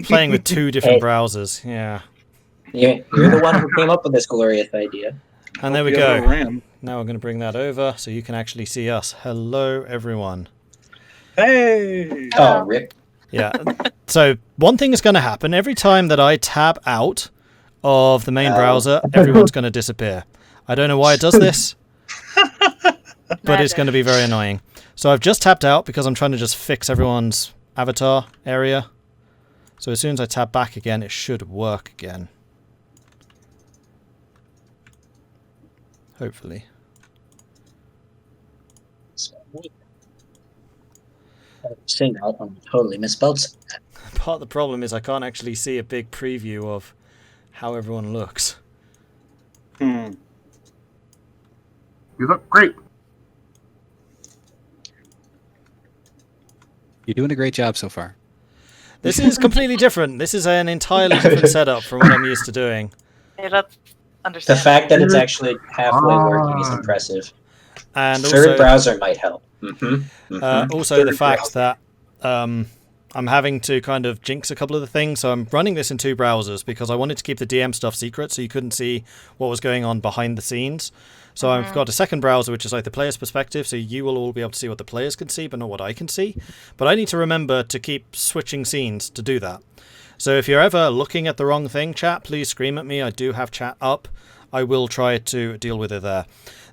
Playing with two different browsers, yeah. You're the one who came up with this glorious idea. And there we go. Now we're going to bring that over so you can actually see us. Hello, everyone. Hey! Oh, Rip. Yeah. So one thing is going to happen. Every time that I tab out of the main browser, everyone's going to disappear. I don't know why it does this, but it's going to be very annoying. So I've just tapped out because I'm trying to just fix everyone's avatar area. So as soon as I tab back again, it should work again. Hopefully. Say that, I'm totally misspelled. Part of the problem is I can't actually see a big preview of how everyone looks. You look great. You're doing a great job so far. This is completely different. This is an entirely different setup from what I'm used to doing. Yeah, that's The understandable. fact that it's actually halfway working is impressive. And Third also, browser might help. also the fact that I'm having to kind of jinx a couple of the things. So I'm running this in two browsers because I wanted to keep the DM stuff secret so you couldn't see what was going on behind the scenes. So I've got a second browser, which is like the player's perspective, so you will all be able to see what the players can see, but not what I can see. But I need to remember to keep switching scenes to do that. So if you're ever looking at the wrong thing, chat, please scream at me. I do have chat up. I will try to deal with it there.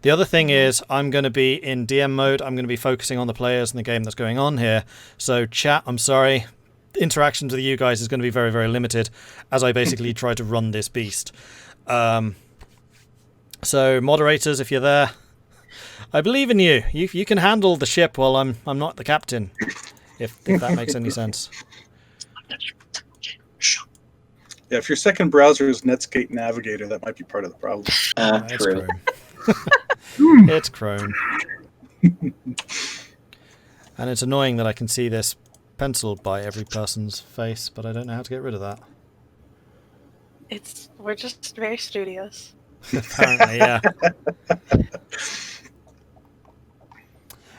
The other thing is I'm going to be in DM mode. I'm going to be focusing on the players and the game that's going on here. So chat, I'm sorry. Interactions with you guys is going to be very, very limited as I basically try to run this beast. So moderators, if you're there, I believe in you. You can handle the ship while I'm not the captain, if that makes any sense. Yeah, if your second browser is Netscape Navigator, that might be part of the problem. It's True. Chrome. It's Chrome. And it's annoying that I can see this penciled by every person's face, but I don't know how to get rid of that. We're just very studious. Apparently, yeah.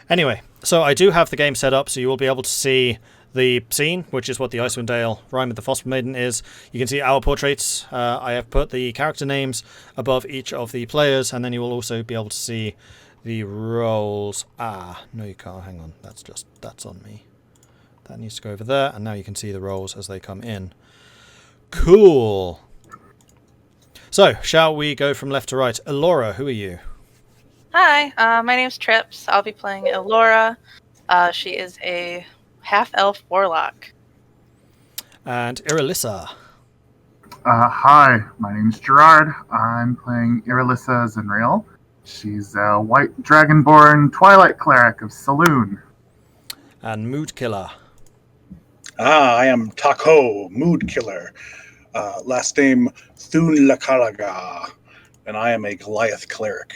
Anyway, so I do have the game set up, so you will be able to see the scene, which is what the Icewind Dale Rime with the Frostmaiden is. You can see our portraits. I have put the character names above each of the players, and then you will also be able to see the roles. No you can't, hang on, that's on me. That needs to go over there, and now you can see the roles as they come in. Cool. So, shall we go from left to right? Elora, who are you? Hi, my name's Trips. I'll be playing Elora. She is a half-elf warlock. And Irilyssa. Hi, my name's Jarard. I'm playing Irilyssa Zenrael. She's a white dragonborn twilight cleric of Saloon. And Mood Killer. I am Tahko, Mood Killer. Last name Thun Lakaraga, and I am a Goliath cleric.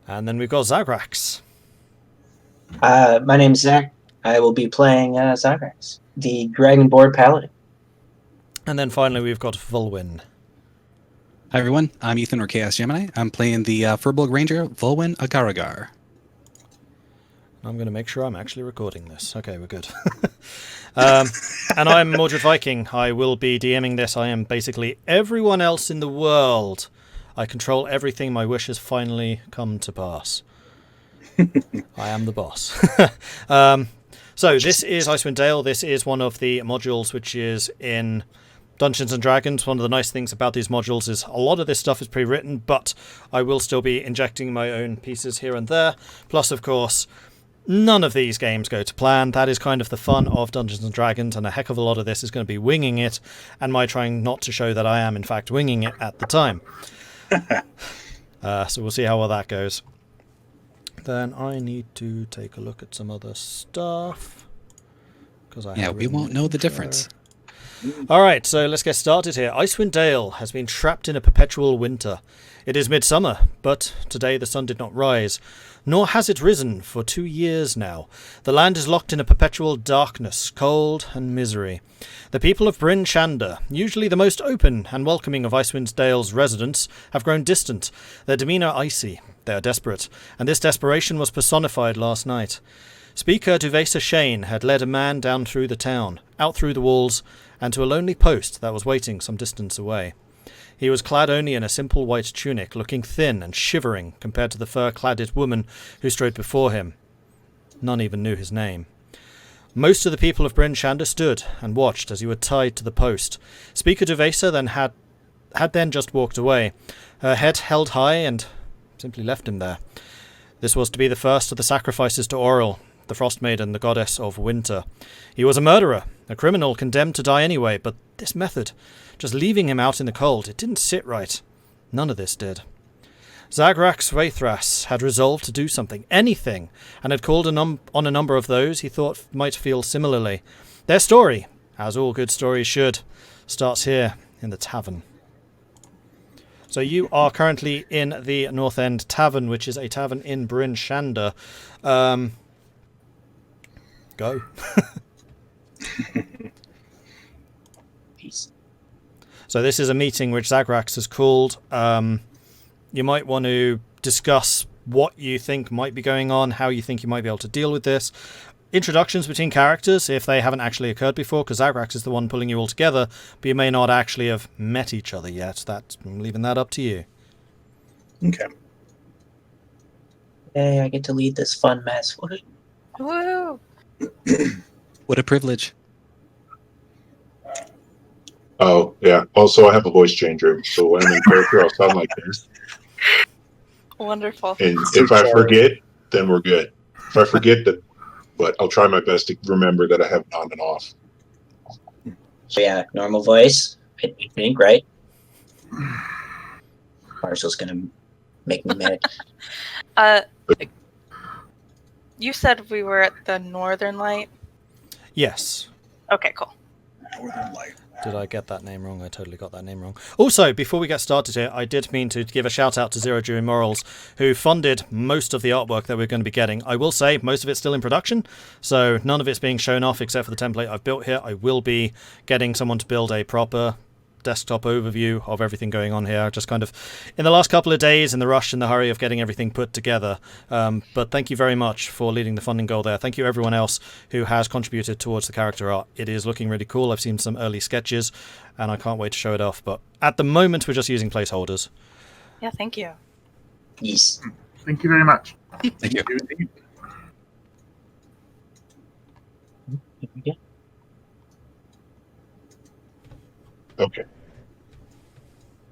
And then we've got Zagrax. My name's Zach. I will be playing Zagrax, the Dragonborn Paladin. And then finally we've got Vulwin. Hi everyone, I'm Ethan or Chaos Gemini. I'm playing the Furbolg Ranger, Vulwin Agaragar. I'm going to make sure I'm actually recording this. Okay, we're good. And I'm Mordred Viking. I will be DMing this. I am basically everyone else in the world. I control everything. My wish has finally come to pass. I am the boss. So this is Icewind Dale. This is one of the modules which is in Dungeons and Dragons. One of the nice things about these modules is a lot of this stuff is pre-written, but I will still be injecting my own pieces here and there. Plus, of course, none of these games go to plan. That is kind of the fun of Dungeons & Dragons, and a heck of a lot of this is going to be winging it, and my trying not to show that I am, in fact, winging it at the time. So we'll see how well that goes. Then I need to take a look at some other stuff. We won't know the difference. Alright, so let's get started here. Icewind Dale has been trapped in a perpetual winter. It is midsummer, but today the sun did not rise, nor has it risen for 2 years now. The land is locked in a perpetual darkness, cold and misery. The people of Bryn Shander, usually the most open and welcoming of Icewind Dale's residents, have grown distant, their demeanour icy. They are desperate, and this desperation was personified last night. Speaker Duvesa Shane had led a man down through the town, out through the walls, and to a lonely post that was waiting some distance away. He was clad only in a simple white tunic, looking thin and shivering compared to the fur-cladded woman who strode before him. None even knew his name. Most of the people of Bryn Shander stood and watched as he was tied to the post. Speaker Duvesa then had then just walked away, her head held high, and simply left him there. This was to be the first of the sacrifices to Auril, the Frostmaiden, the goddess of winter. He was a murderer, a criminal condemned to die anyway, but this method, just leaving him out in the cold, it didn't sit right. None of this did. Zagrax Waithras had resolved to do something, anything, and had called on a number of those he thought might feel similarly. Their story, as all good stories should, starts here in the tavern. So you are currently in the North End Tavern, which is a tavern in Bryn Shander. Go. Peace. So this is a meeting which Zagrax has called. You might want to discuss what you think might be going on, how you think you might be able to deal with this. Introductions between characters, if they haven't actually occurred before, because Zagrax is the one pulling you all together, but you may not actually have met each other yet. I'm leaving that up to you. Okay. Hey, I get to lead this fun mess. Woo! What a privilege. Oh, yeah. Also, I have a voice changer, so when I'm in character, I'll sound like this. Wonderful. And if I forget, then we're good. If I forget, that, but I'll try my best to remember that I have it on and off. So yeah, normal voice, I think, right? Marshall's gonna make me mad. You said we were at the Northern Light? Yes. Okay, cool. Northern Light. Did I get that name wrong? I totally got that name wrong. Also, before we get started here, I did mean to give a shout out to Zero During Morals, who funded most of the artwork that we're going to be getting. I will say, most of it's still in production, so none of it's being shown off except for the template I've built here. I will be getting someone to build a proper desktop overview of everything going on here. Just kind of in the last couple of days in the rush and the hurry of getting everything put together. But thank you very much for leading the funding goal there. Thank you everyone else who has contributed towards the character art. It is looking really cool. I've seen some early sketches and I can't wait to show it off. But at the moment we're just using placeholders. Yeah, thank you. Yes. Thank you very much. Thank you. Yeah. Okay.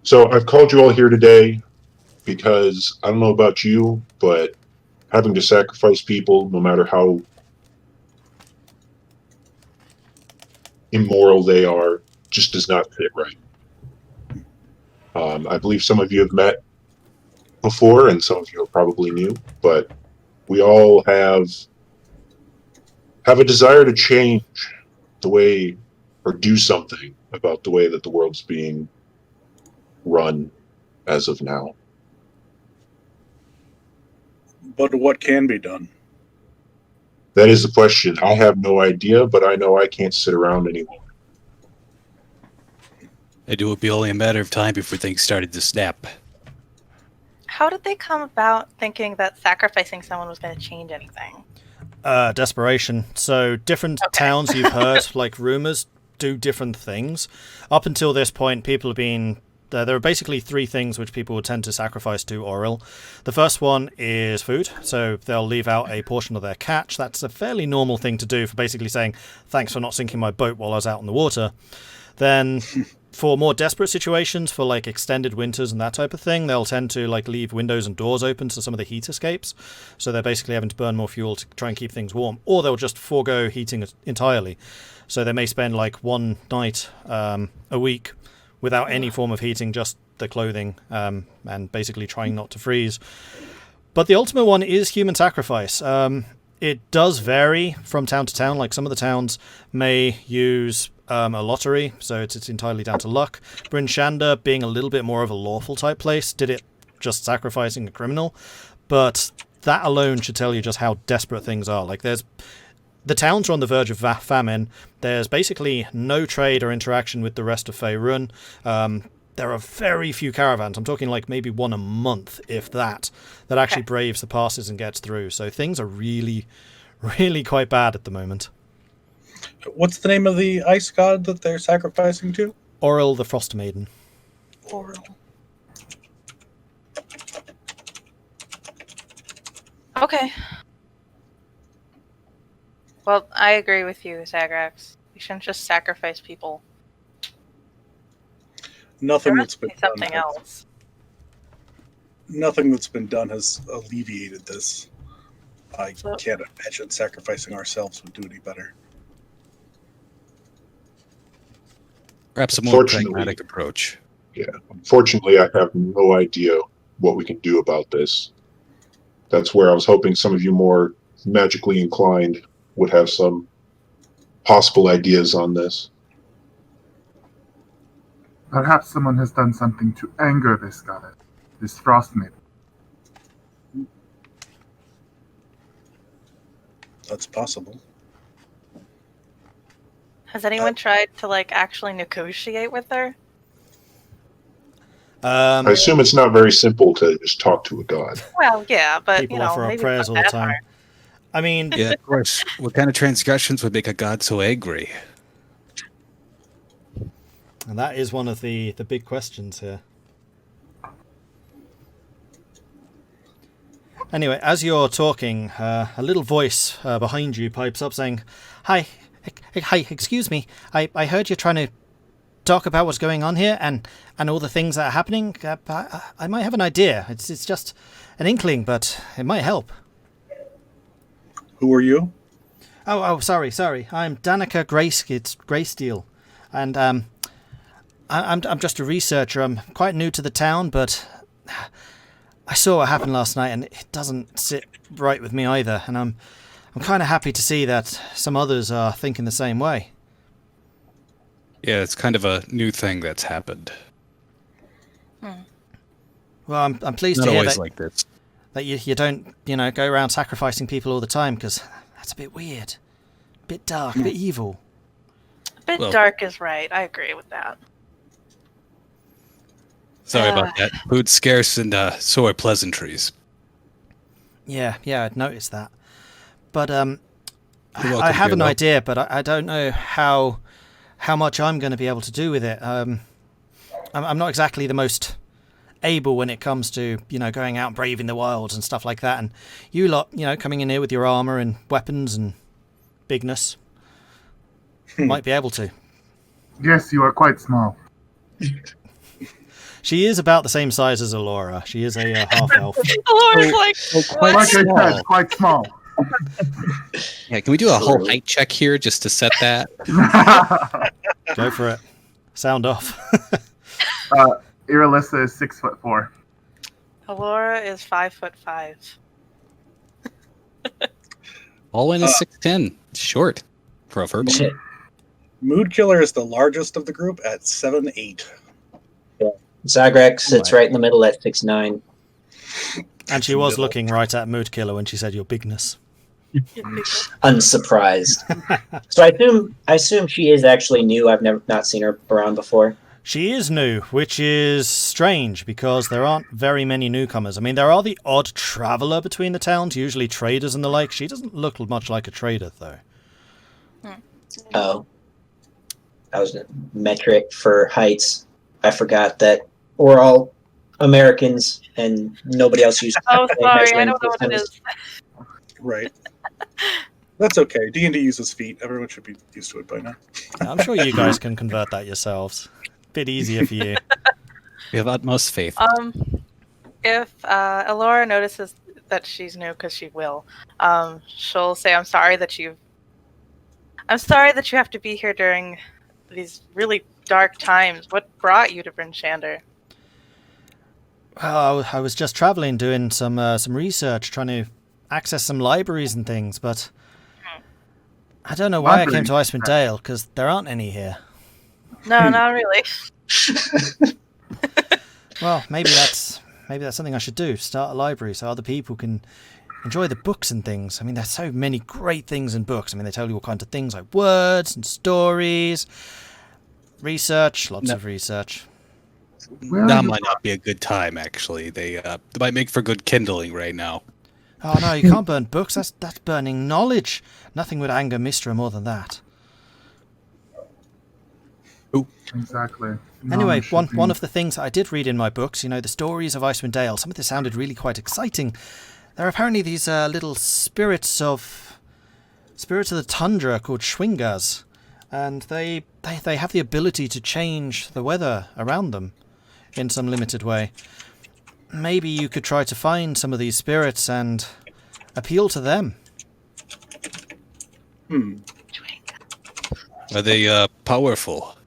So I've called you all here today because I don't know about you, but having to sacrifice people, no matter how immoral they are, just does not fit right. I believe some of you have met before, and some of you are probably new, but we all have a desire to change the way or do something about the way that the world's being run as of now. But what can be done? That is the question. I have no idea, but I know I can't sit around anymore. It would be only a matter of time before things started to snap. How did they come about thinking that sacrificing someone was going to change anything? Desperation. So different towns you've heard, like rumors, do different things. Up until this point, people have been... there are basically three things which people would tend to sacrifice to Auril. The first one is food, so they'll leave out a portion of their catch. That's a fairly normal thing to do for basically saying, thanks for not sinking my boat while I was out in the water. Then, for more desperate situations, for like extended winters and that type of thing, they'll tend to like leave windows and doors open so some of the heat escapes. So they're basically having to burn more fuel to try and keep things warm. Or they'll just forego heating entirely. So they may spend like one night a week without any form of heating, just the clothing, and basically trying not to freeze. But the ultimate one is human sacrifice. It does vary from town to town. Like some of the towns may use a lottery, so it's entirely down to luck. Bryn Shander, being a little bit more of a lawful type place, did it just sacrificing a criminal. But that alone should tell you just how desperate things are. Like the towns are on the verge of famine. There's basically no trade or interaction with the rest of Faerun. There are very few caravans. I'm talking like maybe one a month, if that actually braves the passes and gets through. So things are really, really quite bad at the moment. What's the name of the ice god that they're sacrificing to? Oril the Frostmaiden. Oral. Okay. Well, I agree with you, Zagrax. We shouldn't just sacrifice people. Nothing There that's must been be something done. else. Nothing that's been done has alleviated this. I So- can't imagine sacrificing ourselves would do any better. Perhaps a more Fortunately- pragmatic approach. Unfortunately, I have no idea what we can do about this. That's where I was hoping some of you more magically inclined would have some possible ideas on this. Perhaps someone has done something to anger this goddess, this Frostmaiden. That's possible. Has anyone tried to actually negotiate with her? I assume it's not very simple to just talk to a god. Well, yeah, but People you know, offer up maybe it's prayers not all the that time. hard. I mean, Yeah, of course. What kind of transgressions would make a god so angry? and that is one of the big questions here. Anyway, as you're talking, a little voice behind you pipes up saying, Hi, excuse me. I heard you're trying to talk about what's going on here and all the things that are happening. I might have an idea. It's just an inkling, but it might help. Who are you? Oh, sorry. I'm Danica Greysteel, and I'm just a researcher. I'm quite new to the town, but I saw what happened last night, and it doesn't sit right with me either. And I'm kind of happy to see that some others are thinking the same way. Yeah, it's kind of a new thing that's happened. Well, I'm pleased Not to hear always that like this. that you don't go around sacrificing people all the time, because that's a bit weird, a bit dark, a bit evil. A bit Well- dark is right. I agree with that. Sorry about that. Food's scarce and so are pleasantries. Yeah, I'd noticed that. But welcome, I have an Hero. idea, but I don't know how much I'm going to be able to do with it. I'm not exactly the most able when it comes to going out and braving the wilds and stuff like that. And you lot, coming in here with your armor and weapons and bigness, might be able to. Yes, you are quite small. She is about the same size as Elora. She is a half elf. Elora's like, quite Like I small. said, quite small. Yeah, can we do a whole True. height check here just to set that? Go for it. Sound off. Irilyssa is 6'4". Elora is 5'5". Vulwin is 6'10". Short for a verbal. Shit. Mood Killer is the largest of the group at 7'8". Zagrax sits right in the middle at 6'9". And she was looking right at Mood Killer when she said your bigness. Unsurprised. So I assume she is actually new. I've not seen her around before. She is new, which is strange because there aren't very many newcomers. I mean, there are the odd traveller between the towns, usually traders and the like. She doesn't look much like a trader, though. Oh. That was a metric for heights. I forgot that we're all Americans and nobody else uses Oh, sorry, I measuring don't know what it systems. is. Right. That's okay. D&D uses feet. Everyone should be used to it by now. I'm sure you guys can convert that yourselves. Bit easier for you. We have utmost faith. If Elora notices that she's new, because she will, she'll say, I'm sorry that you have to be here during these really dark times. What brought you to Bryn Shander? Well, I was just travelling, doing some research, trying to access some libraries and things, but I don't know why I came to Icewind Dale, because there aren't any here. No, not really. Well, maybe that's something I should do. Start a library so other people can enjoy the books and things. I mean, there's so many great things in books. I mean, they tell you all kinds of things like words and stories, research, lots of research. Where Now are you might not be a good time, actually. They might make for good kindling right now. Oh no, you can't burn books. That's burning knowledge. Nothing would anger Mistra more than that. Exactly. Anyway, Knowledge should one be- of the things I did read in my books, the stories of Icewind Dale, some of this sounded really quite exciting. There are apparently these little spirits of the Tundra called Schwingas, and they have the ability to change the weather around them in some limited way. Maybe you could try to find some of these spirits and appeal to them. Are they powerful?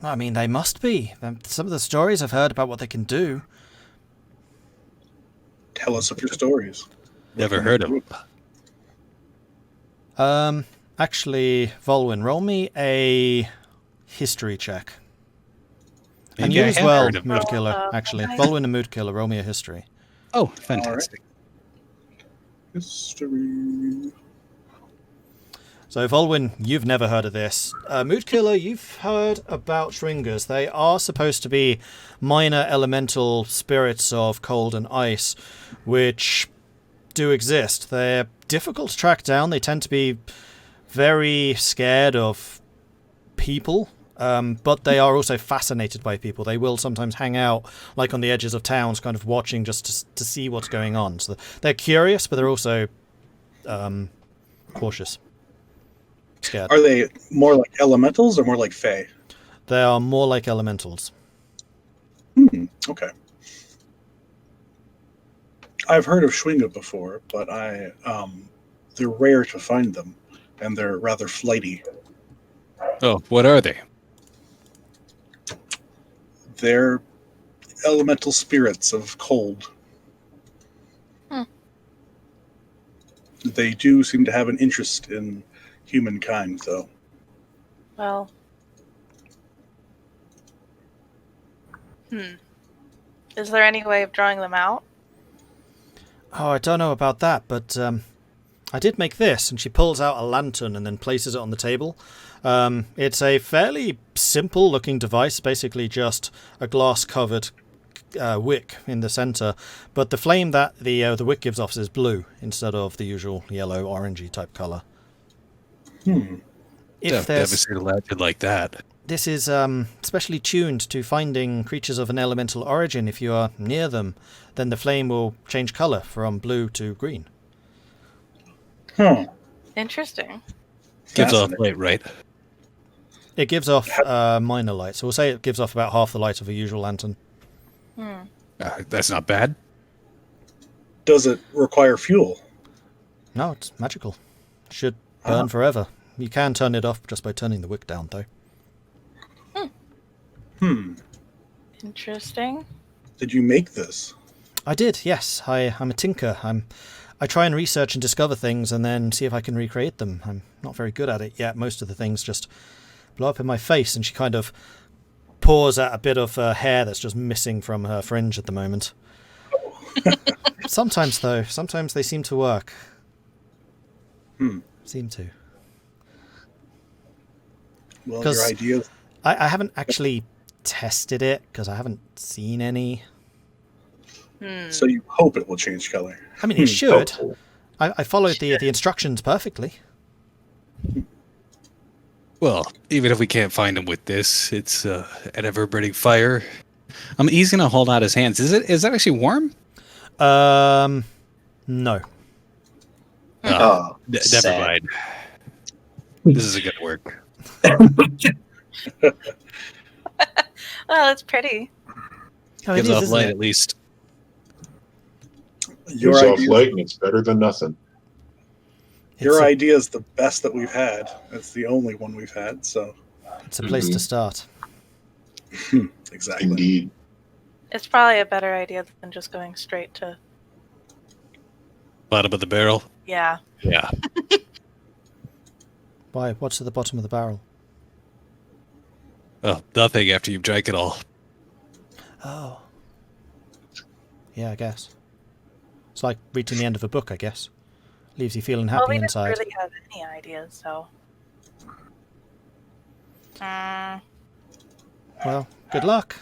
I mean, they must be. Some of the stories I've heard about what they can do. Tell us of your stories. Never heard of them. Actually, Vulwin, roll me a history check. And Maybe you I as have well, heard of them. Mood Killer, actually. nice. Vulwin and Mood Killer, roll me a history. Oh, fantastic. History. So, Vulwin, you've never heard of this. Mood Killer, you've heard about Shringers. They are supposed to be minor elemental spirits of cold and ice, which do exist. They're difficult to track down. They tend to be very scared of people, but they are also fascinated by people. They will sometimes hang out, like on the edges of towns, kind of watching just to see what's going on. So they're curious, but they're also cautious. Scared. Are they more like elementals or more like fae? They are more like elementals. Okay. I've heard of Schwinga before, but they're rare to find them, and they're rather flighty. Oh, what are they? They're elemental spirits of cold. They do seem to have an interest in humankind, though. Well. Is there any way of drawing them out? Oh, I don't know about that, but I did make this, and she pulls out a lantern and then places it on the table. It's a fairly simple-looking device, basically just a glass-covered wick in the center, but the flame that the wick gives off is blue instead of the usual yellow, orangey type color. If Never seen a lantern like that. This is specially tuned to finding creatures of an elemental origin. If you are near them, then the flame will change color from blue to green. Interesting. Gives off Fascinating. light, right? It gives off minor light, so we'll say it gives off about half the light of a usual lantern. That's not bad. Does it require fuel? No, it's magical. Should burn forever. You can turn it off just by turning the wick down, though. Interesting. Did you make this? I did, yes. I'm a tinker. I try and research and discover things and then see if I can recreate them. I'm not very good at it yet. Most of the things just blow up in my face, and she kind of paws at a bit of hair that's just missing from her fringe at the moment. Sometimes, though, they seem to work. Seem to. Well, 'Cause your ideas. I haven't actually tested it because I haven't seen any. So you hope it will change color. I mean, it should. Hopeful. I followed the instructions perfectly. Well, even if we can't find him with this, it's an ever-burning fire. He's gonna hold out his hands. Is that actually warm? No. Oh, Never sad. mind. This isn't gonna work. Well, it's pretty. Oh, it Gives is, off isn't light it? at least. Your Gives off idea, light, and it's better than nothing. your It's a- idea is the best that we've had. It's the only one we've had. So It's a place to start. exactly. Indeed. It's probably a better idea than just going straight to. Bottom of the barrel. Yeah. Yeah. Why? What's at the bottom of the barrel? Oh, nothing after you've drank it all. Oh. Yeah, I guess. It's like reaching the end of a book, I guess. Leaves you feeling Well, happy we inside. didn't really have any ideas, so. Well, good luck.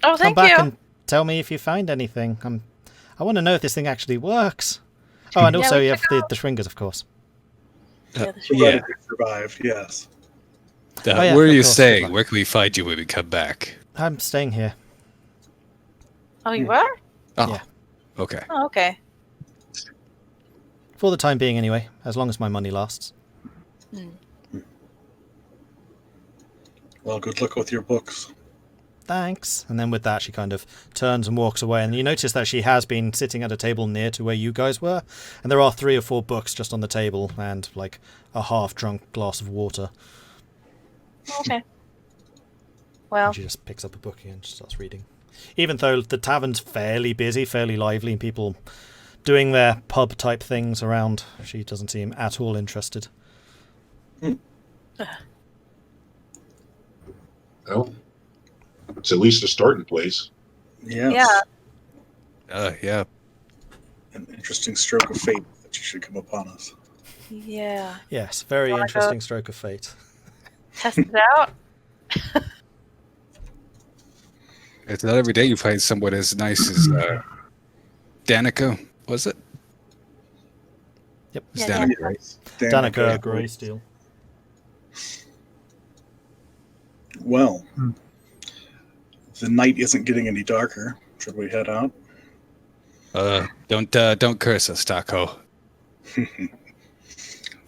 Oh, Come thank back you. and tell me if you find anything. I want to know if this thing actually works. Oh, and Yeah, also we you have should the Shringers, of course. Yeah, the Provided Yeah. we survived, yes. Oh, yeah, Where are of you course, good staying? luck. Where can we find you when we come back? I'm staying here. Oh, you are? Oh, Yeah. okay. Oh, okay. For the time being, anyway, as long as my money lasts. Hmm. Well, good luck with your books. Thanks. And then with that, she kind of turns and walks away. And you notice that she has been sitting at a table near to where you guys were. And there are 3 or 4 books just on the table and like a half-drunk glass of water. Okay. Well, And she just picks up a book and starts reading. Even though the tavern's fairly busy, fairly lively, and people doing their pub-type things around, she doesn't seem at all interested. Well, it's at least a starting place. Yes. Yeah. An interesting stroke of fate that you should come upon us. Yeah. Yes, very Wanna go- interesting stroke of fate. Test it out. It's not every day you find someone as nice as Danica, was it? Yep. It's Yeah, Danica, right? Danica Greysteel. Well, the night isn't getting any darker. Should we head out? Don't curse us, Tahko.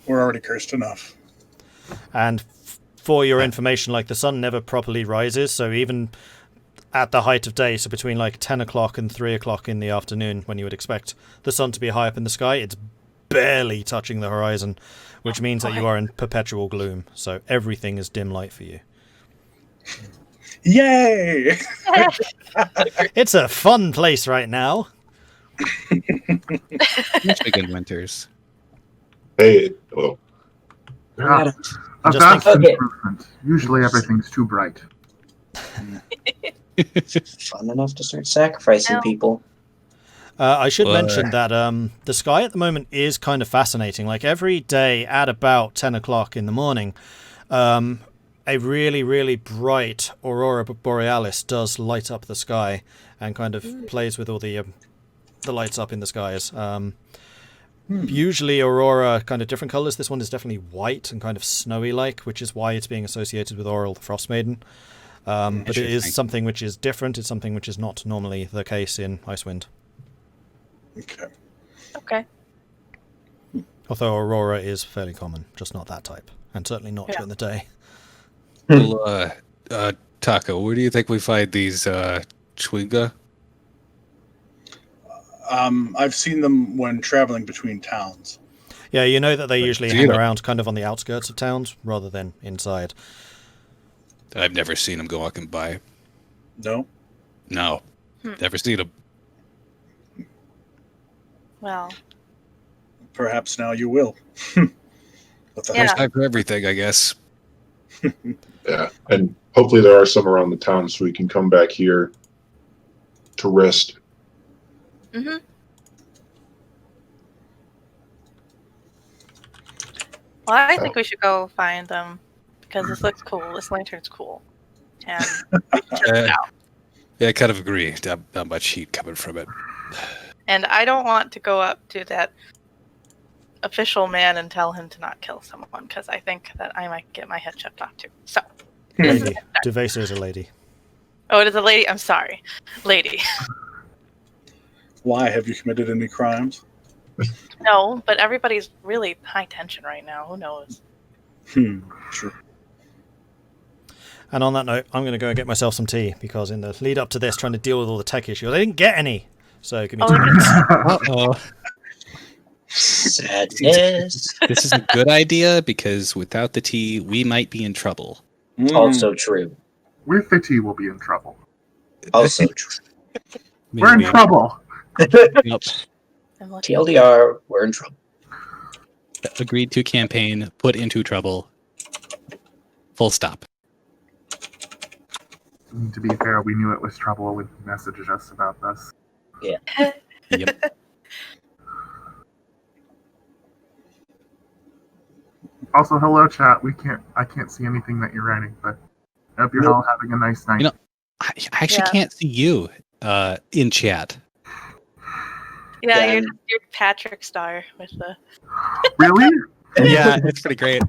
We're already cursed enough. And for your information, like the sun never properly rises, so even at the height of day, so between like 10 o'clock and 3 o'clock in the afternoon, when you would expect the sun to be high up in the sky, it's barely touching the horizon, which means that you are in perpetual gloom. So everything is dim light for you. Yay! It's a fun place right now. Michigan winters. Hey, well, Yeah. A Just vast think- Okay. improvement. Usually everything's too bright. Fun enough to start sacrificing Well- people. I should Well, mention that the sky at the moment is kind of fascinating. Like every day at about 10 o'clock in the morning, a really, really bright aurora borealis does light up the sky and kind of plays with all the lights up in the skies. Usually aurora kind of different colors. This one is definitely white and kind of snowy like, which is why it's being associated with Auril the Frostmaiden. But it is Interesting. something which is different. It's something which is not normally the case in Icewind. Okay. Okay. Although aurora is fairly common, just not that type, and certainly not Yeah. during the day. Well, Tahko, where do you think we find these Chwinga? I've seen them when traveling between towns. Yeah, you know that they usually do you hang know? around kind of on the outskirts of towns rather than inside. I've never seen them go walking by. No? No, never seen them. Well, Perhaps now you will. What the Yeah. First time for everything, I guess. yeah. And hopefully there are some around the town so we can come back here to rest. mm-hmm. Well, I think we should go find them because this looks cool. This lantern's cool, and we should check it Uh, out. Yeah, I kind of agree. Not much heat coming from it. And I don't want to go up to that official man and tell him to not kill someone because I think that I might get my head chopped off too. So, Lady. Devesa is a lady. oh, it is a lady. I'm sorry, lady. Why? Have you committed any crimes? No, but everybody's really high tension right now. Who knows? True. And on that note, I'm going to go and get myself some tea because in the lead up to this, trying to deal with all the tech issues, I didn't get any. So give me Oh, 2 minutes. Uh-oh. Sadness. This is a good idea because without the tea, we might be in trouble. Also true. With the tea, we'll be in trouble. Also true. We're in Maybe. trouble. Nope. I'm looking. TLDR, we're in trouble. Agreed to campaign, put into trouble. Full stop. To be fair, we knew it was trouble when he messaged us about this. Yep. Also, hello, chat. I can't see anything that you're writing, but I hope you're Nope. all having a nice night. You know, I actually Yeah. can't see you in chat. Yeah, Yeah. you're Patrick Star with the. Really? Yeah, it's pretty great.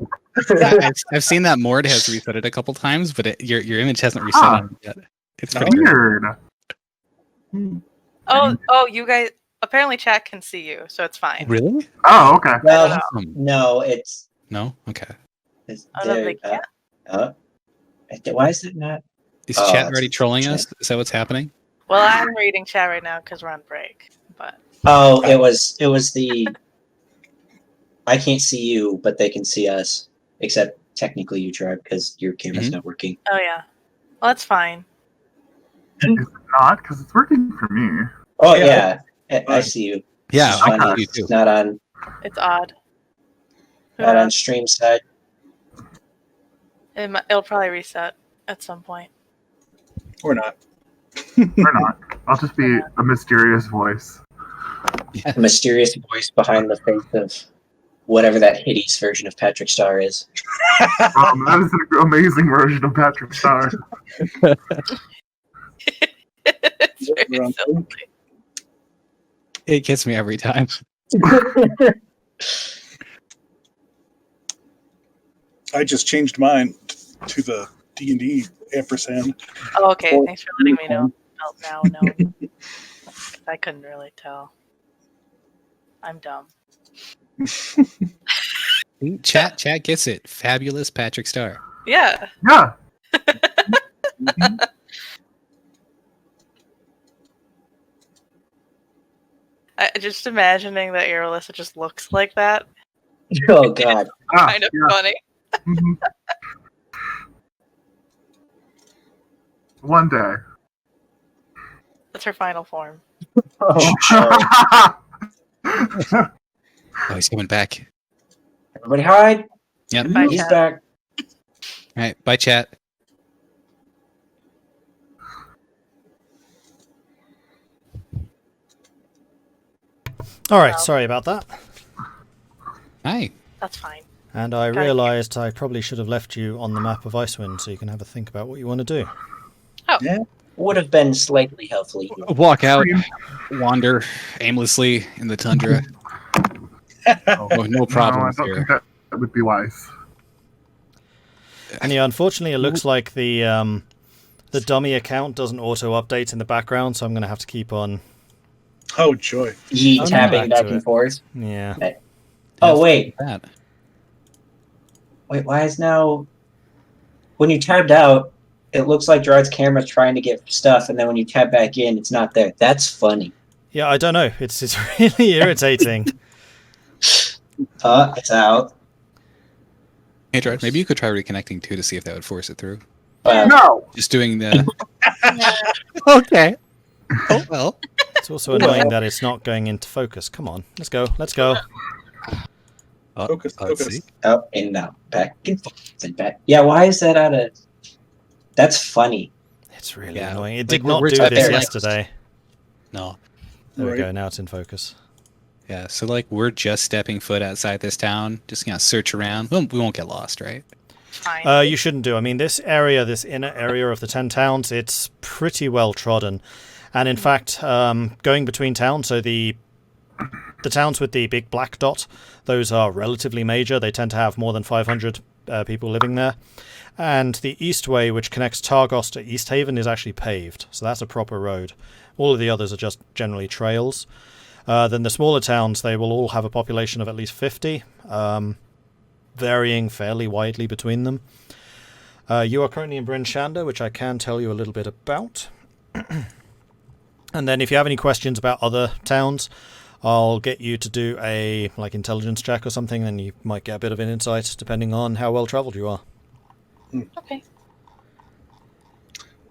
I've seen that Mord has reset it a couple times, but your image hasn't reset Ah. on it yet. It's pretty great. Weird. Oh, you guys. Apparently, chat can see you, so it's fine. Really? Oh, okay. Well, Awesome. no, it's No? Okay. Oh, no, they can't. why is it not? Is Oh, chat it's already trolling chat. us? Is that what's happening? Well, I'm reading chat right now because we're on break. But Oh, it was the. I can't see you, but they can see us. Except technically, you tried because your camera's not working. oh yeah, well that's fine. Is it not? Because it's working for me. Oh Yeah. yeah, I see you. Yeah, It's I funny. can see you It's too. not on It's odd. not on stream side. It'll probably reset at some point. Or not. Or not. I'll just be a mysterious voice. Yeah. A mysterious voice behind the face of whatever that hideous version of Patrick Star is. That is an amazing version of Patrick Star. It's very We're on silly. It gets me every time. I just changed mine to the D&D ampersand. Oh, okay. Or- Thanks for letting me know. Now, no. I couldn't really tell. I'm dumb. Chat gets it. Fabulous Patrick Star. Yeah. Yeah. Just imagining that Irilyssa just looks like that. Oh god. Kind of yeah. funny. Mhm. One day. That's her final form. Oh, sorry. Oh, he's coming back. Everybody hide. Yep. Bye, He's chat. back. All right. Bye, chat. All right, Wow. sorry about that. Hi. That's fine. And I Gotta realised I probably should have left you on the map of Icewind so you can have a think about what you want to do. Would have been slightly helpful. Walk out, wander aimlessly in the tundra. Oh, no No, I problems don't here. think that would be wise. And yeah, unfortunately, it looks like the dummy account doesn't auto-update in the background, so I'm going to have to keep on. Oh, joy. Ye Oh, no, tapping back back to and it. forth. Yeah. Oh wait, That. wait. Why is now? When you tabbed out, it looks like Jarard's camera's trying to get stuff, and then when you tab back in, it's not there. That's funny. Yeah, I don't know. It's really irritating. It's out. Hey, Gerard, maybe you could try reconnecting too to see if that would force it through. No! Just doing the. Okay. Oh well. It's also annoying that it's not going into focus. Come on, let's go. Let's go. Focus, Let's focus. see. Up and down, back and forth and back. Yeah, why is that out of? That's funny. It's really Yeah, annoying. It like, did we're- not we're do typing this like- yesterday. No. There we Right. go. Now it's in focus. Yeah. So like we're just stepping foot outside this town, just gonna search around. We won't get lost, right? Fine. You shouldn't do. I mean, this area, this inner area of the 10 towns, it's pretty well trodden. And in fact, going between towns, so the towns with the big black dot, those are relatively major. They tend to have more than 500 people living there. And the Eastway, which connects Targos to East Haven, is actually paved. So that's a proper road. All of the others are just generally trails. Then the smaller towns, they will all have a population of at least 50. Varying fairly widely between them. You are currently in Bryn Shander, which I can tell you a little bit about. And then if you have any questions about other towns, I'll get you to do a intelligence check or something, and you might get a bit of an insight depending on how well travelled you are. Okay.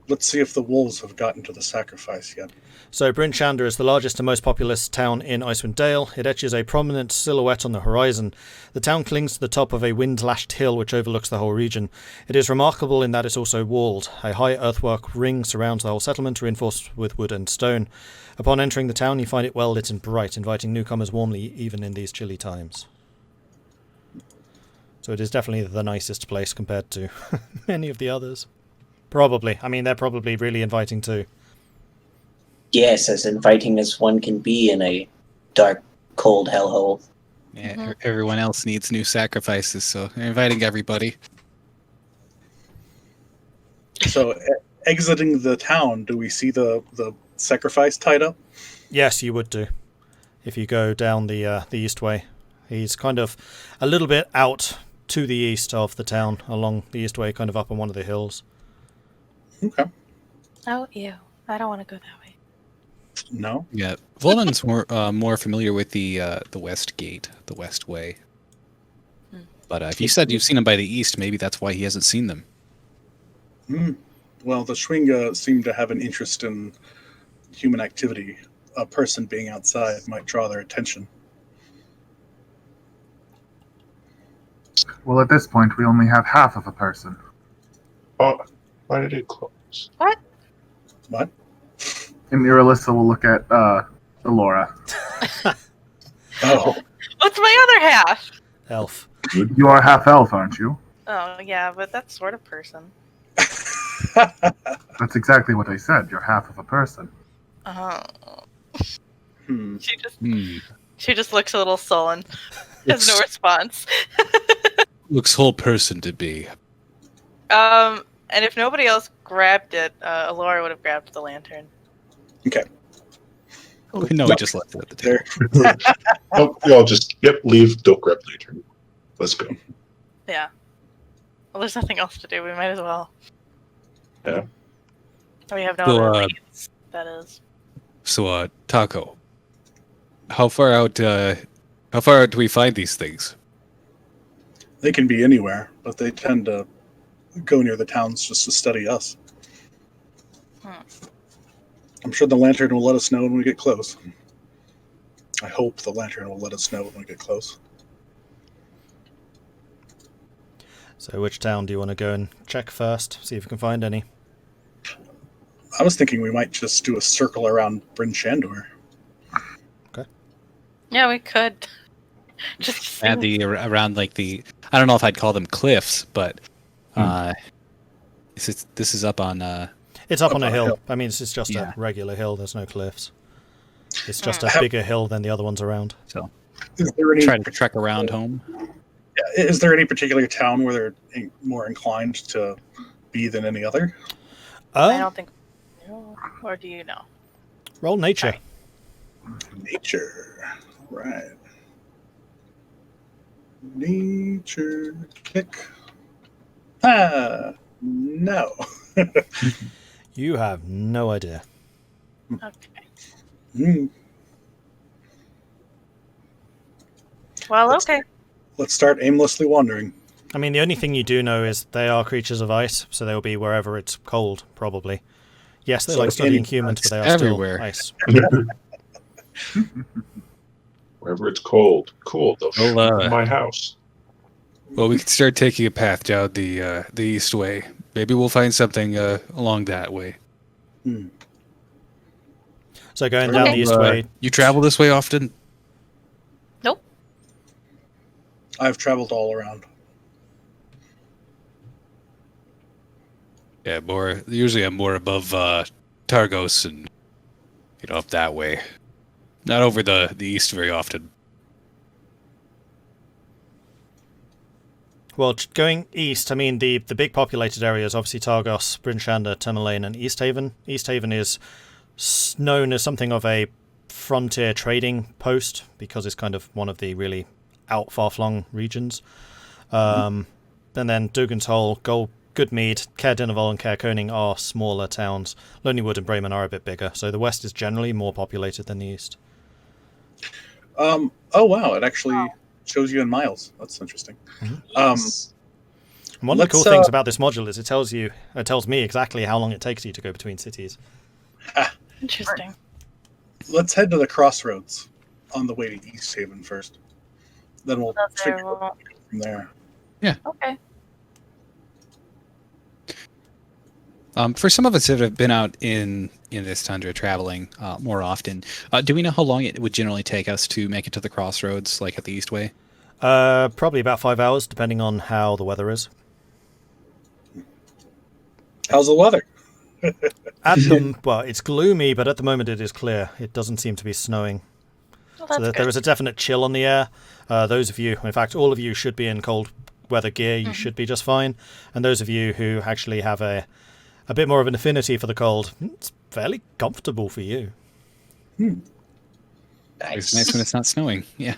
Let's see if the wolves have gotten to the sacrifice yet. So Bryn Shander is the largest and most populous town in Icewind Dale. It etches a prominent silhouette on the horizon. The town clings to the top of a wind-lashed hill which overlooks the whole region. It is remarkable in that it's also walled. A high earthwork ring surrounds the whole settlement, reinforced with wood and stone. Upon entering the town, you find it well lit and bright, inviting newcomers warmly even in these chilly times. So it is definitely the nicest place compared to many of the others. Probably. I mean, they're probably really inviting too. Yes, as inviting as one can be in a dark, cold hellhole. Yeah, everyone else needs new sacrifices, so they're inviting everybody. So, exiting the town, do we see the sacrifice tied up? Yes, you would do. If you go down the east way. He's kind of a little bit out to the east of the town, along the east way, kind of up on one of the hills. Okay. Oh, ew. I don't want to go that way. No. Yeah, Vulwin's more familiar with the west gate, the west way. But if you said you've seen him by the east, maybe that's why he hasn't seen them. Well, the Schwinga seem to have an interest in human activity. A person being outside might draw their attention. Well, at this point, we only have half of a person. Oh, why did it close? What? And Irilyssa will look at Elora. Oh. What's my other half? Elf. You are half elf, aren't you? Oh, yeah, but that's sort of person. That's exactly what I said. You're half of a person. Oh. Hmm. She just looks a little sullen. Has no response. Looks whole person to be. And if nobody else grabbed it, Elora would have grabbed the lantern. Okay. No, we just left it at the table. There. Oh, we all just, leave, don't grab lantern. Let's go. Yeah. Well, there's nothing else to do. We might as well. Yeah. We have no So, other leads, that is. So, Tahko, how far out do we find these things? They can be anywhere, but they tend to go near the towns just to study us. I'm sure the lantern will let us know when we get close. I hope the lantern will let us know when we get close. So which town do you want to go and check first? See if you can find any. I was thinking we might just do a circle around Bryn Shander. Yeah, we could. Just At around like the, I don't know if I'd call them cliffs, but this is up on. It's up on a on a hill. hill. I mean, it's just Yeah. a regular hill. There's no cliffs. It's just a bigger hill than the other ones around. So Is there any? try to trek around home. Is there any particular town where they're more inclined to be than any other? I don't think. Or do you know? Roll nature. Nature, right? Nature kick. No. You have no idea. Okay. Well, okay. Let's start aimlessly wandering. I mean, the only thing you do know is they are creatures of ice, so they'll be wherever it's cold, probably. Yes, they So like studying any- humans, but they are everywhere. still ice. Wherever it's cold, they'll shoot Well, in my house. Well, we could start taking a path down the east way. Maybe we'll find something along that way. So going down the east way. You travel this way often? Nope. I've traveled all around. Yeah, usually I'm more above Targos and up that way. Not over the east very often. Well, going east, I mean, the big populated areas, obviously Targos, Bryn Shander, Tamerlane, and East Haven. East Haven is known as something of a frontier trading post because it's kind of one of the really out far-flung regions. And then Dugan's Hole, Goodmead, Caer Dineval, and Caer Koning are smaller towns. Lonelywood and Bremen are a bit bigger, so the west is generally more populated than the east. Oh wow! It actually shows you in miles. That's interesting. And one of the cool things about this module is it tells me exactly how long it takes you to go between cities. Interesting. Let's head to the crossroads on the way to East Haven first. Then we'll Okay, figure out from there. Okay. For some of us that have been out in this tundra traveling more often, do we know how long it would generally take us to make it to the crossroads, like at the east way? Probably about 5 hours, depending on how the weather is. How's the weather? Well, it's gloomy, but at the moment it is clear. It doesn't seem to be snowing. Well, So that's that there good. is a definite chill on the air. Those of you, in fact, all of you should be in cold weather gear. You should be just fine. And those of you who actually have a bit more of an affinity for the cold, it's fairly comfortable for you. It's nice when it's not snowing. Yeah.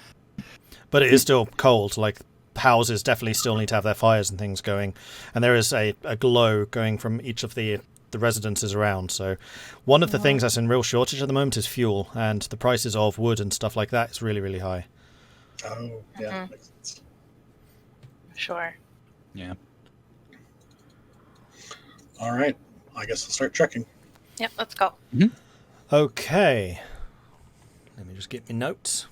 But it is still cold. Like, houses definitely still need to have their fires and things going. And there is a glow going from each of the residences around. So one of the things that's in real shortage at the moment is fuel. And the prices of wood and stuff like that is really, really high. Oh, yeah, makes sense. Sure. Yeah. All right, I guess I'll start checking. Yep, let's go. Okay. Let me just get my notes.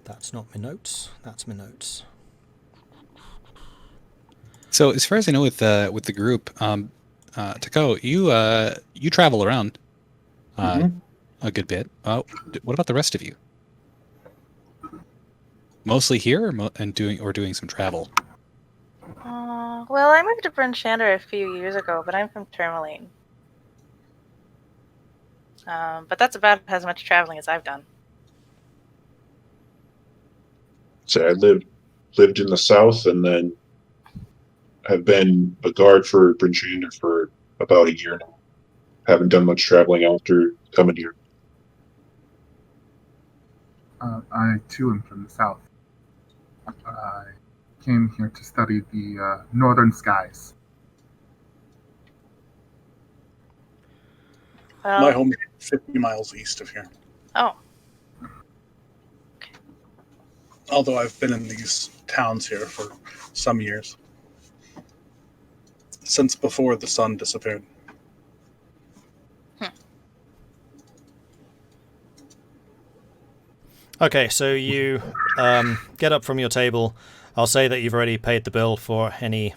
That's not my notes. That's my notes. So as far as I know, with the group, Tahko, you travel around a good bit. What about the rest of you? Mostly here, and doing some travel. Well, I moved to Bryn Shander a few years ago, but I'm from Tourmaline. But that's about as much traveling as I've done. So I lived in the south, and then have been a guard for Bryn Shander for about a year now. Haven't done much traveling after coming here. I too am from the south. I came here to study the northern skies. Well, My home is 50 miles east of here. Oh, Although I've been in these towns here for some years. Since before the sun disappeared. Okay, so you get up from your table. I'll say that you've already paid the bill for any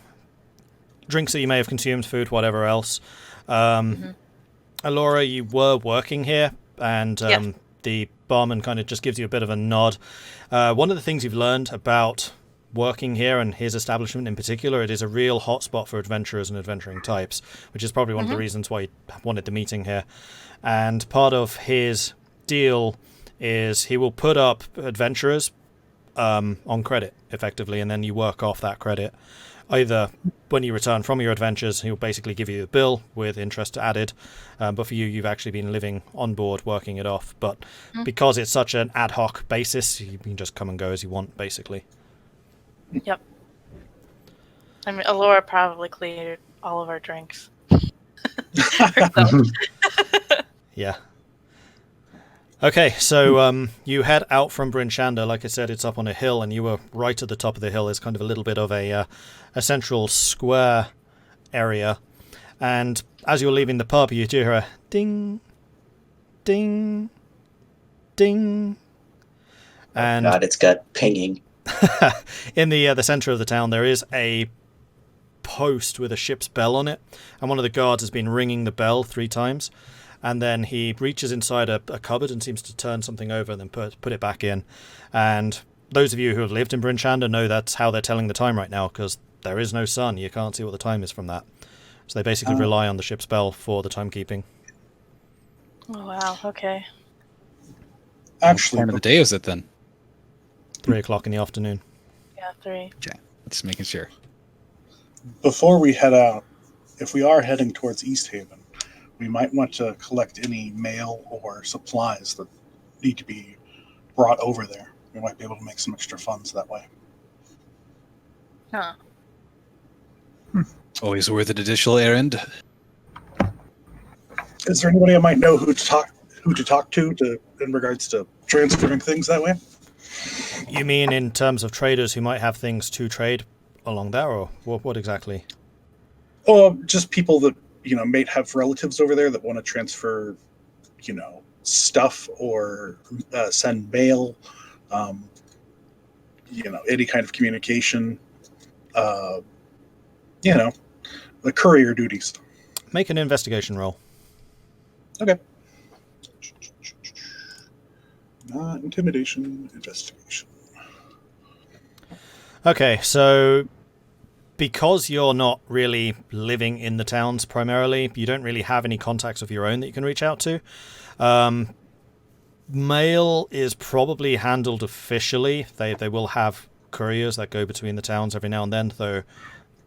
drinks that you may have consumed, food, whatever else. Elora, you were working here, and Yes. the barman kind of just gives you a bit of a nod. One of the things you've learned about working here, and his establishment in particular, it is a real hotspot for adventurers and adventuring types, which is probably one of the reasons why he wanted the meeting here. And part of his deal is he will put up adventurers on credit, effectively, and then you work off that credit. Either when you return from your adventures, he'll basically give you a bill with interest added, but for you, you've actually been living on board, working it off. But because it's such an ad hoc basis, you can just come and go as you want, basically. yep. I mean, Elora probably cleared all of our drinks. Yeah. Okay, so you head out from Bryn Shander. Like I said, it's up on a hill, and you were right at the top of the hill. There's kind of a little bit of a central square area. And as you're leaving the pub, you do hear a ding, ding, ding. And God, it's got pinging. in the centre of the town, there is a post with a ship's bell on it, and one of the guards has been ringing the bell 3 times. And then he reaches inside a cupboard and seems to turn something over and then put it back in. And those of you who have lived in Bryn Shander know that's how they're telling the time right now, because there is no sun. You can't see what the time is from that. So they basically rely on the ship's bell for the timekeeping. Oh, wow, okay. Actually, What time of the day is it then? 3 o'clock in the afternoon. Yeah, 3. Yeah, just making sure. before we head out, if we are heading towards East Haven, we might want to collect any mail or supplies that need to be brought over there. We might be able to make some extra funds that way. Huh. Always worth an additional errand. Is there anybody I might know who to talk to in regards to transferring things that way? You mean in terms of traders who might have things to trade along there, or what exactly? Or just people that, may have relatives over there that want to transfer, stuff or send mail, any kind of communication, the courier duties. Make an investigation roll. Okay. Not intimidation, investigation. Okay, so because you're not really living in the towns primarily, you don't really have any contacts of your own that you can reach out to. Mail is probably handled officially. They will have couriers that go between the towns every now and then, though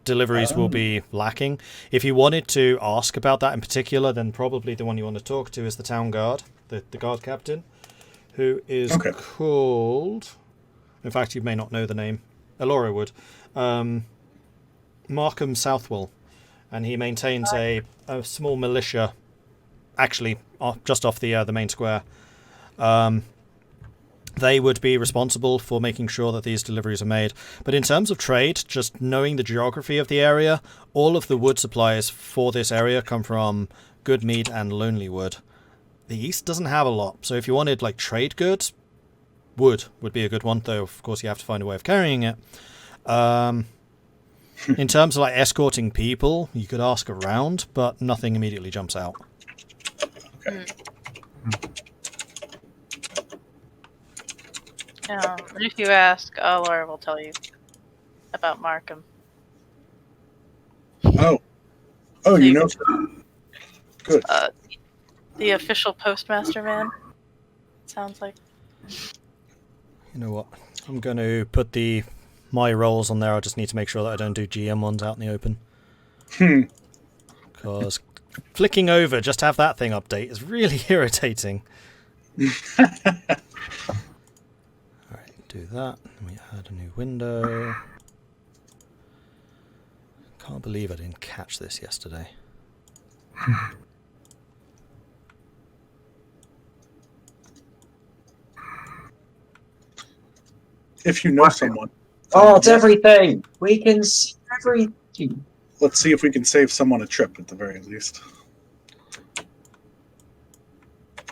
deliveries will be lacking. If you wanted to ask about that in particular, then probably the one you want to talk to is the town guard, the guard captain, who is called... In fact, you may not know the name. Elora would. Markham Southwell. And he maintains a small militia, actually, just off the main square. They would be responsible for making sure that these deliveries are made. But in terms of trade, just knowing the geography of the area, all of the wood supplies for this area come from Goodmead and Lonely Wood. The East doesn't have a lot, so if you wanted like trade goods, wood would be a good one, though of course you have to find a way of carrying it. In terms of like escorting people, you could ask around, but nothing immediately jumps out. Okay. If you ask, Laura will tell you about Markham. Oh, you know. Good. The official postmaster man. Sounds like. You know what? I'm going to put my roles on there. I just need to make sure that I don't do GM ones out in the open. Because flicking over, just have that thing update is really irritating. Do that. We add a new window. Can't believe I didn't catch this yesterday. If you know someone. Oh, it's everything. We can see everything. Let's see if we can save someone a trip at the very least.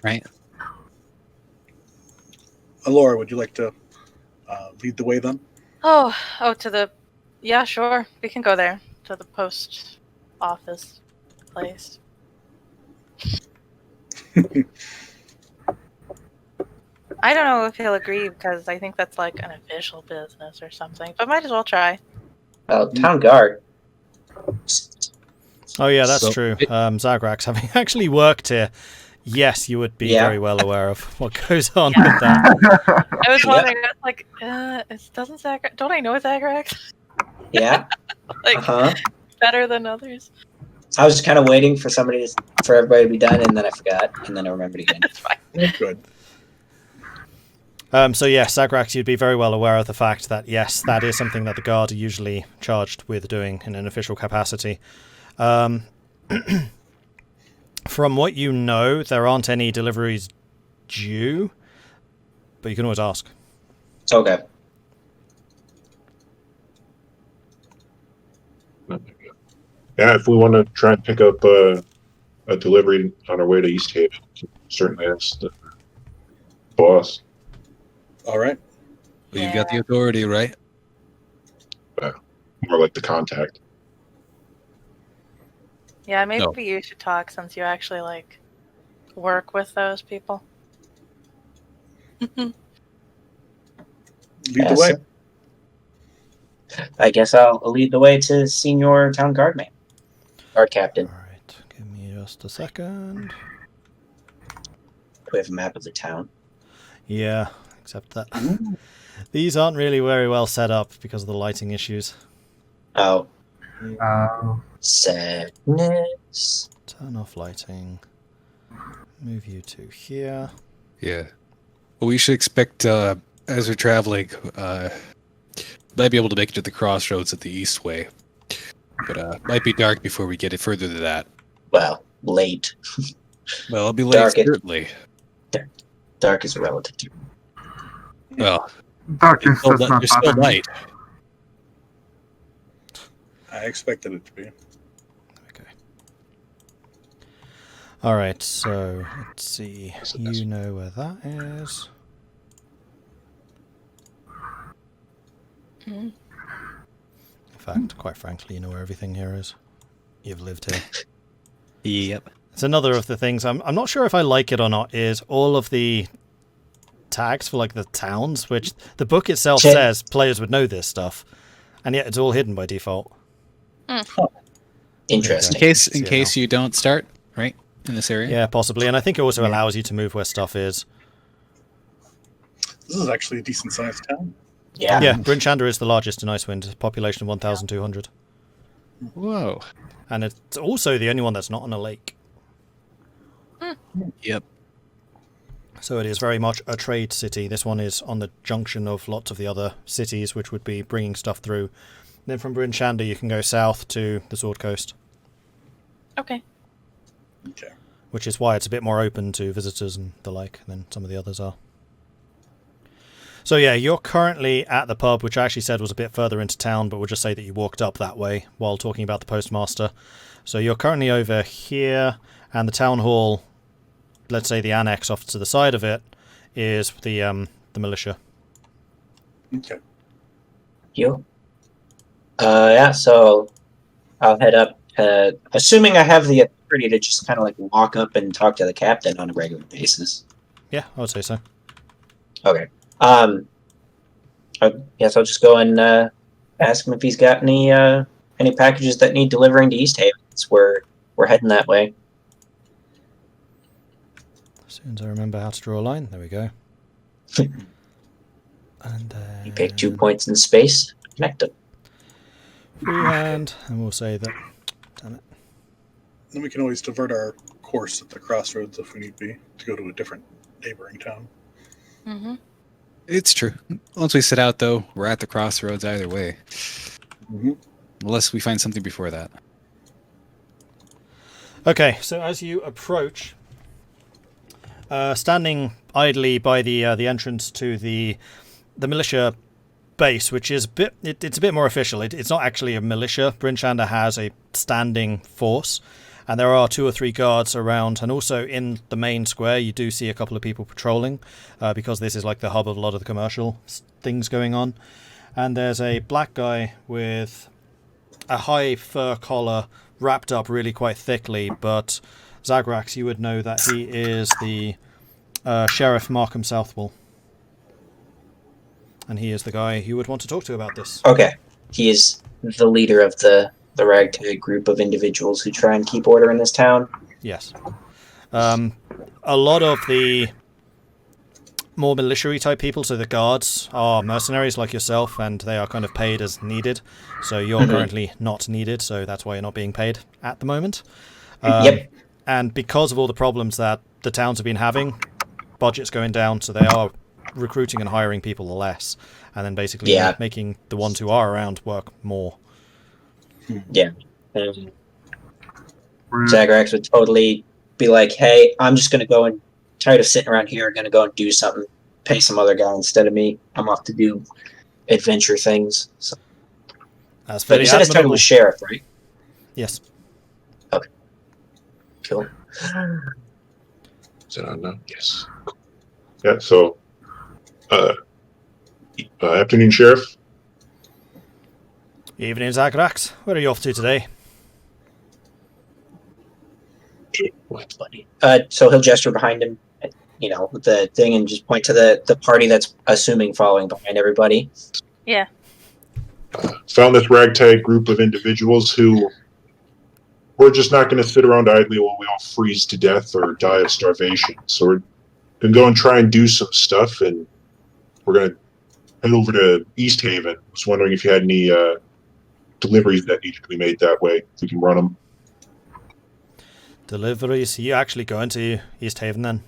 Right. Elora, would you like to lead the way then? Oh, to the... Yeah, sure. We can go there. To the post office place. I don't know if he'll agree, because I think that's like an official business or something. But might as well try. Oh, town guard. Oh yeah, that's true. Zagrax, having actually worked here, yes, you would be very well aware of what goes on with that. I was wondering, like, doesn't Zagrax... Don't I know Zagrax? Yeah. Better than others. I was just kind of waiting for for everybody to be done, and then I forgot, and then I remembered again. It's fine. Good. So yes, Zagrax, you'd be very well aware of the fact that yes, that is something that the guard are usually charged with doing in an official capacity. From what you know, there aren't any deliveries due, but you can always ask. It's okay. Yeah, if we want to try and pick up a delivery on our way to East Haven, certainly ask the boss. All right. Well, you've got the authority, right? More like the contact. Yeah, maybe you should talk since you actually, like, work with those people. Lead the way. I guess I'll lead the way to Senior Town Guard Captain. All right, give me just a second. Do we have a map of the town? Yeah, except that these aren't really very well set up because of the lighting issues. Oh. Oh. Sadness. Turn off lighting. Move you to here. Yeah. Well, we should expect, as we're traveling, might be able to make it to the crossroads at the east way. But might be dark before we get it further than that. Well, late. Well, it'll be late, Dark certainly. Dark is a relative term. Well, Darkness does not you're still bother me. light. I expected it to be. Okay. All right, so let's see. You know where that is. In fact, quite frankly, you know where everything here is. You've lived here. Yep. It's another of the things, I'm not sure if I like it or not, is all of the tags for like the towns, which the book itself says players would know this stuff, and yet it's all hidden by default. Interesting. In case you don't start, right, in this area? Yeah, possibly. And I think it also allows you to move where stuff is. This is actually a decent sized town. Yeah. Yeah, Bryn Shander is the largest in Icewind, population of 1,200. Whoa. And it's also the only one that's not on a lake. Yep. So it is very much a trade city. This one is on the junction of lots of the other cities, which would be bringing stuff through. Then from Bryn Shander, you can go south to the Sword Coast, Okay. Okay. which is why it's a bit more open to visitors and the like than some of the others are. So yeah, you're currently at the pub, which I actually said was a bit further into town, but we'll just say that you walked up that way while talking about the postmaster. So you're currently over here, and the town hall, let's say the annex off to the side of it, is the militia. Okay. You? Yeah, so I'll head up, assuming I have the authority to just kind of like walk up and talk to the captain on a regular basis. Yeah, I would say so. Okay. I guess I'll just go and ask him if he's got any packages that need delivering to East Haven. We're heading that way. As soon as I remember how to draw a line, there we go. And You pick 2 points in space, connect them. freehand, and we'll say that. Damn it. Then we can always divert our course at the crossroads if we need be to go to a different neighboring town. Mm-hmm. It's true. Once we set out, though, we're at the crossroads either way. Mm-hmm. Unless we find something before that. Okay, so as you approach, standing idly by the entrance to the militia base, which is it's a bit more official. It's not actually a militia. Bryn Shander has a standing force, and there are 2 or 3 guards around, and also in the main square you do see a couple of people patrolling, because this is like the hub of a lot of the commercial things going on. And there's a black guy with a high fur collar wrapped up really quite thickly, but Zagrax, you would know that he is the Sheriff Markham Southwell. And he is the guy you would want to talk to about this. Okay. He is the leader of the ragtag group of individuals who try and keep order in this town. Yes. A lot of the more military type people, so the guards, are mercenaries like yourself, and they are kind of paid as needed. So you're currently not needed, so that's why you're not being paid at the moment. Yep. And because of all the problems that the towns have been having, budget's going down, so they are recruiting and hiring people less, and then basically making the ones who are around work more. Yeah. Zagrax would totally be like, hey, I'm just going to go and, tired of sitting around here, going to go and do something, pay some other guy instead of me. I'm off to do adventure things. So. That's But you said his title was Sheriff, right? Yes. Okay. Cool. Is it on now? Yes. Yeah, so afternoon, Sheriff. Evening, Zagrax. Where are you off to today? What? Funny. So he'll gesture behind him, with the thing, and just point to the party that's assuming following behind everybody. Yeah. Found this ragtag group of individuals who we're just not going to sit around idly while we all freeze to death or die of starvation. So we're going to go and try and do some stuff, and we're going to head over to East Haven. I was wondering if you had any deliveries that needed to be made that way. If we can run them. Deliveries? You actually going to East Haven then?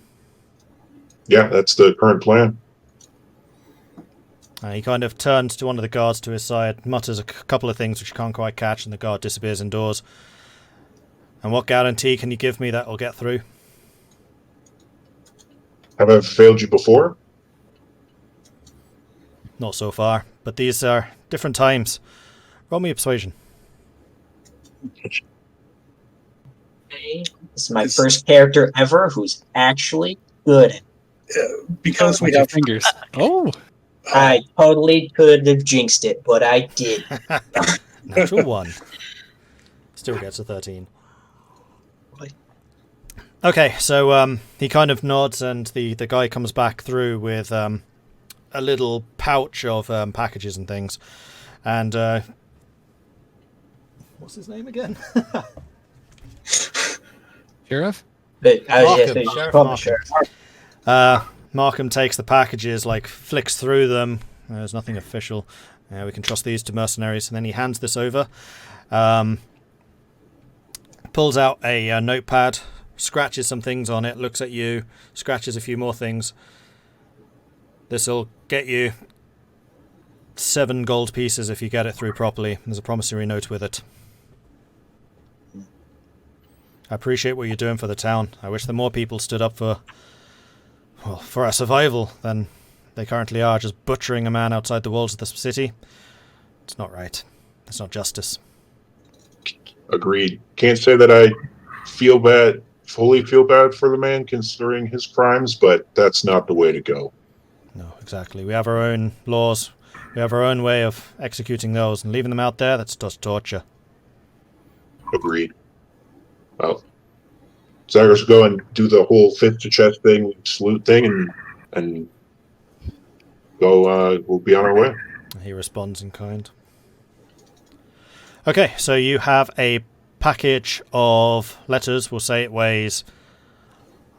Yeah, that's the current plan. He kind of turns to one of the guards to his side, mutters a couple of things which you can't quite catch, and the guard disappears indoors. And what guarantee can you give me that will get through? Have I failed you before? Not so far, but these are different times. Roll me a persuasion. This is my first character ever who's actually good. Because we Your have fingers. Oh. I totally could have jinxed it, but I did. Natural 1. Still gets a 13. Okay, so he kind of nods, and the guy comes back through with a little pouch of packages and things. And What's his name again? Sheriff? Markham, Sheriff Markham. Sure. Markham takes the packages, like flicks through them. There's nothing official. We can trust these to mercenaries. And then he hands this over. Pulls out a notepad, scratches some things on it, looks at you, scratches a few more things. This'll get you 7 gold pieces if you get it through properly. There's a promissory note with it. I appreciate what you're doing for the town. I wish the more people stood up for our survival than they currently are, just butchering a man outside the walls of the city. It's not right. It's not justice. Agreed. Can't say that I fully feel bad for the man considering his crimes, but that's not the way to go. No, exactly. We have our own laws. We have our own way of executing those, and leaving them out there, that's just torture. Agreed. Well, Zagrax will go and do the whole fist to chest thing, salute thing, and go. We'll be on our way. He responds in kind. Okay, so you have a package of letters. We'll say it weighs,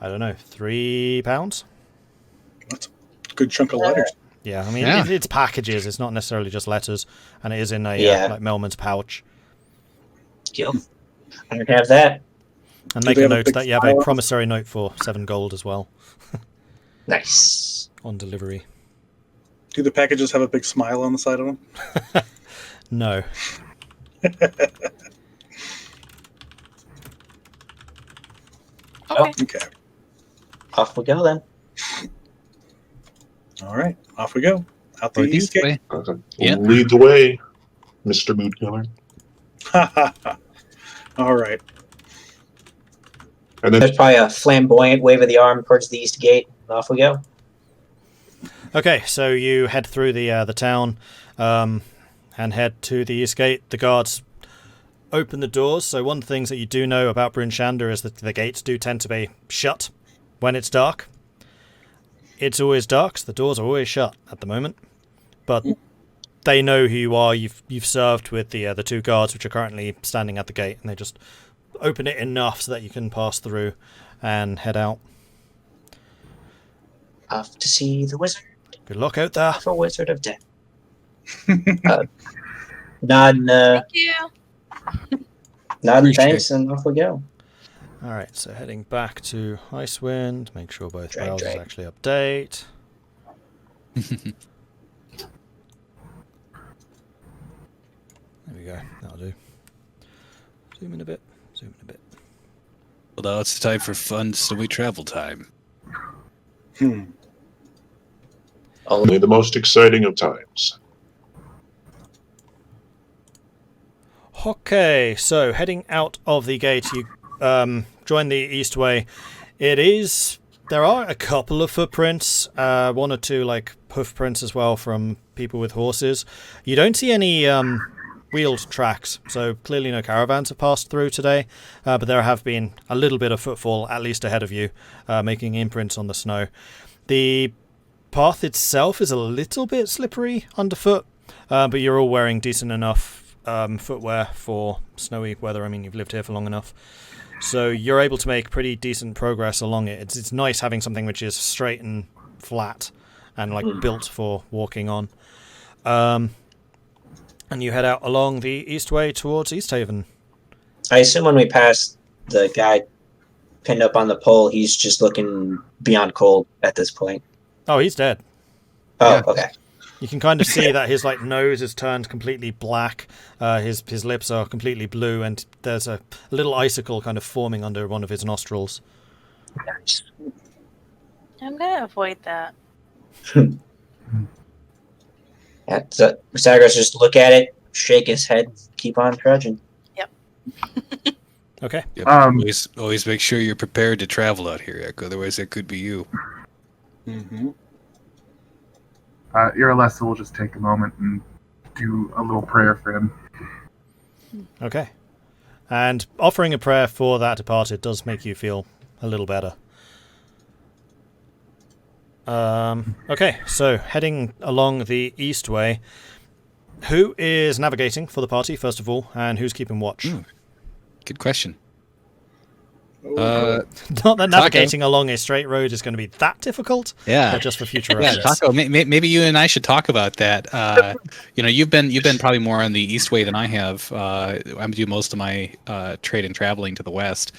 I don't know, 3 pounds? That's a good chunk of letters. Yeah, I mean, Yeah. It's packages. It's not necessarily just letters, and it is in a like Melman's pouch. Yep. I don't have that. And Do make they a have a note big that you have a file? promissory note for 7 gold as well Nice. on delivery. Do the packages have a big smile on the side of them? No. Okay. Okay. Off we go then. All right. Off we go. Out the Or east gate. way. Okay. Yeah. Lead the way, Mr. Mood Killer. All right. And then There's probably a flamboyant wave of the arm towards the east gate. Off we go. Okay, so you head through the town and head to the east gate. The guards open the doors. So one of the things that you do know about Bryn Shander is that the gates do tend to be shut when it's dark. It's always dark, so the doors are always shut at the moment. But they know who you are. You've served with the 2 guards which are currently standing at the gate, and they just open it enough so that you can pass through and head out. Off to see the wizard Good luck out there. for Wizard of Death. Nodding, Thank you. nodding Appreciate thanks, and off we go. Alright, so heading back to Icewind. Make sure both Drag, browsers drag. actually update. There we go. That'll do. Zoom in a bit. Zoom in a bit. Well, now it's time for fun snowy travel time. only the most exciting of times. Okay, so heading out of the gate, you join the east way. There are a couple of footprints, 1 or 2 like hoof prints as well from people with horses. You don't see any wheeled tracks, so clearly no caravans have passed through today, but there have been a little bit of footfall, at least ahead of you, making imprints on the snow. The path itself is a little bit slippery underfoot, but you're all wearing decent enough footwear for snowy weather. I mean, you've lived here for long enough. So you're able to make pretty decent progress along it. It's nice having something which is straight and flat and like built for walking on. And you head out along the east way towards East Haven. I assume when we pass the guy pinned up on the pole, he's just looking beyond cold at this point. Oh, he's dead. Oh, Yeah. okay. You can kind of see that his like nose is turned completely black. His lips are completely blue, and there's a little icicle kind of forming under one of his nostrils. Nice. I'm gonna avoid that. Yeah, so Zagrax just look at it, shake his head, keep on trudging. Okay. Yep. Um, Always make sure you're prepared to travel out here, Echo. Otherwise, that could be you. Mm-hmm. Irilyssa will just take a moment and do a little prayer for him. Okay. And offering a prayer for that departed does make you feel a little better. Okay, so heading along the east way, who is navigating for the party, first of all, and who's keeping watch? Good question. Not that navigating along a straight road is going to be that difficult. Yeah. But just for future Yeah, reference. Tahko, maybe you and I should talk about that. You've been probably more on the east way than I have. I do most of my trade and traveling to the west.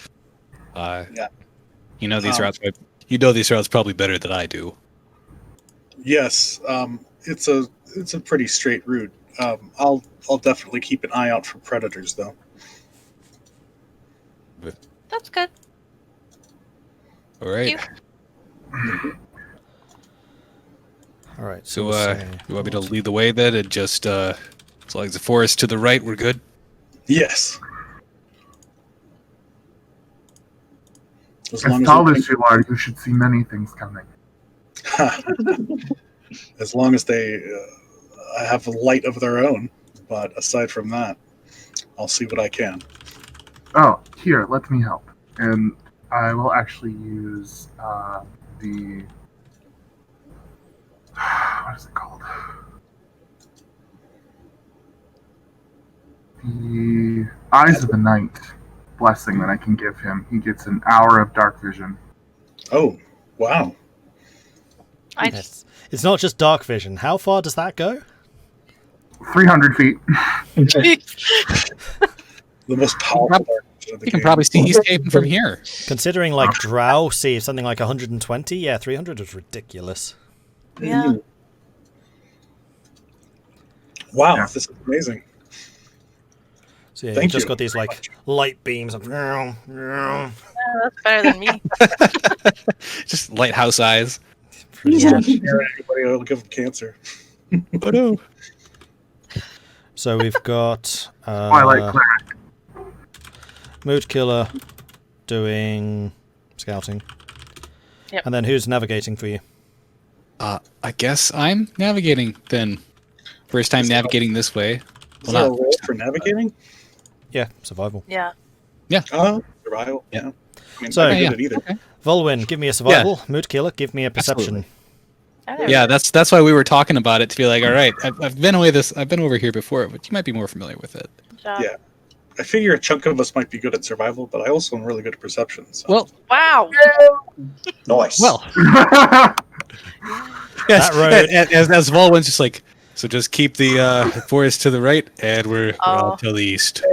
You know these routes. You know these routes probably better than I do. Yes, it's a pretty straight route. I'll definitely keep an eye out for predators, though. That's good. All right. All right. So, we'll you want me to lead the way then, and just as long as the forest to the right, we're good. Yes. As tall as you are, you should see many things coming. As long as they have a light of their own. But aside from that, I'll see what I can. Oh, here, let me help. And I will actually use the... What is it called? The Eyes of the Night blessing that I can give him. He gets an hour of dark vision. Oh, wow. It's not just dark vision. How far does that go? 300 feet. The most powerful. You can probably see East Haven from here. Considering like Drow see something like 120, yeah, 300 is ridiculous. Yeah. Wow, this is amazing. So yeah, Thank you've just you got these very like much. light beams of Yeah, that's better than me. Just lighthouse eyes. pretty much. Anybody will give them cancer. Oh no. So we've got Twilight Cleric. Mood Killer doing scouting. Yep. And then who's navigating for you? I guess I'm navigating then. First time navigating this way. Is there a role for navigating? Yeah, survival. Yeah. Oh, survival. Yeah. I mean, So- I'm Yeah, good at either. okay. Vulwin, give me a survival. Mood Killer, give me a perception. Yeah, that's why we were talking about it, to be like, all right, I've been over here before, but you might be more familiar with it. Good job. Yeah. I figure a chunk of us might be good at survival, but I also am really good at perception. So. Well, Wow. Nice. well. That road- as Vulwin's just like, so just keep the forest to the right, and we're to the east.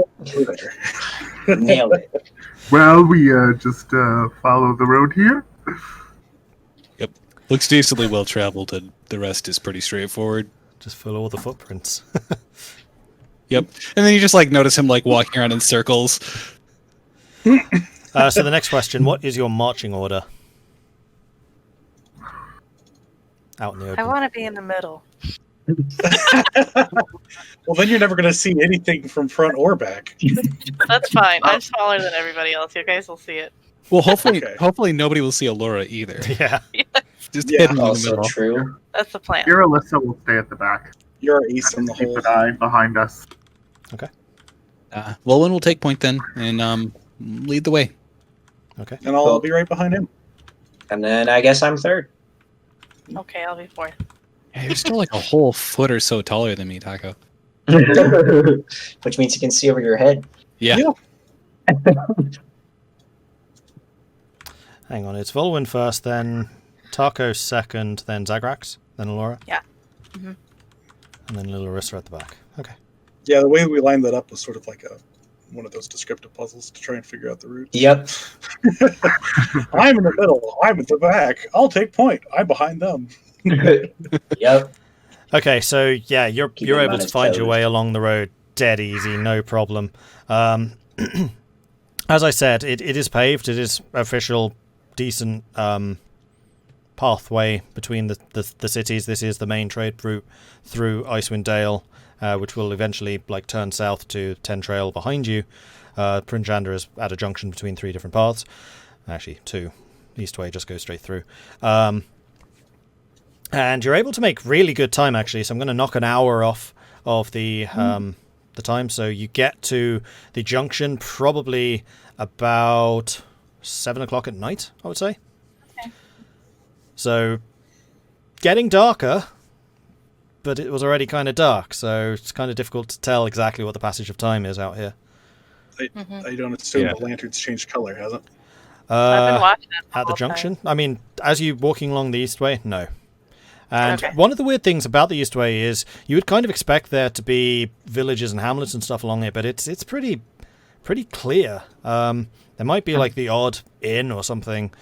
Nailed it. Well, we just follow the road here. Yep, looks decently well traveled, and the rest is pretty straightforward. Just follow all the footprints. Yep, and then you just like notice him like walking around in circles. So the next question, what is your marching order? Out in the I open. want to be in the middle. Well, then you're never going to see anything from front or back. That's fine. I'm smaller than everybody else. You guys will see it. Well, hopefully, Okay. hopefully nobody will see Elora either. Yeah. Just Yeah, hidden in the Also middle. true. That's the plan. Irilyssa will stay at the back. You're our ace in the Keep hole. an eye behind us. Vulwin will take point then, and lead the way. Okay. And I'll Cool. be right behind him. And then I guess I'm third. Okay, I'll be fourth. Yeah, you're still like a whole foot or so taller than me, Tahko. Which means you can see over your head. Yeah. Yeah. Hang on, it's Vulwin first, then Tahko second, then Zagrax, then Elora. Yeah. Mhm. And then Irilyssa at the back. Okay. Yeah, the way we lined that up was sort of like one of those descriptive puzzles to try and figure out the route. Yep. I'm in the middle. I'm at the back. I'll take point. I'm behind them. Yep. Okay, so yeah, you're Keep you're him able on to his find your toes. way along the road dead easy, no problem. As I said, it is paved. It is official, decent pathway between the cities. This is the main trade route through Icewind Dale, which will eventually like turn south to Ten Trail behind you. Bryn Shander is at a junction between three different paths. Actually, two. East way just goes straight through. And you're able to make really good time, actually. So I'm going to knock an hour off of the time. So you get to the junction probably about 7 o'clock at night, I would say. Okay. So getting darker, but it was already kind of dark, so it's kind of difficult to tell exactly what the passage of time is out here. I don't assume the lanterns changed color, has it? I've been watching it At the whole junction? time. I mean, as you're walking along the Eastway, no. And one of the weird things about the Eastway is you would kind of expect there to be villages and hamlets and stuff along it, but it's pretty clear. There might be like the odd inn or something.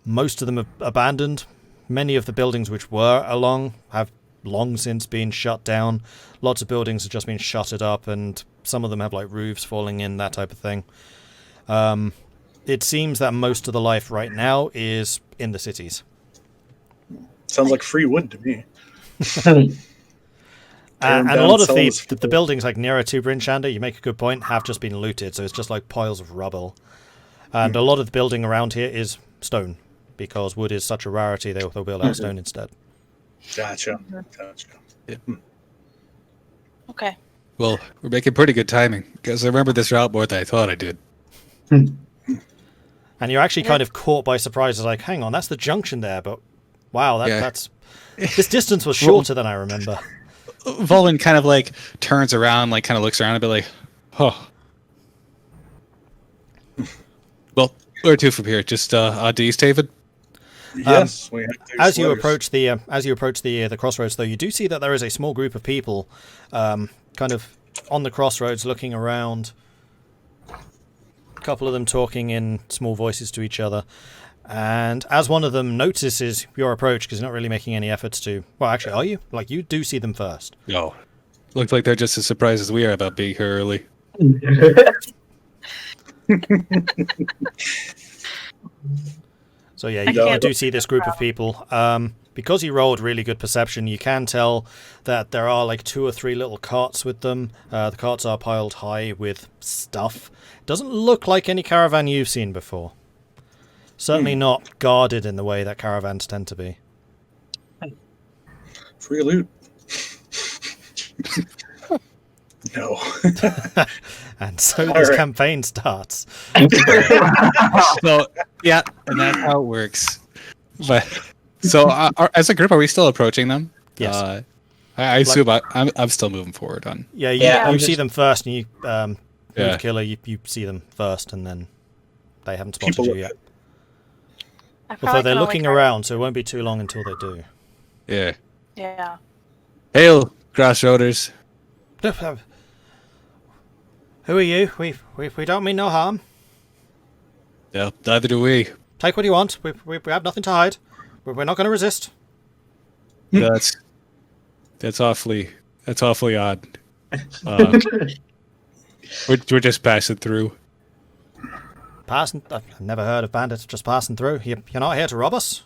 Most of them are abandoned. Many of the buildings which were along have long since been shut down. Lots of buildings have just been shuttered up, and some of them have like roofs falling in, that type of thing. It seems that most of the life right now is in the cities. Sounds like free wood to me. And a lot of the buildings like nearer to Bryn Shander, you make a good point, have just been looted, so it's just like piles of rubble. And a lot of the building around here is stone, because wood is such a rarity, they'll build out stone instead. Gotcha. Yeah. Okay. Well, we're making pretty good timing, because I remember this route more than I thought I did. And you're actually kind of caught by surprise, like, hang on, that's the junction there, but wow, that's... This distance was shorter than I remember. Vulwin kind of like turns around, like kind of looks around a bit like, oh. Well, where to from here? Just to East Haven? Yes. As you approach the crossroads, though, you do see that there is a small group of people, kind of on the crossroads, looking around. A couple of them talking in small voices to each other. And as one of them notices your approach, because you're not really making any efforts to... Well, actually, are you? Like, you do see them first. No. Looks like they're just as surprised as we are about being here early. So yeah, you do see this group of people. Because you rolled really good perception, you can tell that there are like 2 or 3 little carts with them. The carts are piled high with stuff. Doesn't look like any caravan you've seen before. Certainly not guarded in the way that caravans tend to be. Free loot. No. And so this campaign starts. So, yeah, and that's how it works. But so, as a group, are we still approaching them? Yes. I assume I'm still moving forward on. Yeah, you see them first, and you, the killer, you see them first, and then they haven't spotted you yet. Although they're looking around, so it won't be too long until they do. Yeah. Yeah. Hail, Crossroaders. Who are you? We don't mean no harm. Yeah, neither do we. Take what you want. We have nothing to hide. We're not going to resist. That's awfully odd. We're just passing through. Passing? I've never heard of bandits just passing through. You're not here to rob us?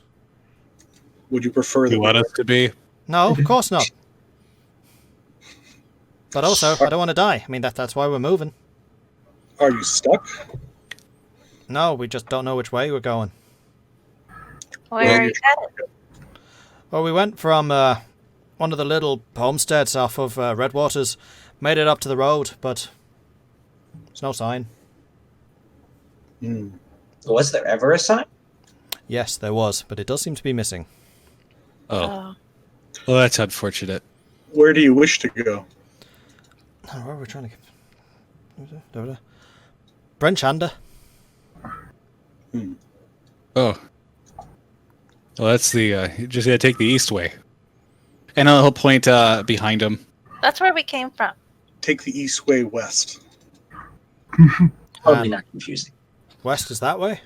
Would you prefer You want us to be? No, of course not. But also, I don't want to die. I mean, that's why we're moving. Are you stuck? No, we just don't know which way we're going. Where are you headed? Well, we went from one of the little homesteads off of Redwaters, made it up to the road, but there's no sign. Was there ever a sign? Yes, there was, but it does seem to be missing. Oh. Well, that's unfortunate. Where do you wish to go? Oh, where are we trying to get? Bryn Shander. Oh. Well, that's the... you just gotta take the east way. And he'll point behind him. That's where we came from. Take the east way west. Probably not confusing. West is that way?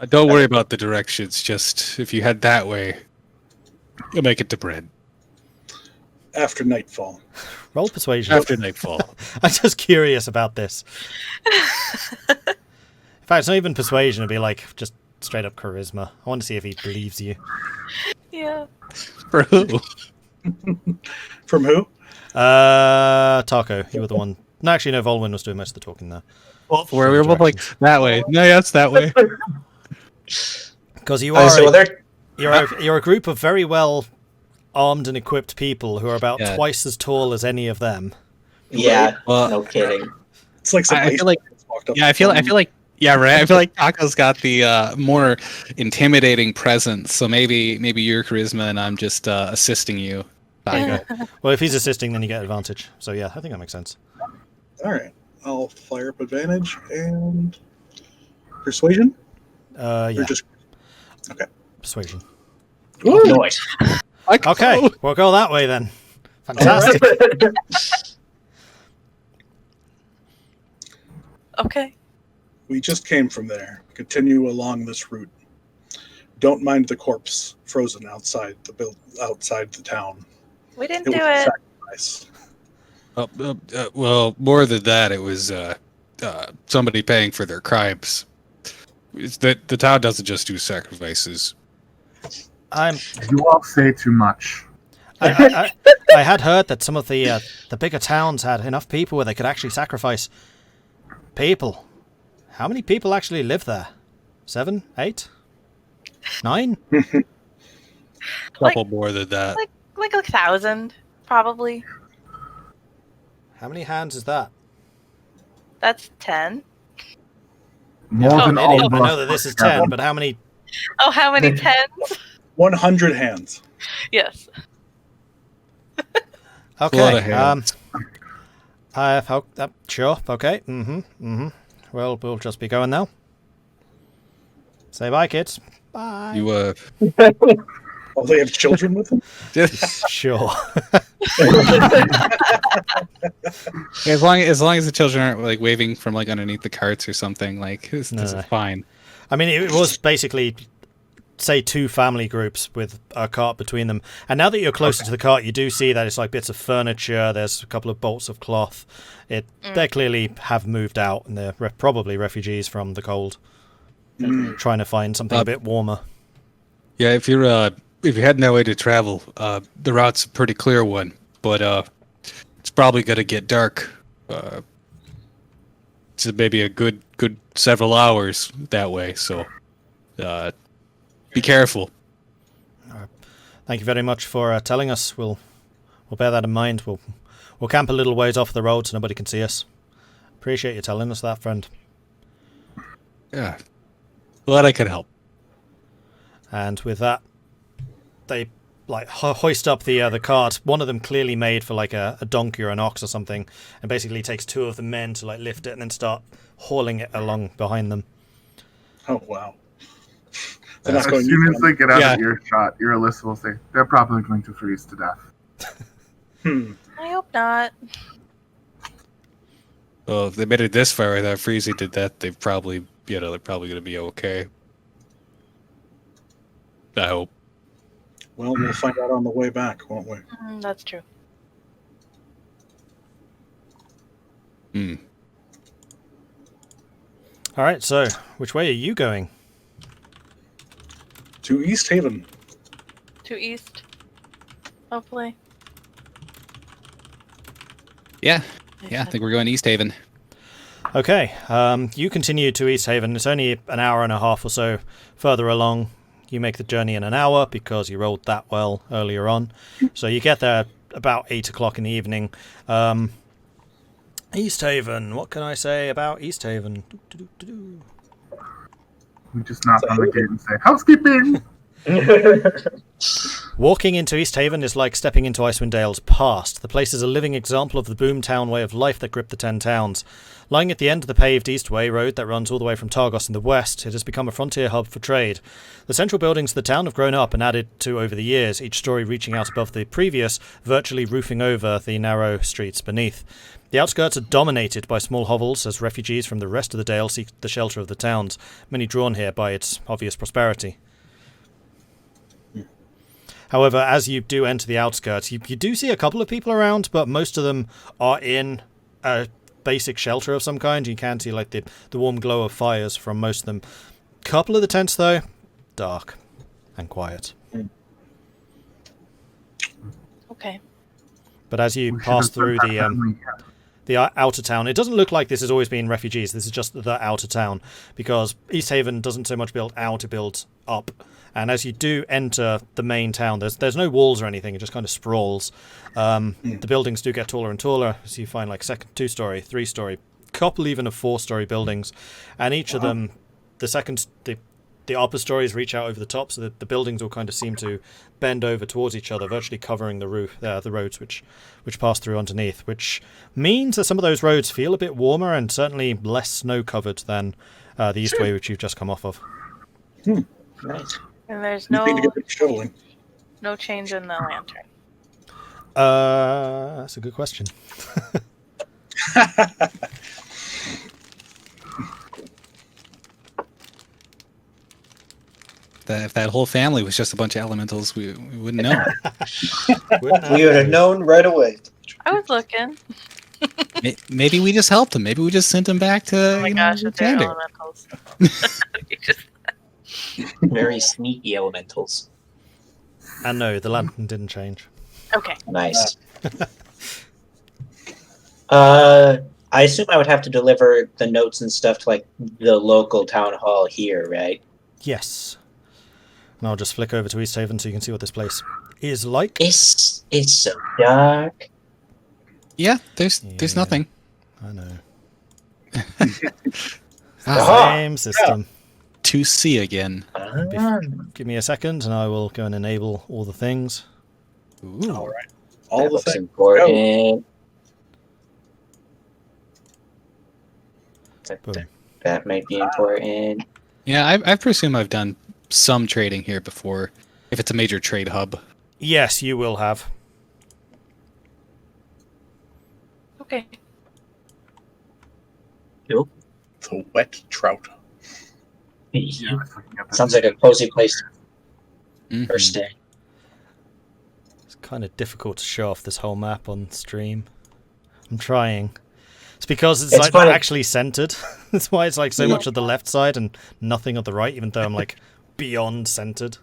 Don't worry about the directions. Just if you head that way, you'll make it to Bryn. After nightfall. Roll persuasion. After nightfall. I'm just curious about this. In fact, it's not even persuasion. It'd be like just straight up charisma. I want to see if he believes you. Yeah. For who? From who? Tahko. You were the one. No, actually, no. Vulwin was doing most of the talking there. Well, where we were both like that way. No, yeah, it's that way. Because you are. So you're a group of very well armed and equipped people who are about twice as tall as any of them. Yeah. Well, no kidding. It's like some I feel like. Yeah, I feel like Yeah, right. I feel like Tahko's got the more intimidating presence, so maybe your charisma, and I'm just assisting you. Tahko. Well, if he's assisting, then you get advantage. So yeah, I think that makes sense. All right. I'll fire up advantage and persuasion. Yeah. Or just Persuasion. Ooh, Noise. Okay, we'll go that way then. Fantastic. Okay. we just came from there. Continue along this route. Don't mind the corpse frozen outside outside the town. We didn't It do was a it. sacrifice. Well, more than that, it was somebody paying for their crimes. It's that the town doesn't just do sacrifices. You all say too much. I had heard that some of the bigger towns had enough people where they could actually sacrifice people. How many people actually live there? 7, 8, 9? Couple more than that. Like 1,000, probably. How many hands is that? That's 10. More Oh, than it all is. of I us. know that this is 10, but how many? Oh, how many 10s? 100 hands. Yes. Okay. lot of hands. Sure. Okay. Mm-hmm. Well, we'll just be going now. Say bye, kids. Bye. You Oh, they have children with them? Sure. as long as the children aren't like waving from like underneath the carts or something, like this is No. fine. I mean, it was basically, say, 2 family groups with a cart between them. And now that you're closer to the cart, you do see that it's like bits of furniture. There's a couple of bolts of cloth. They clearly have moved out, and they're probably refugees from the cold, trying to find something a bit warmer. Yeah, if you're heading that way to travel, the route's a pretty clear one, but it's probably gonna get dark. It's maybe a good several hours that way, so be careful. Thank you very much for telling us. We'll bear that in mind. We'll camp a little ways off the road so nobody can see us. Appreciate you telling us that, friend. Yeah, glad I could help. And with that, they like hoist up the cart. One of them clearly made for like a donkey or an ox or something, and basically takes 2 of the men to like lift it and then start hauling it along behind them. Oh, wow. They're not As going soon as they get out Yeah. of earshot, Irilyssa will say, they're probably going to freeze to death. I hope not. Well, if they made it this far without freezing to death, they're probably gonna be okay. I hope. Well, we'll find out on the way back, won't we? That's true. All right, so which way are you going? To East Haven. To east. Hopefully. Yeah, I think we're going to East Haven. Okay, you continue to East Haven. It's only an hour and a half or so further along. You make the journey in an hour because you rolled that well earlier on. So you get there about 8 o'clock in the evening. East Haven, what can I say about East Haven? We just knock on the gate and say, housekeeping! Walking into East Haven is like stepping into Icewind Dale's past. The place is a living example of the boomtown way of life that gripped the 10 towns. Lying at the end of the paved Eastway road that runs all the way from Targos in the west, it has become a frontier hub for trade. The central buildings of the town have grown up and added to over the years, each story reaching out above the previous, virtually roofing over the narrow streets beneath. The outskirts are dominated by small hovels as refugees from the rest of the Dale seek the shelter of the towns, many drawn here by its obvious prosperity. However, as you do enter the outskirts, you do see a couple of people around, but most of them are in a basic shelter of some kind. You can see like the warm glow of fires from most of them. Couple of the tents, though, dark and quiet. Okay. But as you We should pass have through put that family- the outer town, it doesn't look like this has always been refugees. This is just the outer town, because East Haven doesn't so much build out, it builds up. And as you do enter the main town, there's no walls or anything. It just kind of sprawls. The buildings do get taller and taller as you find like 2-story, 3-story, couple even of 4-story buildings, and each of them, the upper stories reach out over the top, so that the buildings all kind of seem to bend over towards each other, virtually covering the roof, the roads which pass through underneath, which means that some of those roads feel a bit warmer and certainly less snow covered than the east way which you've just come off of. Nice. And there's You need to get the shoveling. no change in the lantern. That's a good question. If that whole family was just a bunch of elementals, we wouldn't know. We would have known right away. I was looking. Maybe we just helped them. Maybe we just sent them back to. Oh my gosh, if they're Xander. elementals. Very sneaky elementals. And no, the lantern didn't change. Okay. Nice. I assume I would have to deliver the notes and stuff to like the local town hall here, right? Yes. And I'll just flick over to East Haven so you can see what this place is like. It's so dark. Yeah, there's nothing. I know. Aha! Same system. To see again. Give me a second and I will go and enable all the things. Ooh. All right. That All the looks things. important. Boom. That might be important. Yeah, I presume I've done some trading here before, if it's a major trade hub. Yes, you will have. Okay. The wet trout. Yeah, I was looking at that. Sounds like a cozy place Mhm. for stay. It's kind of difficult to show off this whole map on stream. I'm trying. It's because it's like funny. not actually centered. That's why it's like so much of the left side and nothing on the right, even though I'm like beyond centered.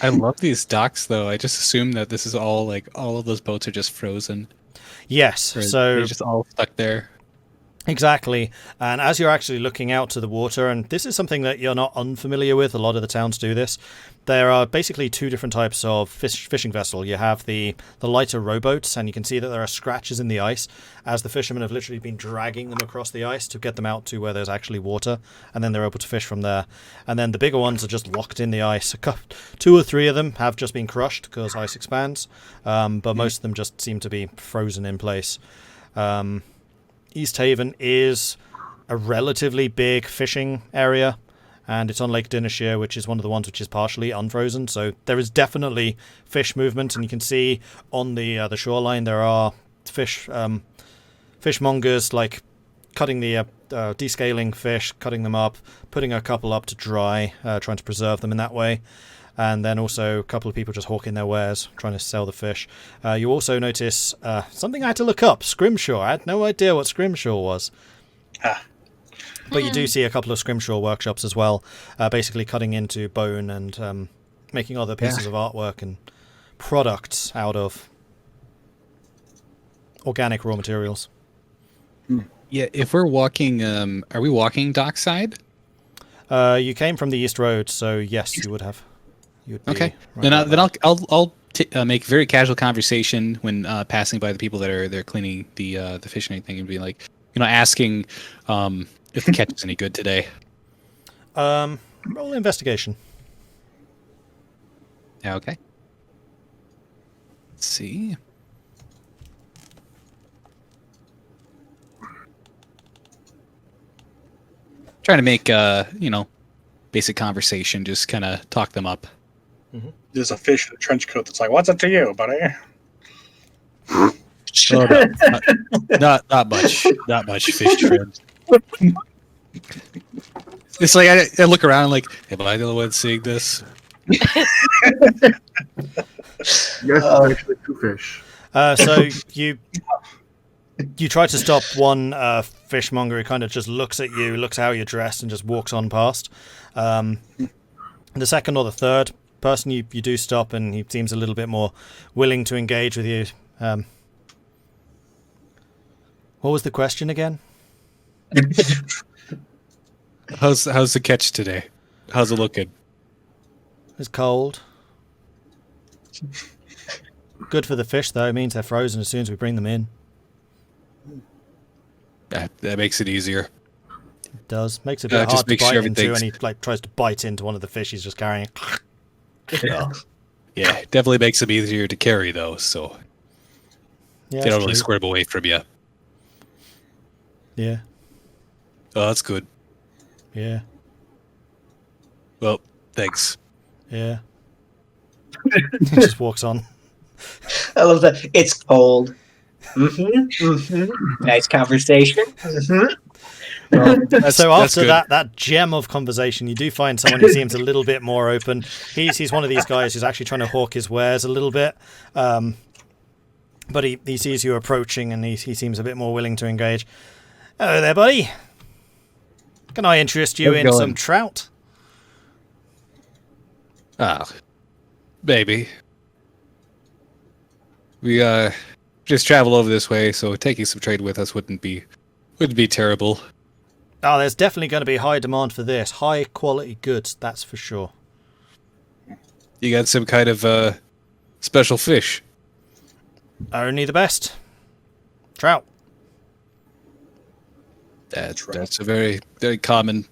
I love these docks, though. I just assume that this is all all of those boats are just frozen. Yes, Or so they're just all stuck there. exactly. And as you're actually looking out to the water, and this is something that you're not unfamiliar with, a lot of the towns do this. There are basically two different types of fishing vessel. You have the lighter rowboats, and you can see that there are scratches in the ice as the fishermen have literally been dragging them across the ice to get them out to where there's actually water, and then they're able to fish from there. And then the bigger ones are just locked in the ice. 2 or 3 of them have just been crushed because ice expands, but most of them just seem to be frozen in place. East Haven is a relatively big fishing area, and it's on Lake Dinnershire, which is one of the ones which is partially unfrozen. So there is definitely fish movement, and you can see on the shoreline there are fishmongers like cutting the descaling fish, cutting them up, putting a couple up to dry, trying to preserve them in that way. And then also a couple of people just hawking their wares, trying to sell the fish. You also notice something I had to look up, scrimshaw. I had no idea what scrimshaw was. Ah. But you do see a couple of scrimshaw workshops as well, basically cutting into bone and making other pieces of artwork and products out of organic raw materials. Yeah, if we're walking, are we walking dockside? You came from the East Road, so yes, you would have. You would be Okay. right about Then that. I'll make very casual conversation when passing by the people that are they're cleaning the fish and anything, and be like, asking if the catch is any good today. Roll investigation. Yeah, okay. Let's see. Trying to make basic conversation, just kind of talk them up. There's a fish in a trench coat that's like, "What's it to you, buddy?" Oh, not much fish trim. It's like I look around and like, am I the only one seeing this? Yes, it's actually 2 fish. So you try to stop one fishmonger who kind of just looks at you, looks how you're dressed, and just walks on past. The second or the third person you do stop, and he seems a little bit more willing to engage with you. What was the question again? How's the catch today? How's it looking? It's cold. Good for the fish, though. It means they're frozen as soon as we bring them in. That makes it easier. It does. Makes it a bit Just hard to make sure bite into, and everything's- he like tries to bite into one of the fish he's just carrying. Yeah, definitely makes them easier to carry though, so Yeah, they don't that's really true. squirm away from you. Yeah, Oh, that's good. yeah, Well, thanks. yeah. He just walks on. I love that. It's cold. Nice conversation. That's So after good. that gem of conversation, you do find someone who seems a little bit more open. He's one of these guys who's actually trying to hawk his wares a little bit. But he sees you approaching, and he seems a bit more willing to engage. Hello there, buddy. Can I interest you How's it in going? some trout? Ah, maybe. We just travel over this way, so taking some trade with us wouldn't be terrible. Oh, there's definitely going to be high demand for this. High quality goods, that's for sure. You got some kind of special fish? Only the best. Trout. That's a very common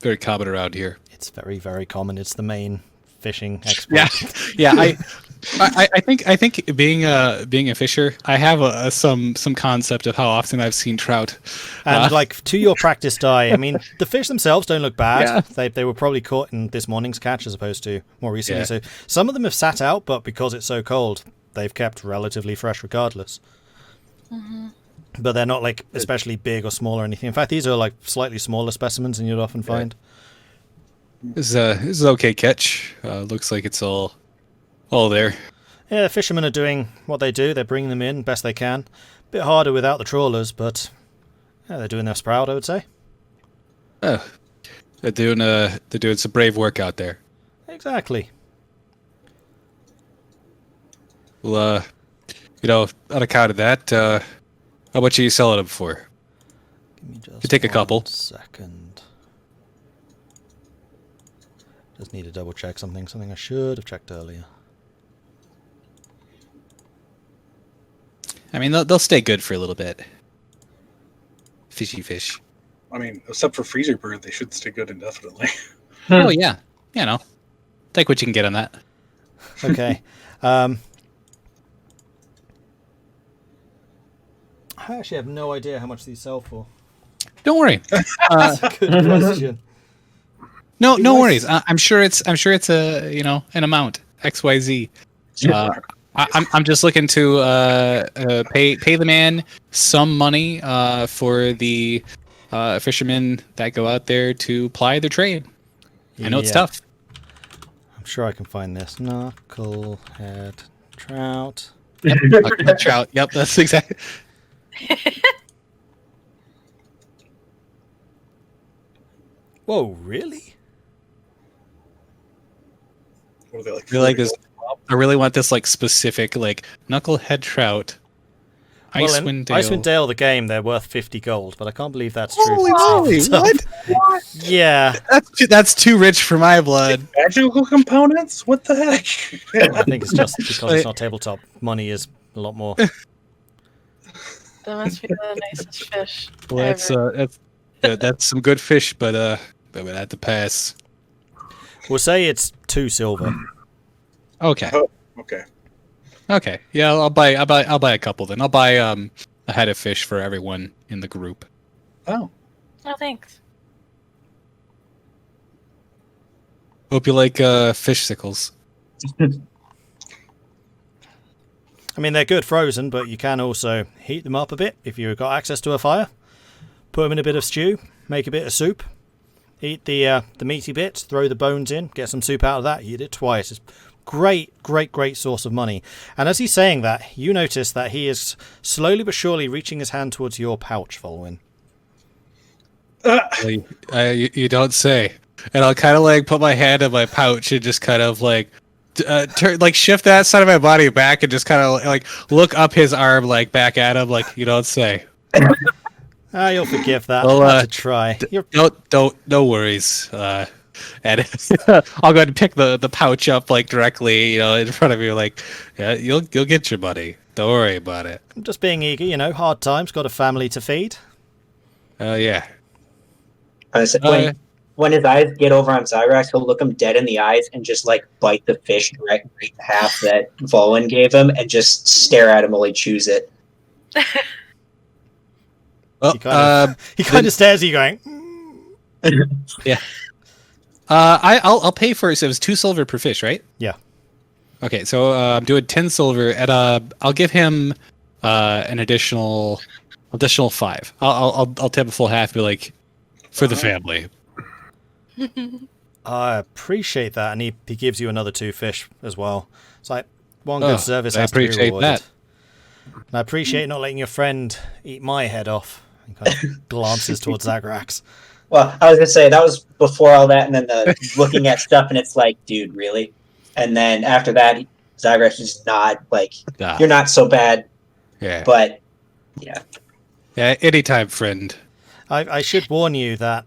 around here. It's very, very common. It's the main fishing export. Yeah. I think being a fisher, I have some concept of how often I've seen trout. And like to your practiced eye, I mean, the fish themselves don't look bad. Yeah. They were probably caught in this morning's catch as opposed to more recently. Yeah. So some of them have sat out, but because it's so cold, they've kept relatively fresh regardless. But they're not like especially big or small or anything. In fact, these are like slightly smaller specimens than you'd often find. This is an okay catch. Looks like it's all there. Yeah, the fishermen are doing what they do. They're bringing them in best they can. Bit harder without the trawlers, but yeah, they're doing their sprout, I would say. Oh, they're doing some brave work out there. Exactly. Well, on account of that, how much are you selling them for? Give me just You take a couple. 1 second. Just need to double check something I should have checked earlier. I mean, they'll stay good for a little bit. Fishy fish. I mean, except for freezer bird, they should stay good indefinitely. Oh yeah, take what you can get on that. Okay. I actually have no idea how much these sell for. Don't worry. That's a good question. No worries. I'm sure it's a an amount XYZ. I'm just looking to pay the man some money for the fishermen that go out there to ply their trade. I know it's Yeah. tough. I'm sure I can find this. Knucklehead trout. Trout. Yep, that's exactly. Whoa, really? What are they like? I really like this. I really want this like specific like knucklehead trout. Well, in Icewind Dale. Icewind Dale, the game, they're worth 50 gold, but I can't believe that's true. Holy moly! What? Yeah, That's too rich for my blood. Magical components? What the heck? I think it's just because it's not tabletop. Money is a lot more. That must be the nicest fish. Well, that's some good fish, but we'll have to pass. We'll say it's 2 silver. Okay. Okay. Okay. Yeah, I'll buy a couple then. I'll buy a head of fish for everyone in the group. Oh. Oh, thanks. Hope you like fish sickles. I mean, they're good frozen, but you can also heat them up a bit if you've got access to a fire. Put them in a bit of stew, make a bit of soup. Eat the meaty bits, throw the bones in, get some soup out of that, eat it twice. It's great source of money. And as he's saying that, you notice that he is slowly but surely reaching his hand towards your pouch, Vulwin. You don't say. And I'll kind of like put my hand in my pouch and just kind of like shift that side of my body back and just kind of like look up his arm like back at him like you don't say. You'll forgive that. Well, I had to try. No worries. And I'll go ahead and pick the pouch up like directly, in front of you. Like, yeah, you'll get your money. Don't worry about it. I'm just being eager, you know, hard times, got a family to feed. Yeah. When his eyes get over on Zagrax, he'll look him dead in the eyes and just like bite the fish right in half that Vulwin gave him and just stare at him while he chews it. Well, he kind of stares at you going, yeah. I'll pay for it. So it was 2 silver per fish, right? Yeah. Okay, so I'm doing 10 silver, and I'll give him an additional 5. I'll tip a full half, be like, for the family. I appreciate that, and he gives you another 2 fish as well. It's like, one good service has to be rewarded. That. And I appreciate not letting your friend eat my head off. And kind of glances towards Zagrax. Well, I was going to say, that was before all that, and then the looking at stuff, and it's like, dude, really? And then after that, Zagrax is not, like, you're not so bad. Yeah. But, yeah. Yeah, anytime, friend. I should warn you that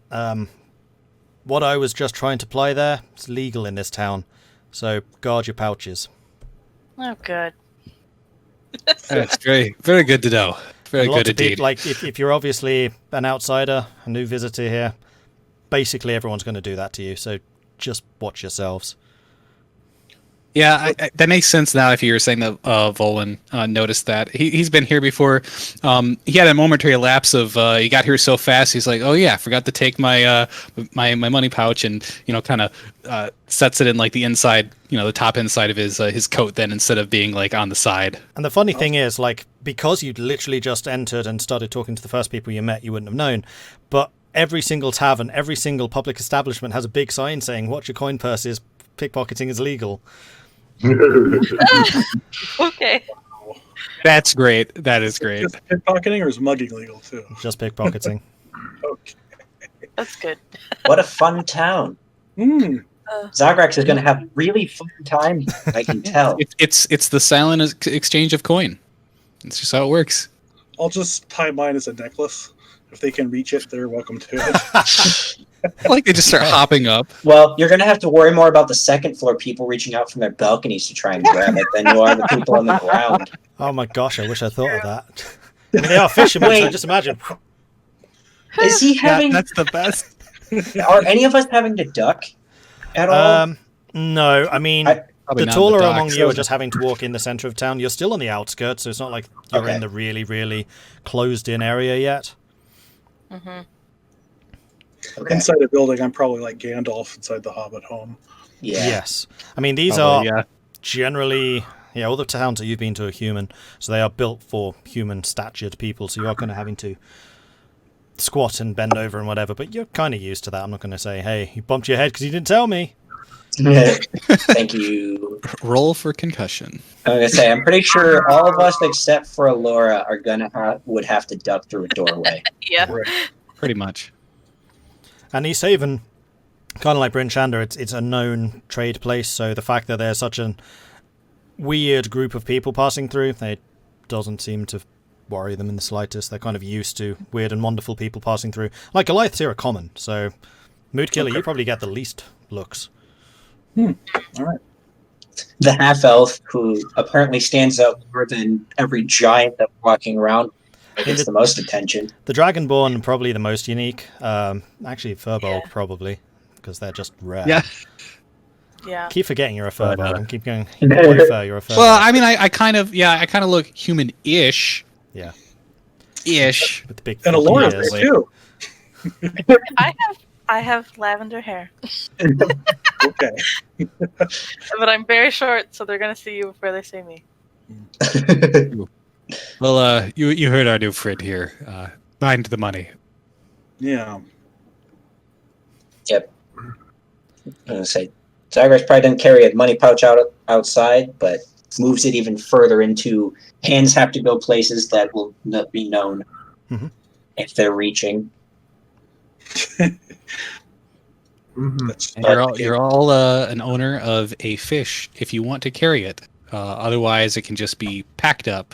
what I was just trying to apply there is legal in this town. So guard your pouches. Oh, good. That's very, very good to know. Very good indeed. Like, if you're obviously an outsider, a new visitor here, basically everyone's going to do that to you. So just watch yourselves. Yeah, that makes sense now. If you were saying that Vulwin noticed that he's been here before, he had a momentary lapse of he got here so fast. He's like, oh yeah, I forgot to take my my money pouch, and kind of sets it in like the inside, the top inside of his coat then, instead of being like on the side. And the funny thing is, like, because you literally just entered and started talking to the first people you met, you wouldn't have known, but every single tavern, every single public establishment has a big sign saying, "Watch your coin purses, pickpocketing is illegal." Okay. That's great. That is great. Just pickpocketing, or is mugging legal too? Just pickpocketing. Okay. That's good. What a fun town. Zagrax is going to have a really fun time, I can tell. It's the silent exchange of coin. It's just how it works. I'll just tie mine as a necklace. If they can reach it, they're welcome to it. Like they just start hopping up. Well, you're going to have to worry more about the second floor people reaching out from their balconies to try and grab it than you are the people on the ground. Oh my gosh, I wish I thought of that. I mean, they are fishermen, so just imagine. Is he having... That's the best. Are any of us having to duck at all? No, I mean... Probably the not taller the dock, among so- you are just having to walk in the center of town. You're still on the outskirts, so it's not like you're in the really, really closed-in area yet. Mm-hmm. Okay. Inside a building, I'm probably like Gandalf inside the Hobbit home. Yeah. Yes. I mean, these Probably, are generally... Yeah, all the towns that you've been to are human, so they are built for human-statured people, so you are kind of having to squat and bend over and whatever, but you're kind of used to that. I'm not going to say, hey, you bumped your head because you didn't tell me. Thank you. Roll for concussion. I'm going to say, I'm pretty sure all of us except for Elora are would have to duck through a doorway. Yeah. Pretty much. And East Haven, kind of like Bryn Shander, it's a known trade place, so the fact that there's such a weird group of people passing through, it doesn't seem to worry them in the slightest. They're kind of used to weird and wonderful people passing through. Like, Goliaths here are common, so Mood Killer, you probably get the least looks. All right. The half-elf, who apparently stands out more than every giant that's walking around, gets the most attention. The Dragonborn, probably the most unique. Actually, Furbolg, probably, because they're just rare. Yeah. Yeah. Keep forgetting you're a Furbolg and keep going. You're a Furbolg. Well, I mean, I kind of look human-ish. Yeah. Ish. With the big And floppy Elora's ears. there too. I have lavender hair, Okay. but I'm very short, so they're gonna see you before they see me. Well, you heard our new friend here. Mind the money. Yeah. Yep. I'm going to say, Zagrax probably didn't carry a money pouch outside, but moves it even further into hands have to go places that will not be known if they're reaching. That's And you're all an owner of a fish if you want to carry it. Otherwise, it can just be packed up.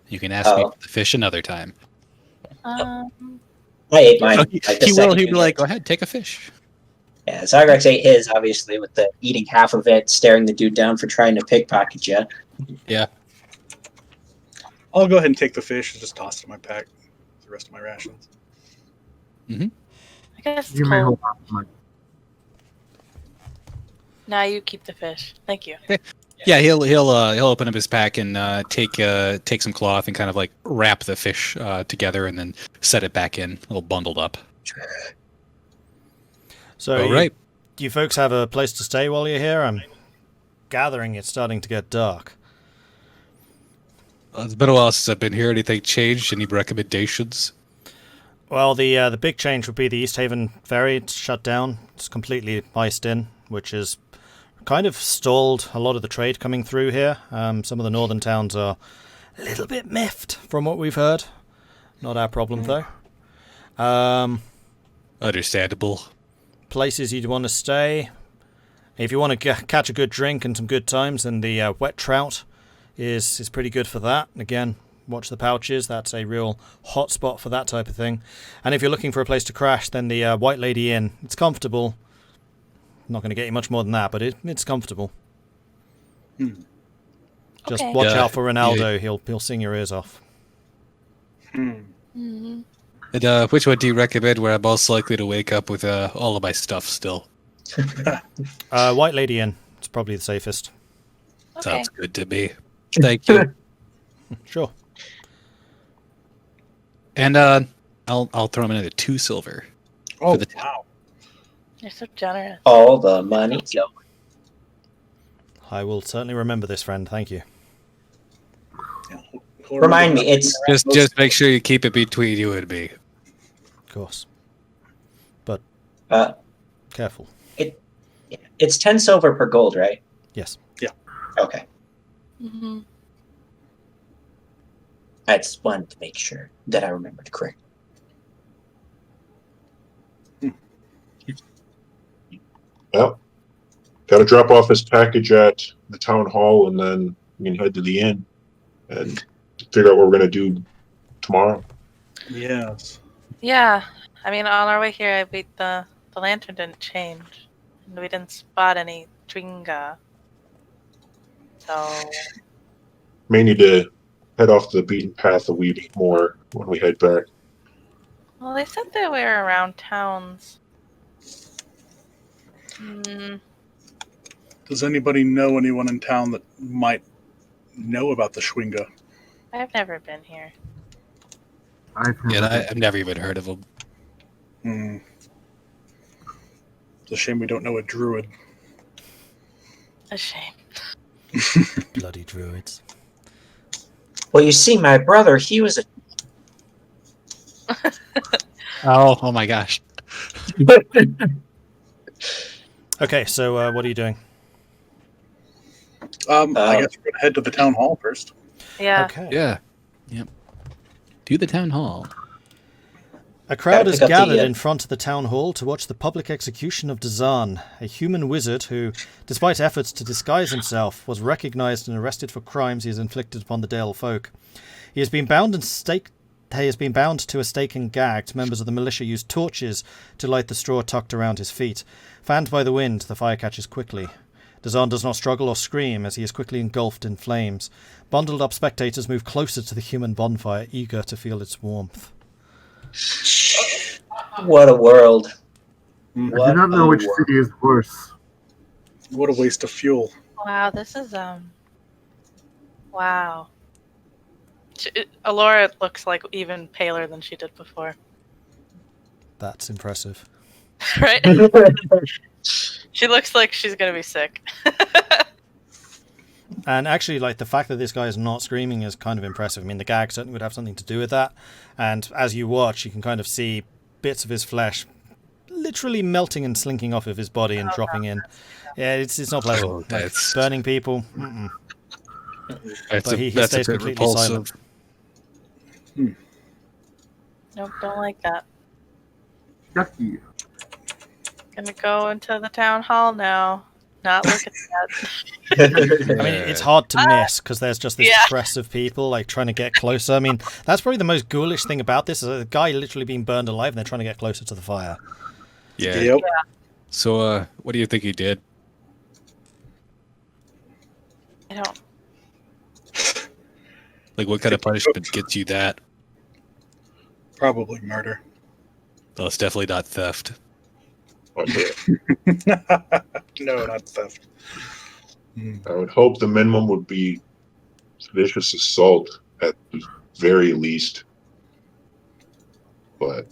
You can ask me for the fish another time. I ate mine. So like the he will. second He'll be you like, did. "Go ahead, take a fish." Yeah, Zagrax ate his, obviously, with the eating half of it, staring the dude down for trying to pickpocket you. Yeah. I'll go ahead and take the fish and just toss it in my pack. The rest of my rations. I guess it's You may cold. hold on to my. Now you keep the fish. Thank you. Yeah, he'll open up his pack and take some cloth and kind of like wrap the fish together and then set it back in, all bundled up. So, All right. you folks have a place to stay while you're here? I'm gathering it's starting to get dark. It's been a while since I've been here. Anything changed? Any recommendations? Well, the big change would be the East Haven ferry. It's shut down. It's completely iced in, which has kind of stalled a lot of the trade coming through here. Some of the northern towns are a little bit miffed from what we've heard. Not our problem, though. Understandable. Places you'd want to stay. If you want to catch a good drink and some good times, then the wet trout is pretty good for that. Again, watch the pouches. That's a real hot spot for that type of thing. And if you're looking for a place to crash, then the White Lady Inn. It's comfortable. Not going to get you much more than that, but it's comfortable. Just Okay. watch Yeah, out for Ronaldo. He'll sing your ears off. Mm-hmm. And which one do you recommend where I'm most likely to wake up with all of my stuff still? White Lady Inn. It's probably the safest. Okay. Sounds good to me. Thank you. Sure. And I'll throw him another 2 silver. Oh, the- wow. You're so generous. All the money. Yo. I will certainly remember this, friend. Thank you. Yeah. Remind me, it's Just make sure you keep it between you and me. Of course. But uh, careful. it's 10 silver per gold, right? Yes. Okay. Mm-hmm. I just wanted to make sure that I remembered correctly. Well, got to drop off his package at the town hall, and then we can head to the inn and figure out what we're going to do tomorrow. Yes. Yeah. I mean, on our way here, the lantern didn't change. And we didn't spot any Dringa. So, May need to head off the beaten path a wee bit more when we head back. well, they said they were around towns. Hmm. Does anybody know anyone in town that might know about the Schwinga? I've never been here. I've never Yeah, been- I've never even heard of him. It's a shame we don't know a druid. A shame. Bloody druids. Well, you see, my brother, he was a Oh my gosh. Okay, so what are you doing? I guess we're going to head to the town hall first. Yeah. Okay. Yeah. Yep. To the town hall. A crowd Gotta is pick up the, gathered in front of the town hall to watch the public execution of Dazan, a human wizard who, despite efforts to disguise himself, was recognized and arrested for crimes he has inflicted upon the Dale folk. He has been bound to a stake and gagged. Members of the militia use torches to light the straw tucked around his feet. Fanned by the wind, the fire catches quickly. Dazan does not struggle or scream as he is quickly engulfed in flames. Bundled up spectators move closer to the human bonfire, eager to feel its warmth. what a world. I do not know which city is worse. What a waste of fuel. Wow, this is wow. Elora looks like even paler than she did before. That's impressive. Right? She looks like she's gonna be sick. And actually, like, the fact that this guy is not screaming is kind of impressive. I mean, the gag certainly would have something to do with that. And as you watch, you can kind of see bits of his flesh literally melting and slinking off of his body and dropping in. Yeah, it's not pleasant. Oh, Like, that's- burning people. Mm-mm. That's But he stays a bit completely repulsive. silent. Nope, don't like that. Yucky. Gonna go into the town hall now. Not look at that. I mean, it's hard to miss because there's just this Yeah. press of people like trying to get closer. I mean, that's probably the most ghoulish thing about this: is a guy literally being burned alive and they're trying to get closer to the fire. Yeah. Yep. So, what do you think he did? I don't. Like, what kind of punishment gets you that? Probably murder. Well, it's definitely not theft. No, not theft. I would hope the minimum would be vicious assault at the very least. But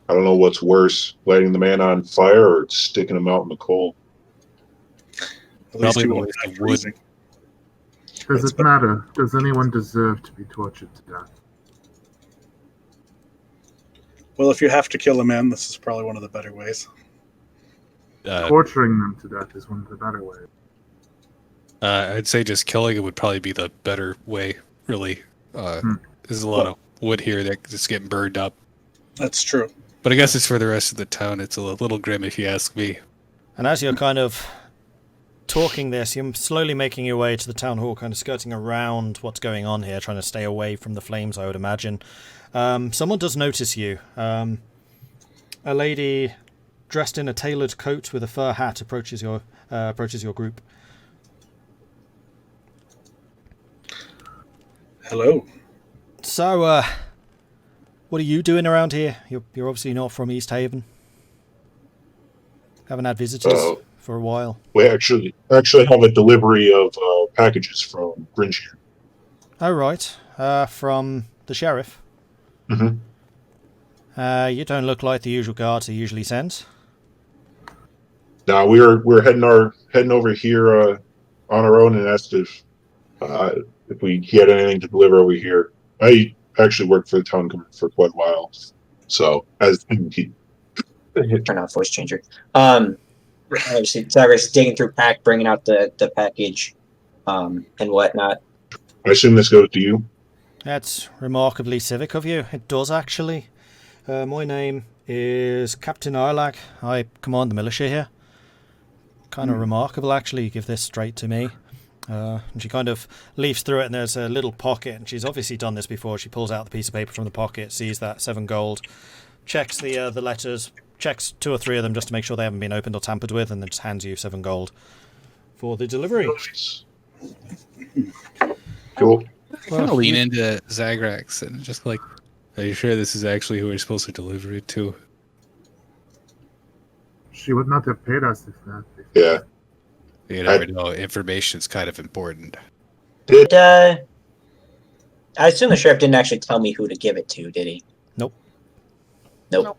I don't know what's worse, lighting the man on fire or sticking him out in the cold. At least Probably you the won't waste die of wood. freezing. Does That's it matter? Does anyone deserve to be tortured to death? Well, if you have to kill a man, this is probably one of the better ways. Torturing them to death is one of the better ways. I'd say just killing it would probably be the better way, really. There's a lot of wood here that just getting burned up. That's true. But I guess it's for the rest of the town. It's a little grim if you ask me. And as you're kind of talking this, you're slowly making your way to the town hall, kind of skirting around what's going on here, trying to stay away from the flames, I would imagine. Someone does notice you. A lady dressed in a tailored coat with a fur hat approaches your group. Hello. So, what are you doing around here? You're obviously not from East Haven. Haven't had visitors for a while. We actually have a delivery of packages from Bryn Shander. Oh, right. From the sheriff. Mm-hmm. You don't look like the usual guards he usually sends. Now we're heading over here on our own and asked if he had anything to deliver over here. I actually worked for the town government for quite a while, so as he Turn off voice changer. Obviously, Zagrax digging through pack, bringing out the package, and whatnot. I assume this goes to you. That's remarkably civic of you. It does, actually. My name is Captain Arlag. I command the militia here. Kind of remarkable, actually. You give this straight to me. And she kind of leafs through it, and there's a little pocket, and she's obviously done this before. She pulls out the piece of paper from the pocket, sees that 7 gold, checks the letters, checks 2 or 3 of them just to make sure they haven't been opened or tampered with, and then just hands you 7 gold for the delivery. Nice. Cool. Well, lean into Zagrax and just like, are you sure this is actually who we're supposed to deliver it to? She would not have paid us if that. Yeah. You never know. Information's kind of important. Did I assume the sheriff didn't actually tell me who to give it to, did he? Nope. Nope.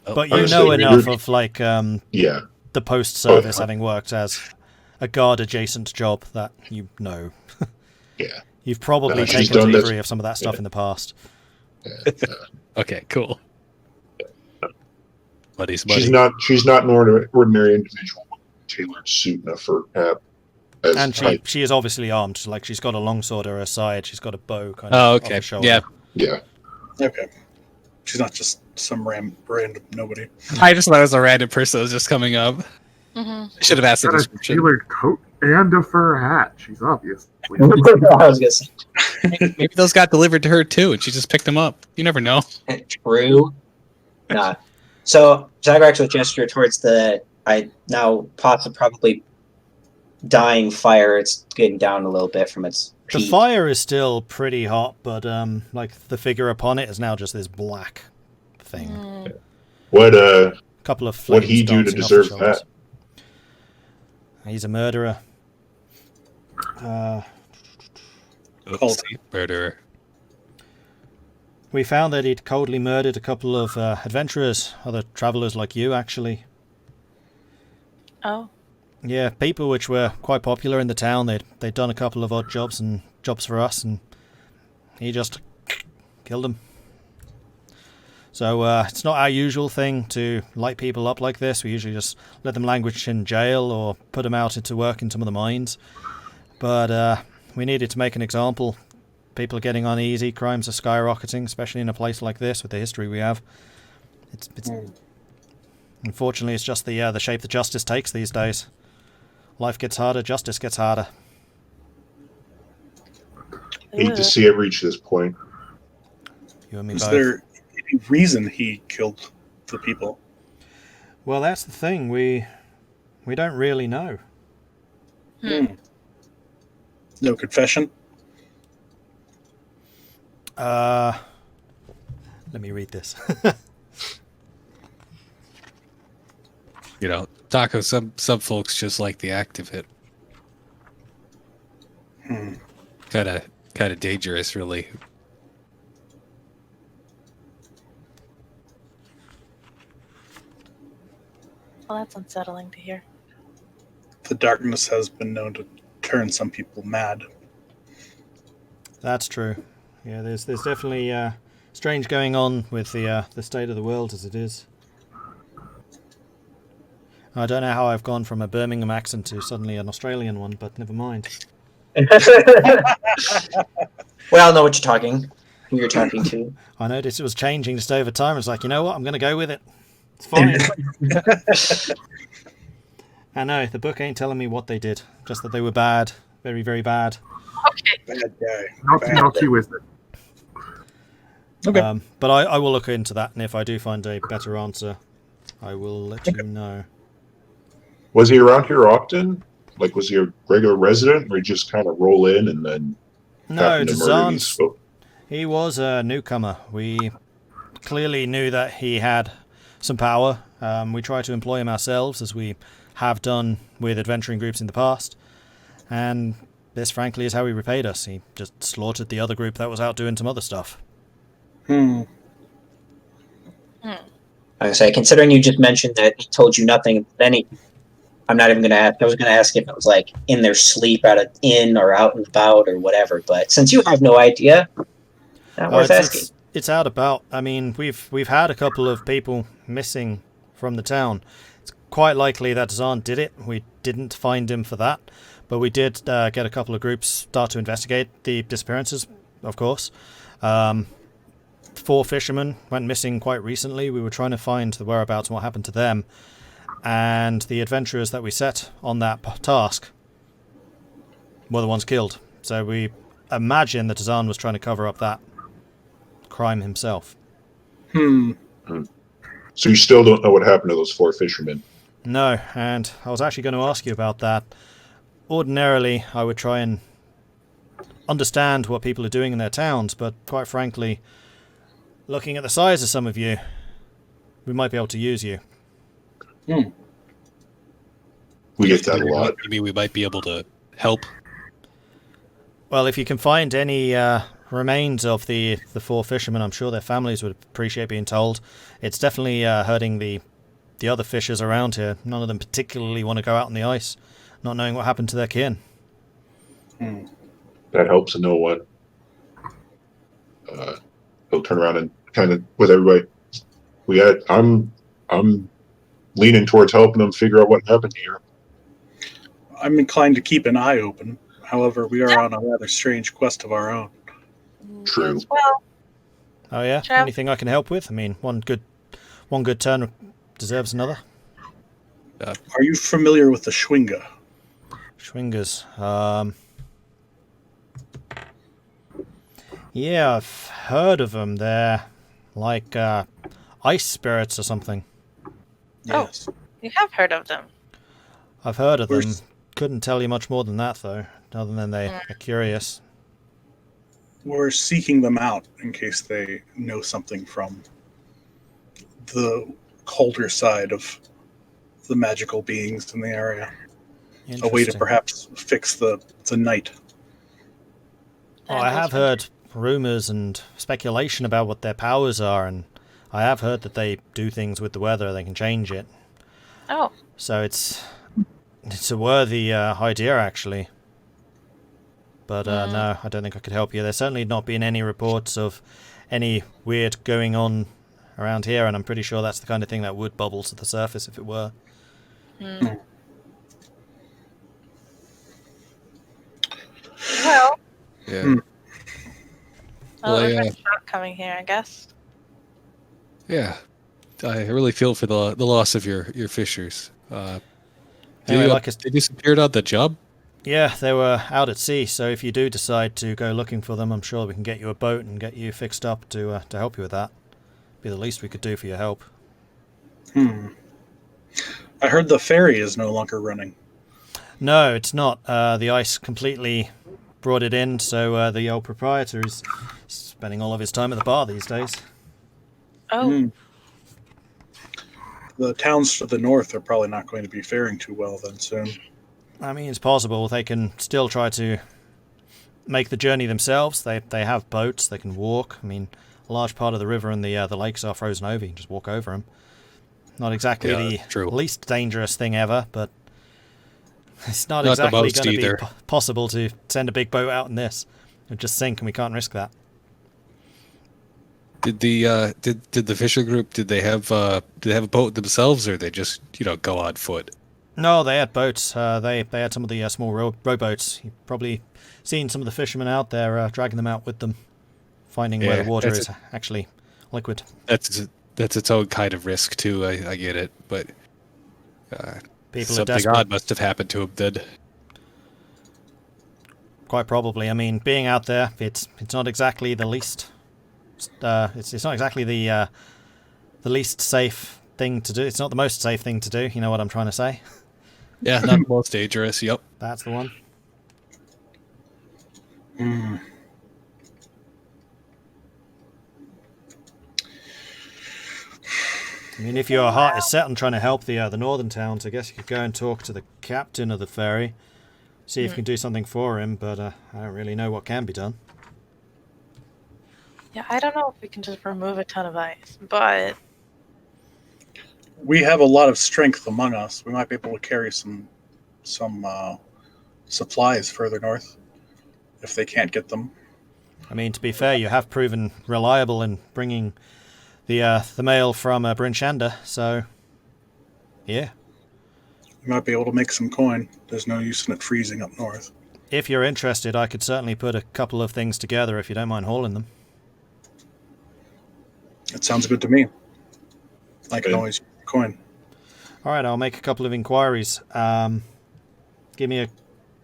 But you know enough of, like, Yeah. the post service, having worked as a guard adjacent job, that you know. Yeah. You've probably She's taken done delivery this. of some of that stuff in the past. Okay, cool. Buddy's She's not an ordinary individual with a tailored suit and a fur cap. And she is obviously armed. Like, she's got a longsword at her side. She's got a bow kind of Oh, off okay. her shoulder. Yeah. Yeah. Okay. She's not just some random nobody. I just thought it was a random person that was just coming up. Mm-hmm. I should have asked the Got a description. tailored coat and a fur hat. She's obviously. I was gonna say Maybe those got delivered to her too, and she just picked them up. You never know. true. Nah. So Zagrax will gesture towards probably dying fire. It's getting down a little bit from its The peak. fire is still pretty hot, but like the figure upon it is now just this black thing. What Couple of what'd flames he do to dancing off the deserve shoulders. that? He's a murderer. Cold. Murderer. We found that he'd coldly murdered a couple of adventurers, other travellers like you, actually. Oh. Yeah, people which were quite popular in the town. They'd done a couple of odd jobs and jobs for us, and he just killed them. So it's not our usual thing to light people up like this. We usually just let them languish in jail or put them out into work in some of the mines. But we needed to make an example. People are getting uneasy. Crimes are skyrocketing, especially in a place like this with the history we have. It's unfortunately, it's just the shape that justice takes these days. Life gets harder, justice gets harder. Hate to see it reach this point. You and me Is both. there any reason he killed the people? Well, that's the thing. We don't really know. No confession? Let me read this. You know, Tahko, some folks just like the act of it. Kind of dangerous, really. Well, that's unsettling to hear. The darkness has been known to turn some people mad. That's true. Yeah, there's definitely strange going on with the state of the world as it is. I don't know how I've gone from a Birmingham accent to suddenly an Australian one, but never mind. Well, I know what who you're talking to. I noticed it was changing just over time. I was like, you know what? I'm going to go with it. It's fine. I know, the book ain't telling me what they did. Just that they were bad. Very, very bad. Okay. Bad guy. Naughty wizard. Okay. But I will look into that, and if I do find a better answer, I will let you know. Was he around here often? Like, was he a regular resident, or he just kind of roll in and then No, happen to murder these Dzan's, folk? he was a newcomer. We clearly knew that he had some power. We tried to employ him ourselves, as we have done with adventuring groups in the past. And this, frankly, is how he repaid us. He just slaughtered the other group that was out doing some other stuff. I say, considering you just mentioned that he told you nothing, I'm not even going to ask. I was going to ask if it was like in their sleep at an inn or out and about or whatever. But since you have no idea, not worth asking. It's out about. I mean, we've had a couple of people missing from the town. It's quite likely that Zahn did it. We didn't find him for that, but we did get a couple of groups start to investigate the disappearances, of course. 4 fishermen went missing quite recently. We were trying to find the whereabouts and what happened to them. And the adventurers that we set on that task were the ones killed. So we imagine that Zahn was trying to cover up that crime himself. So you still don't know what happened to those 4 fishermen? No, and I was actually going to ask you about that. Ordinarily, I would try and understand what people are doing in their towns, but quite frankly, looking at the size of some of you, we might be able to use you. We get that a lot. Maybe we might be able to help. Well, if you can find any remains of the 4 fishermen, I'm sure their families would appreciate being told. It's definitely hurting the other fishers around here. None of them particularly want to go out on the ice, not knowing what happened to their kin. That helps to know what. He'll turn around and kind of with everybody. I'm leaning towards helping them figure out what happened here. I'm inclined to keep an eye open. However, we are on a rather strange quest of our own. True. Well, Oh yeah? Sure. Anything I can help with? I mean, one good turn deserves another. Are you familiar with the Schwinga? Schwingers. Yeah, I've heard of them. They're like ice spirits or something. Yes. you have heard of them. I've heard of them. Couldn't tell you much more than that, though, other than they are curious. We're seeking them out in case they know something from the colder side of the magical beings in the area. A way to perhaps fix the night. Well, I have heard rumours and speculation about what their powers are, and I have heard that they do things with the weather, they can change it. Oh. So it's a worthy idea, actually. But no, I don't think I could help you. There's certainly not been any reports of any weird going on around here, and I'm pretty sure that's the kind of thing that would bubble to the surface if it were. Well, Yeah. well, Well, there's yeah. a shot coming here, I guess. Yeah. I really feel for the loss of your fishers. Anyway, They disappeared on the job? Yeah, they were out at sea, so if you do decide to go looking for them, I'm sure we can get you a boat and get you fixed up to help you with that. Be the least we could do for your help. I heard the ferry is no longer running. No, it's not. The ice completely brought it in, so the old proprietor is spending all of his time at the bar these days. Oh, Hmm. The towns to the north are probably not going to be faring too well then soon. I mean, it's possible. They can still try to make the journey themselves. They have boats. They can walk. I mean, a large part of the river and the lakes are frozen over. You can just walk over them. Not exactly the least dangerous thing ever, but it's not exactly going to be possible to send a big boat out in this. It'd just sink, and we can't risk that. Did the fisher group did they have a boat themselves, or they just go on foot? No, they had boats. They had some of the small rowboats. You've probably seen some of the fishermen out there dragging them out with them, finding where the water is actually liquid. That's its own kind of risk too. I get it, but Something odd must have happened to him then. Quite probably. I mean, being out there, it's not exactly the least. It's not exactly the least safe thing to do. It's not the most safe thing to do. You know what I'm trying to say? Yeah, not the most dangerous. Yep, that's the one. Mm. I mean, if your heart is set on trying to help the northern towns, I guess you could go and talk to the captain of the ferry, see if you can do something for him. But I don't really know what can be done. yeah. I don't know if we can just remove a ton of ice, but We have a lot of strength among us. We might be able to carry some supplies further north if they can't get them. I mean, to be fair, you have proven reliable in bringing the mail from Bryn Shander, so yeah. We might be able to make some coin. There's no use in it freezing up north. If you're interested, I could certainly put a couple of things together if you don't mind hauling them. It sounds good to me. I can always use the coin. All right, I'll make a couple of inquiries. Give me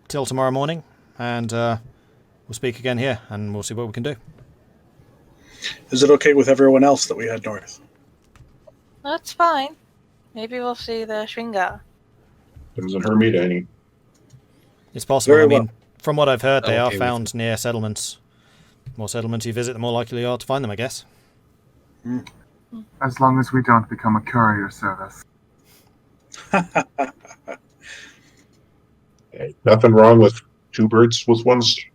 till tomorrow morning, and we'll speak again here, and we'll see what we can do. Is it okay with everyone else that we head north? that's fine. Maybe we'll see the Shringa. Doesn't hurt me to any. It's possible. Very I mean, well. from what I've heard, they are Okay, found near settlements. The more settlements you visit, the more likely you are to find them, I guess. As long as we don't become a courier service. Hey, nothing wrong with two birds with one stone.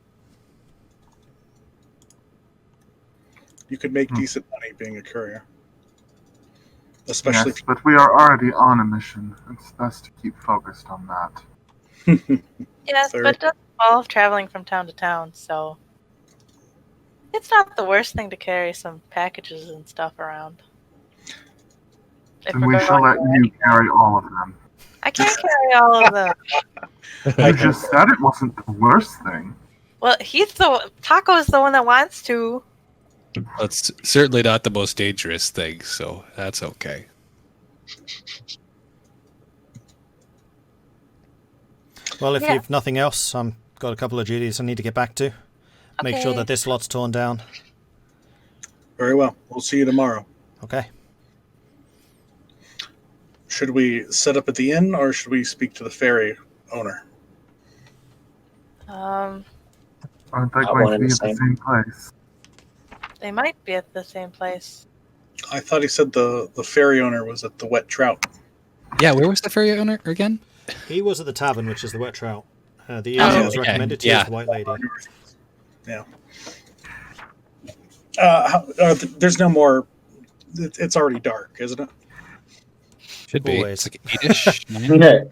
You could make decent money being a courier. Especially Yes, but we are already on a mission. It's best to keep focused on that. Yes, Third. but it does involve traveling from town to town, so it's not the worst thing to carry some packages and stuff around. If Then we're we shall going let you carry all of them. I can't carry all of them. You just said it wasn't the worst thing. Well, Tahko is the one that wants to. That's certainly not the most dangerous thing, so that's okay. Well, if you've nothing else, I've got a couple of duties I need to get back to. Make sure that this lot's torn down. Very well. We'll see you tomorrow. Okay. Should we set up at the inn or should we speak to the ferry owner? Aren't they one going to and be the at the same. same place? They might be at the same place. I thought he said the ferry owner was at the Wet Trout. Yeah, where was the ferry owner again? He was at the tavern, which is the Wet Trout. The inn was recommended to you is the White Lady. Yeah. There's no more. It's already dark, isn't it? Should be. Always. It's like 8-ish. 9?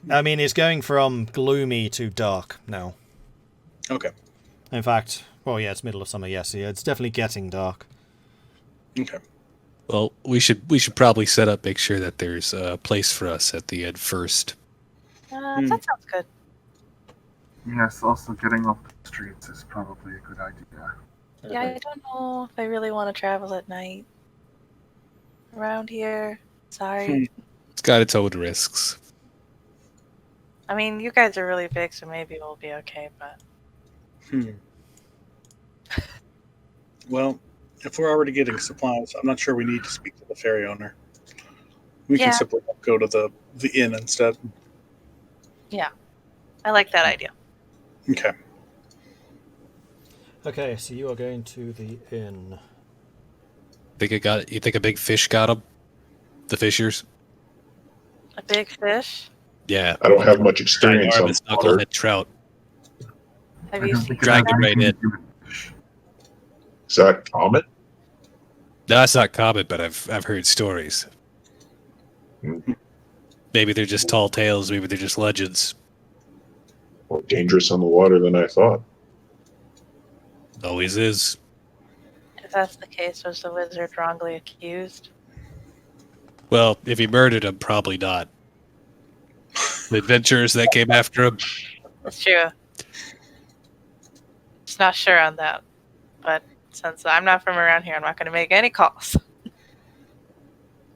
I mean, it's going from gloomy to dark now. Okay. In fact, well, yeah, it's middle of summer. Yes, yeah, it's definitely getting dark. Okay. Well, we should probably set up, make sure that there's a place for us at the end first. That sounds good. Yes, also getting off the streets is probably a good idea. Yeah, I don't know if I really want to travel at night around here. Sorry. It's got its own risks. I mean, you guys are really big, so maybe we'll be okay, but Well, if we're already getting supplies, I'm not sure we need to speak to the ferry owner. We can simply go to the inn instead. yeah, I like that idea. Okay. Okay, so you are going to the inn. You think a big fish got him? The fishers? A big fish? Yeah. I don't have much experience on Ginormous water. knucklehead trout. Have I you don't seen think it Drag has it right anything in. to do with- Is that common? No, that's not common, but I've heard stories. Hmm. Maybe they're just tall tales. Maybe they're just legends. More dangerous on the water than I thought. Always is. If that's the case, was the wizard wrongly accused? Well, if he murdered him, probably not. The adventurers that came after him. It's true. Just not sure on that. But since I'm not from around here, I'm not going to make any calls.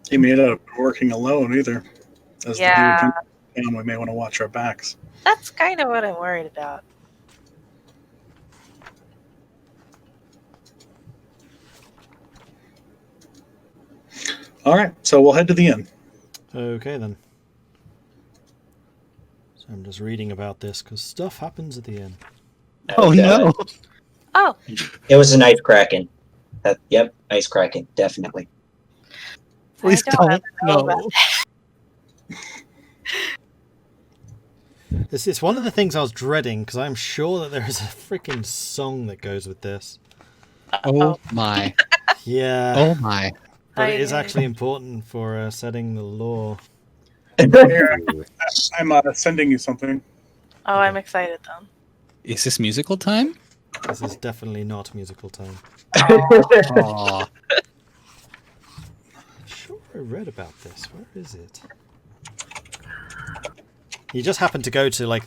He may not have been working alone either. As Yeah. the new king, we may want to watch our backs. That's kind of what I'm worried about. All right, so we'll head to the inn. Okay, then. So I'm just reading about this, because stuff happens at the inn. Oh no! Oh, It was an ice kraken. Yep, ice kraken, definitely. Please I don't don't. know No. about It's one of the things I was dreading, because I'm sure that there is a freaking song that goes with this. Oh my! Yeah, Oh my! but it is I- actually important for setting the law. Here, I'm sending you something. Oh, I'm excited then. Is this musical time? This is definitely not musical time. Aw. I'm sure I read about this. Where is it? You just happen to go to like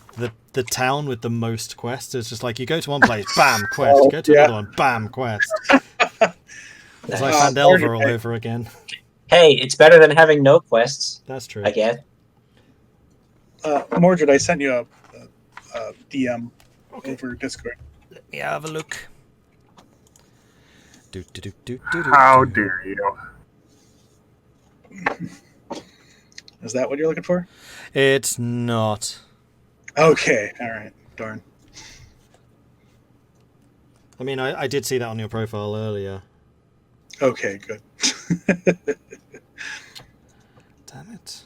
the town with the most quests. It's just like you go to one place, bam, quest. You go to another one, bam, quest. It's like Fandelver all over again. Hey, it's better than having no quests, That's true. I guess. Mordred, I sent you a DM over Discord. Let me have a look. How dare you? Is that what you're looking for? It's not. Okay, all right. Darn. I mean, I did see that on your profile earlier. Okay, good. Damn it.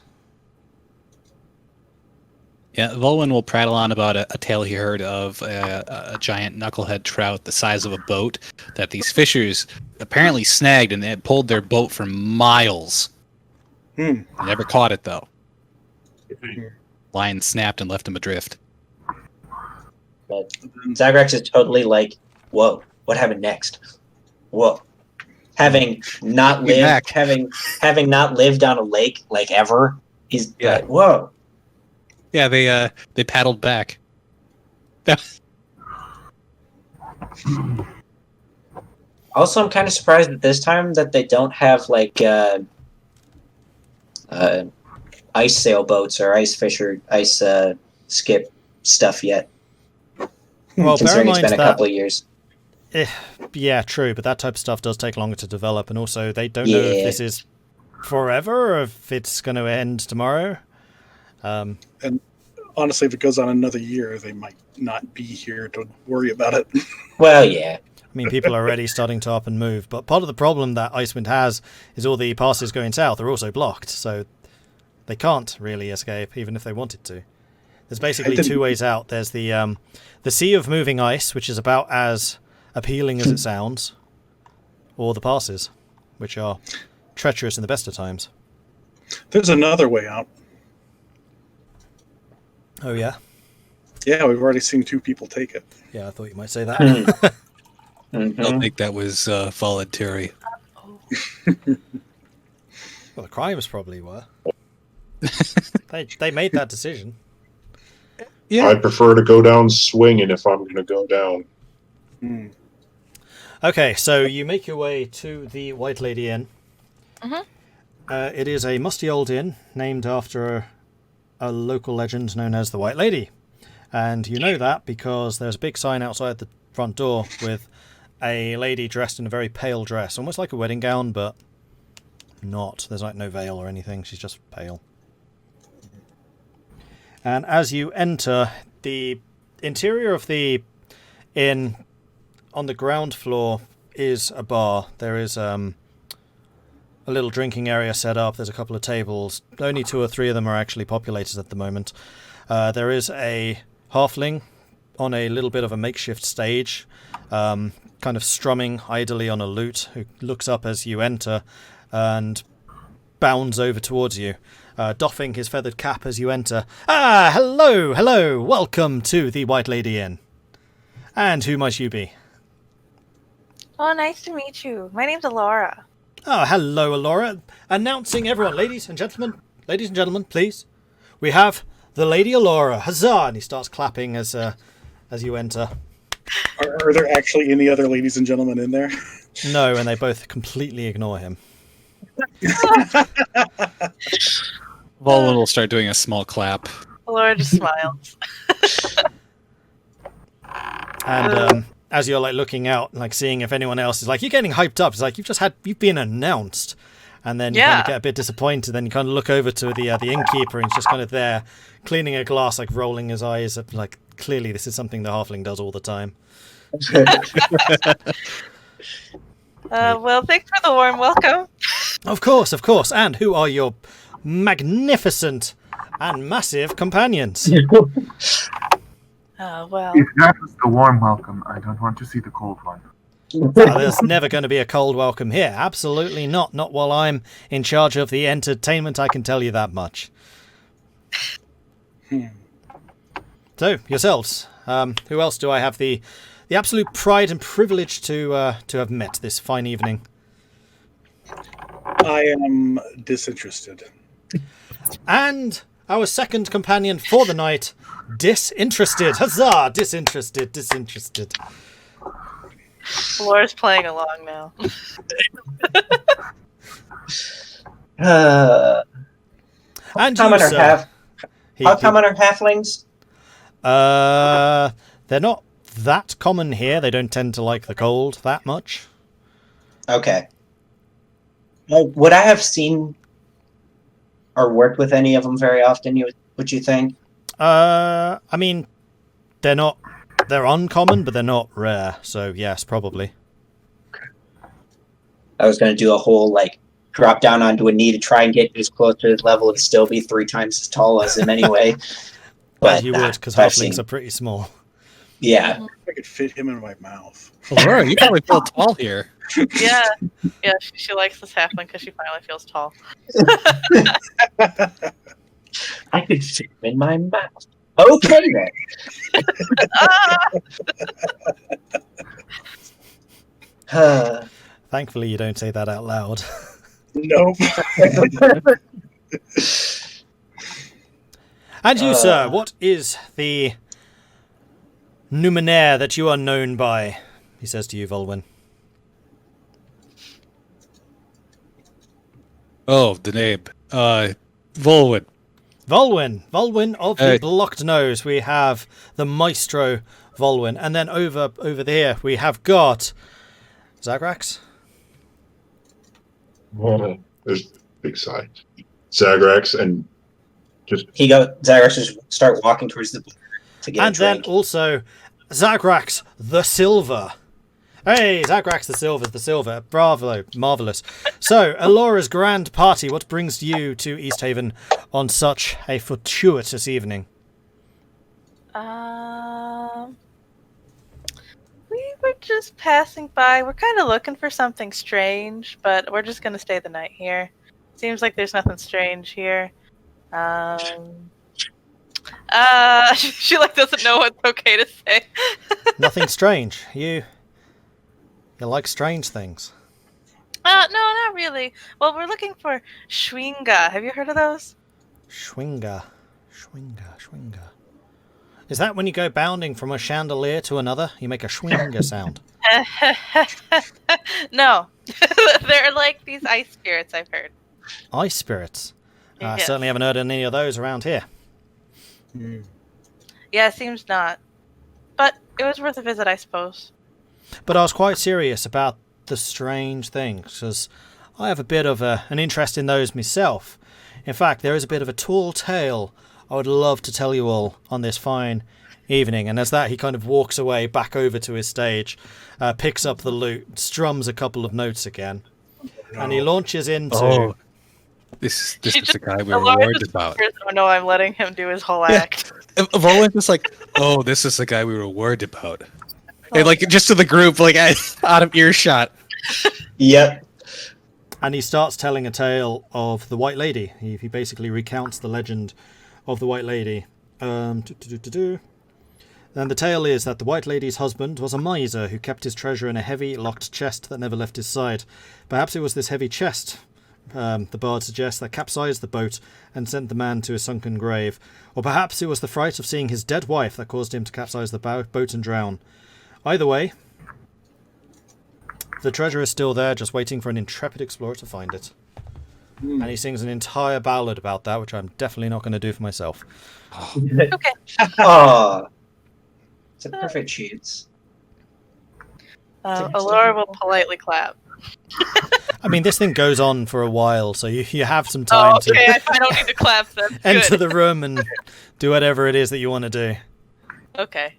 Yeah, Vulwin will prattle on about a tale he heard of a giant knucklehead trout the size of a boat that these fishers apparently snagged, and they pulled their boat for miles. Hmm. They never caught it, though. Line snapped and left him adrift. But Zagrax is totally like, whoa, what happened next? Whoa. Having not Be lived back. having not lived on a lake like ever, he's Yeah. like, whoa. Yeah, they paddled back. Also, I'm kind of surprised at this time that they don't have like ice sailboats or ice skip stuff yet. Well, bear in Considering it's mind been a that couple of years. yeah, true, but that type of stuff does take longer to develop, and also they don't know if Yeah. this is forever or if it's going to end tomorrow. Honestly, if it goes on another year, they might not be here to worry about it. Well, yeah. I mean, people are already starting to up and move, but part of the problem that Icewind has is all the passes going south are also blocked, so they can't really escape, even if they wanted to. There's basically two ways out. There's the Sea of Moving Ice, which is about as appealing as it sounds, or the passes, which are treacherous in the best of times. There's another way out. Oh, yeah? Yeah, we've already seen 2 people take it. Yeah, I thought you might say that. I don't think that was voluntary. Well, the crimes probably were. They made that decision. Yeah. I prefer to go down swinging if I'm going to go down. Hmm. Okay, so you make your way to the White Lady Inn. It is a musty old inn named after a local legend known as the White Lady. And you know that because there's a big sign outside the front door with a lady dressed in a very pale dress, almost like a wedding gown, but not. There's like no veil or anything, she's just pale. And as you enter, the interior of the inn on the ground floor is a bar. There is a little drinking area set up. There's a couple of tables. Only 2 or 3 of them are actually populated at the moment. There is a halfling on a little bit of a makeshift stage, kind of strumming idly on a lute, who looks up as you enter and bounds over towards you, doffing his feathered cap as you enter. Ah, hello, welcome to the White Lady Inn. And who might you be? Oh, nice to meet you. My name's Elora. Oh, hello, Elora. Announcing everyone, ladies and gentlemen, please. We have the Lady Elora. Huzzah! And he starts clapping as you enter. Are there actually any other ladies and gentlemen in there? No, and they both completely ignore him. Vulwin will start doing a small clap. Elora just smiles. And as you're like looking out, like seeing if anyone else is like, you're getting hyped up. It's like you've been announced, and then you kind of get a bit disappointed. Then you kind of look over to the innkeeper, and he's just kind of there, cleaning a glass, like rolling his eyes, like clearly this is something the halfling does all the time. Well, thanks for the warm welcome. Of course. And who are your magnificent and massive companions? Well. If that was the warm welcome, I don't want to see the cold one. There's never going to be a cold welcome here. Absolutely not. Not while I'm in charge of the entertainment, I can tell you that much. So, yourselves. Who else do I have the absolute pride and privilege to have met this fine evening? I am disinterested. And our second companion for the night, disinterested. Huzzah! Disinterested. Elora's playing along now. And How you, common are sir. how common are halflings? They're not that common here. They don't tend to like the cold that much. Okay. Well, would I have seen or worked with any of them very often? Would you think? I mean, they're uncommon, but they're not rare. So yes, probably. I was going to do a whole drop down onto a knee to try and get as close to his level and still be 3 times as tall as him anyway. But you would, because halflings are pretty small. Yeah. I could fit him in my mouth. Elora, you probably feel tall here. Yeah, she likes this halfling because she finally feels tall. I could fit him in my mouth. Okay then. Thankfully, you don't say that out loud. Nope. And you, sir, what is the numenaire that you are known by? He says to you, Vulwin. Oh, the name. Vulwin. Vulwin of the blocked nose. We have the maestro Vulwin. And then over there we have got Zagrax. There's a big sigh. Zagrax, and just Zagrax just start walking towards the to get and a drink. then also Zagrax the Silver. Hey, Zagrax the Silver. Bravo, marvelous. So, Elora's grand party, what brings you to East Haven on such a fortuitous evening? We were just passing by. We're kind of looking for something strange, but we're just gonna stay the night here. Seems like there's nothing strange here. She doesn't know what's okay to say. Nothing strange. You like strange things. No, not really. Well, we're looking for Schwinga. Have you heard of those? Schwinga. Is that when you go bounding from a chandelier to another? You make a schwinga sound. No. They're like these ice spirits, I've heard. Ice spirits? I Yes. certainly haven't heard of any of those around here. Yeah, it seems not. But it was worth a visit, I suppose. But I was quite serious about the strange things, because I have a bit of an interest in those myself. In fact, there is a bit of a tall tale I would love to tell you all on this fine evening. And as that, he kind of walks away back over to his stage, picks up the lute, strums a couple of notes again, and he launches into... Oh, this is the guy we were Elora worried just about. whispers, "Oh no, I'm letting him do his whole act." Vulwin's just like, oh, this is the guy we were worried about. And like, just to the group, like, out of earshot. Yep. And he starts telling a tale of the White Lady. He basically recounts the legend of the White Lady. And the tale is that the White Lady's husband was a miser who kept his treasure in a heavy, locked chest that never left his side. Perhaps it was this heavy chest, the bard suggests, that capsized the boat and sent the man to a sunken grave. Or perhaps it was the fright of seeing his dead wife that caused him to capsize the boat and drown. Either way, the treasure is still there, just waiting for an intrepid explorer to find it. And he sings an entire ballad about that, which I'm definitely not going to do for myself. Okay. Oh, it's a perfect chance. Elora will politely clap. I mean, this thing goes on for a while, so you have some time Okay, I don't need to clap then. enter Good. the room and do whatever it is that you want to do. Okay.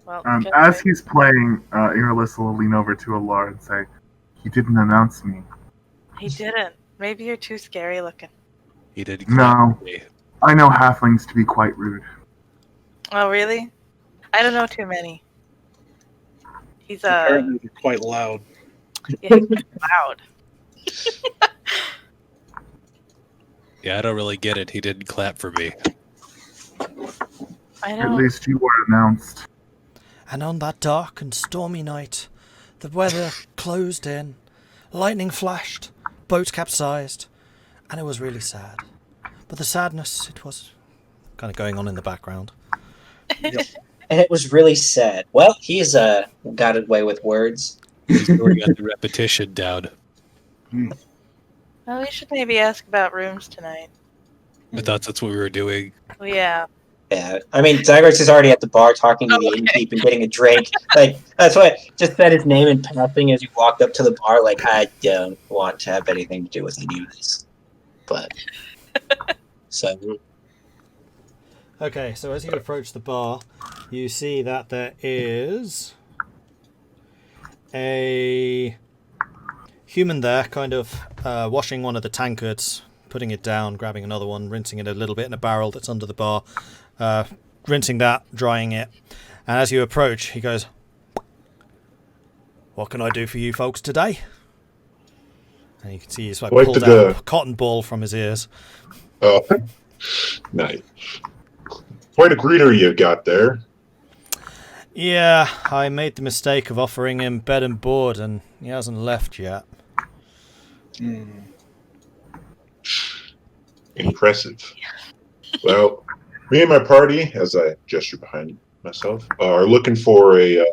Well, As he's playing, Irilyssa will lean over to Elora and say, "He didn't announce me." he didn't. Maybe you're too scary looking. He did. No. I know halflings to be quite rude. Oh, really? I don't know too many. He's Apparently they're quite loud. yeah, he's loud. Yeah, I don't really get it. He didn't clap for me. I At know. least you were announced. And on that dark and stormy night, the weather closed in, lightning flashed, boat capsized, and it was really sad. But the sadness, it was kind of going on in the background. And it was really sad. Well, he's got away with words. He's already got the repetition down. Well, we should maybe ask about rooms tonight. I thought that's what we were doing. Well, yeah. Yeah, I mean, Zagrax is already at the bar talking to the innkeep and getting a drink. Like, that's why I just said his name in passing as he walked up to the bar. Like, I don't want to have anything to do with any of this. But, so. Okay, so as you approach the bar, you see that there is a human there, kind of washing one of the tankards, putting it down, grabbing another one, rinsing it a little bit in a barrel that's under the bar, rinsing that, drying it. And as you approach, he goes, "What can I do for you folks today?" And you can see he's like pulled out a cotton ball from his ears. Oh, nice. Quite a greeter you got there. Yeah, I made the mistake of offering him bed and board, and he hasn't left yet. Impressive. Well, me and my party, as I gesture behind myself, are looking for a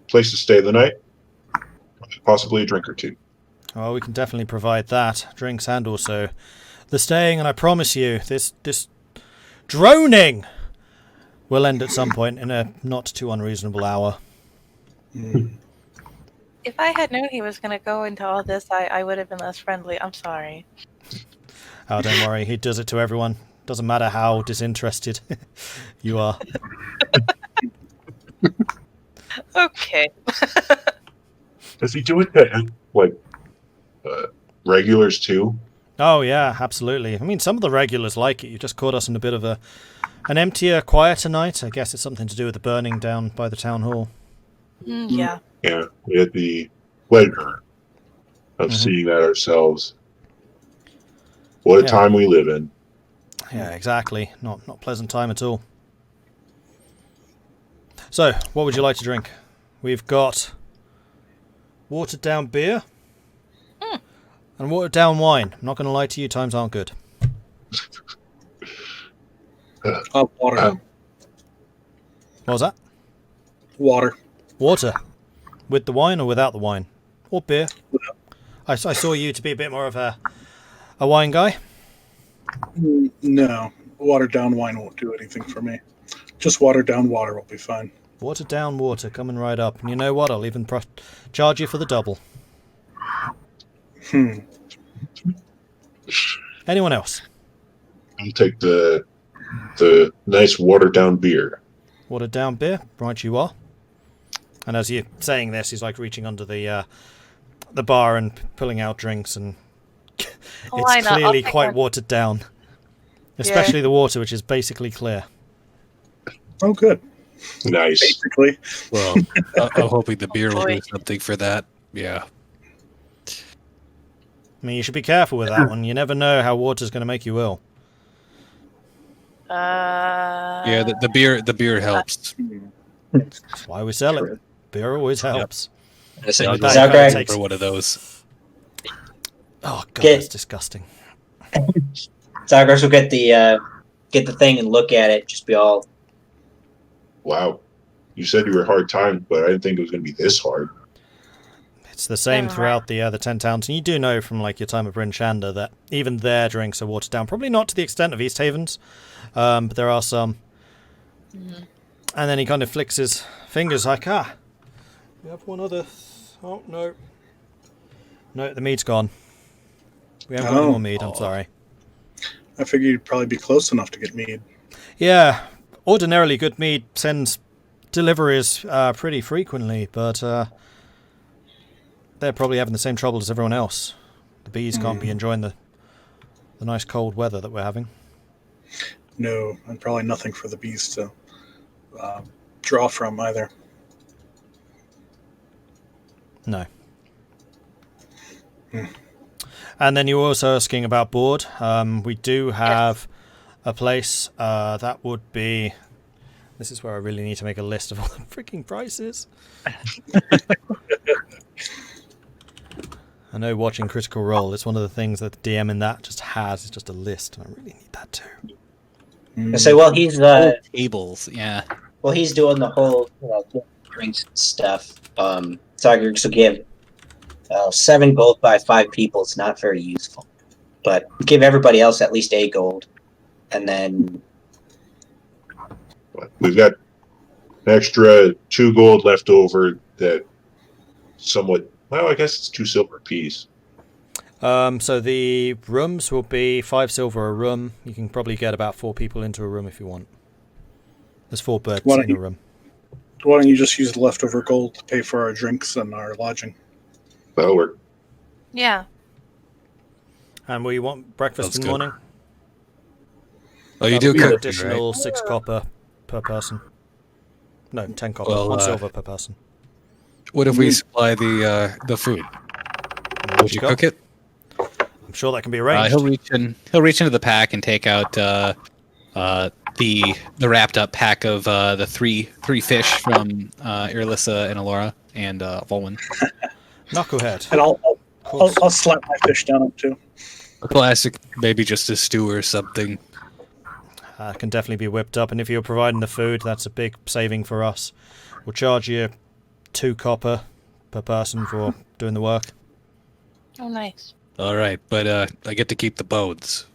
place to stay the night. Possibly a drink or two. Oh, we can definitely provide that. Drinks and also the staying, and I promise you, this droning will end at some point in a not too unreasonable hour. If I had known he was going to go into all this, I would have been less friendly. I'm sorry. Oh, don't worry, he does it to everyone. Doesn't matter how disinterested you are. Okay. Does he do it to, like, regulars too? Oh, yeah, absolutely. I mean, some of the regulars like it. You just caught us in a bit of an emptier, quieter night. I guess it's something to do with the burning down by the town hall. Yeah. Yeah, we had the pleasure of seeing that ourselves. What a time we live in. Yeah, exactly. Not pleasant time at all. So, what would you like to drink? We've got watered down beer and watered down wine. I'm not going to lie to you, times aren't good. Water. What was that? Water. Water. With the wine or without the wine? Or beer? I saw you to be a bit more of a wine guy. No, watered down wine won't do anything for me. Just watered down water will be fine. Watered down water coming right up. And you know what? I'll even charge you for the double. Anyone else? I'll take the nice watered down beer. Watered down beer, right you are. And as you're saying this, he's like reaching under the bar and pulling out drinks, and Why it's not? I'll clearly take quite one. watered down. Especially the water, which is basically clear. Oh, good. Nice. Basically. Well, I'm hoping the beer will do boy. something for that. Yeah. I mean, you should be careful with that one. You never know how water's going to make you ill. Yeah, the beer helps. That's why we sell it. Beer always helps. So, I'll go Zagrax, for one of those. Oh god, Get- that's disgusting. Zagrax will get the thing and look at it. Just be all, Wow. You said you were hard timed, but I didn't think it was going to be this hard. It's the same Never throughout the 10 towns, and you do know from like your time at Bryn Shander that even their drinks are watered down. Probably not to the extent of East Haven's, but there are some. Mhm. And then he kind of flicks his fingers like, we have one other. Oh, no. No, the mead's gone. We haven't got any more mead, I'm sorry. I figured you'd probably be close enough to get mead. Yeah, ordinarily good mead sends deliveries pretty frequently, but they're probably having the same trouble as everyone else. The bees can't be enjoying the nice cold weather that we're having. No, and probably nothing for the bees to draw from either. No. Hmm. And then you were also asking about board. We do have a place that would be... This is where I really need to make a list of all the freaking prices. I know watching Critical Role, it's one of the things that the DM in that just has. It's just a list, and I really need that too. I say, well, he's Tables, yeah. doing the whole drinks stuff. Zagrax will give 7 gold by 5 people. It's not very useful, but give everybody else at least 8 gold, and then We've got an extra 2 gold left over that somewhat, well, I guess it's 2 silver apiece. So the rooms will be 5 silver a room. You can probably get about 4 people into a room if you want. There's 4 beds Why don't in a you- room. Why don't you just use the leftover gold to pay for our drinks and our lodging? That'll work. Yeah. And we want breakfast Sounds in the good. morning. Oh, you That'll do be an cook, additional right? 6 copper per person. No, 10 copper. Well, 1 silver per person. What if we supply the food? Would you go. cook it? I'm sure that can be arranged. He'll reach into the pack and take out the wrapped up pack of the three fish from Irilyssa and Elora and Vulwin. Knucklehead. And Of course. I'll slap my fish down it too. A classic, maybe just a stew or something. Can definitely be whipped up, and if you're providing the food, that's a big saving for us. We'll charge you 2 copper per person for doing the work. Oh, nice. All right, but I get to keep the bones.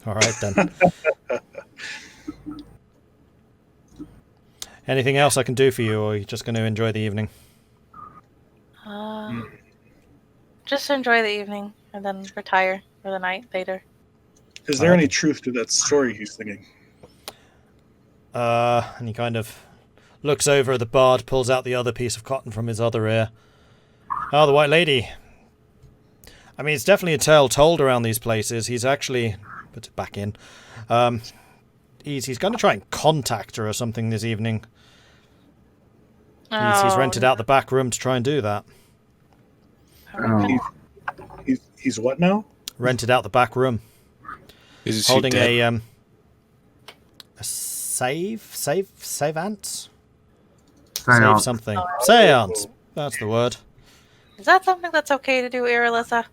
All right then. Anything else I can do for you, or are you just going to enjoy the evening? Just enjoy the evening and then retire for the night later. Is there any truth to that story he's thinking? And he kind of looks over at the bard, pulls out the other piece of cotton from his other ear. Oh, the White Lady. I mean, it's definitely a tale told around these places. He's actually... Put it back in. He's going to try and contact her or something this evening. He's rented out the back room to try and do that. Oh, He's what now? Rented out the back room. Is she Holding dead? a seance? Save seance. something. Seance. That's the word. Is that something that's okay to do, Irilyssa?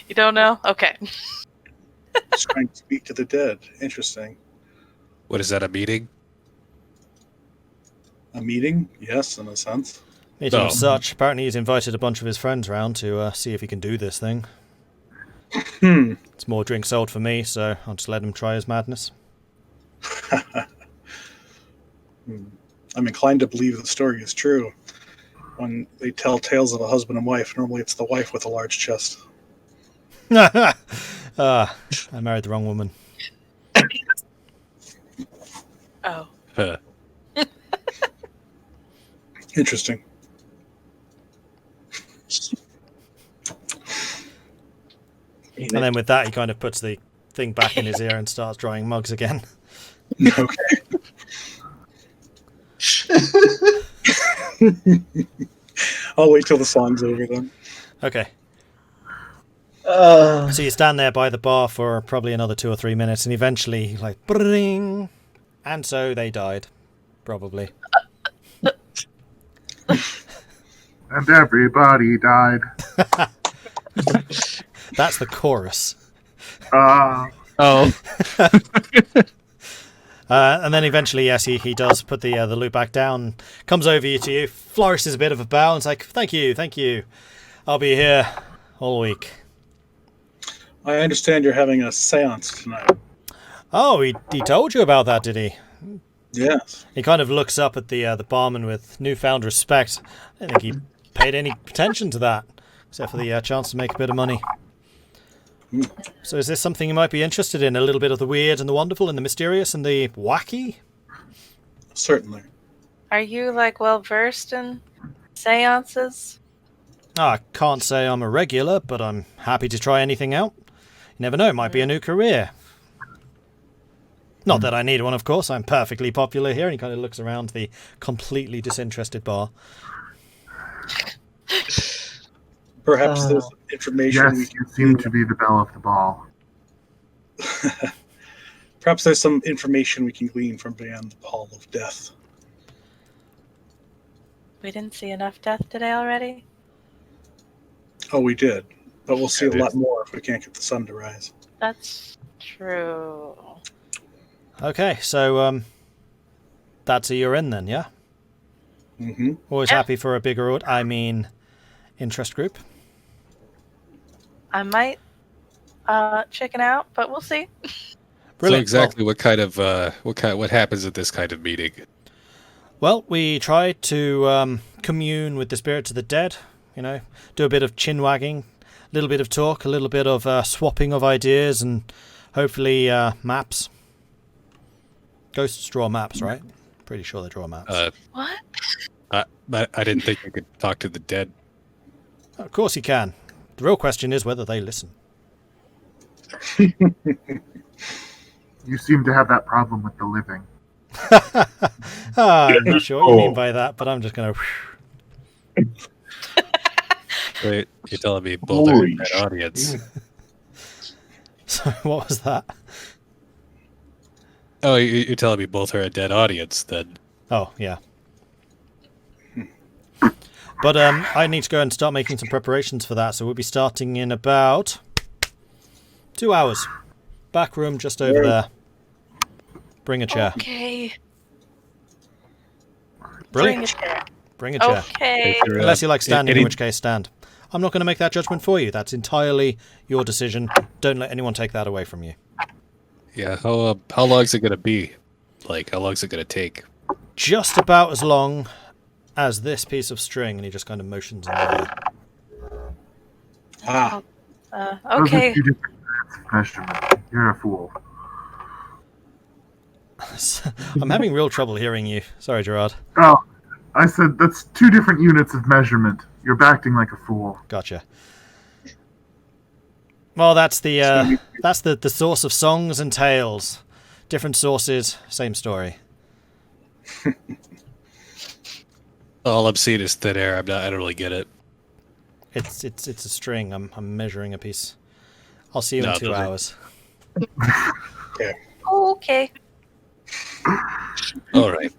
You don't know? Okay. He's trying to speak to the dead. Interesting. What is that, a meeting? A meeting? Yes, in a sense. Meeting Oh. of such. Apparently he's invited a bunch of his friends round to see if he can do this thing. Hmm. It's more drink sold for me, so I'll just let him try his madness. I'm inclined to believe the story is true. When they tell tales of a husband and wife, normally it's the wife with a large chest. I married the wrong woman. Oh. Interesting. And then with that, he kind of puts the thing back in his ear and starts drawing mugs again. Okay. I'll wait till the song's over then. Okay. So you stand there by the bar for probably another 2 or 3 minutes, and eventually, like, bring, and so they died, probably. And everybody died. That's the chorus. Oh. And then eventually, yes, he does put the loot back down, comes over to you, flourishes a bit of a bow, and is like, thank you. I'll be here all week. I understand you're having a seance tonight. Oh, he told you about that, did he? Yes. He kind of looks up at the barman with newfound respect. I don't think he paid any attention to that, except for the chance to make a bit of money. So is this something you might be interested in? A little bit of the weird and the wonderful and the mysterious and the wacky? Certainly. Are you like well versed in seances? I can't say I'm a regular, but I'm happy to try anything out. You never know, it might be a new career. Not that I need one, of course. I'm perfectly popular here. And he kind of looks around the completely disinterested bar. Perhaps there's some information we Yes, can you seem to be the belle of the ball. Perhaps there's some information we can glean from beyond the pall of death. We didn't see enough death today already? Oh, we did. But we'll see a lot more if we can't get the sun to rise. That's true. Okay, so that's a you're in then, yeah? Mm-hmm. Always happy for a bigger interest group. I might chicken out, but we'll see. Brilliant. So exactly what happens at this kind of meeting? Well, we try to commune with the spirits of the dead, do a bit of chin wagging, a little bit of talk, a little bit of swapping of ideas, and hopefully maps. Ghosts draw maps, right? Pretty sure they draw maps. What? I didn't think you could talk to the dead. Of course you can. The real question is whether they listen. You seem to have that problem with the living. I'm not sure what you mean by that, but I'm just going to... Wait, you're telling me both are in that audience? Sorry, what was that? Oh, you're telling me both are a dead audience, then? Oh, yeah. But I need to go and start making some preparations for that, so we'll be starting in about 2 hours. Back room just over there. Bring a chair. Okay. Brilliant. Bring a chair. Okay. Unless you like standing, in which case stand. I'm not going to make that judgment for you. That's entirely your decision. Don't let anyone take that away from you. Yeah, how long is it going to be? Like, how long is it going to take? Just about as long as this piece of string, and he just kind of motions in the air. Ah. Those are Okay. 2 different measurements. You're a fool. I'm having real trouble hearing you. Sorry, Jarard. Oh, I said that's 2 different units of measurement. You're acting like a fool. Gotcha. Well, that's the source of songs and tales. Different sources, same story. All I'm seeing is thin air. I don't really get it. It's a string. I'm measuring a piece. I'll see you in 2 hours. Okay. All right.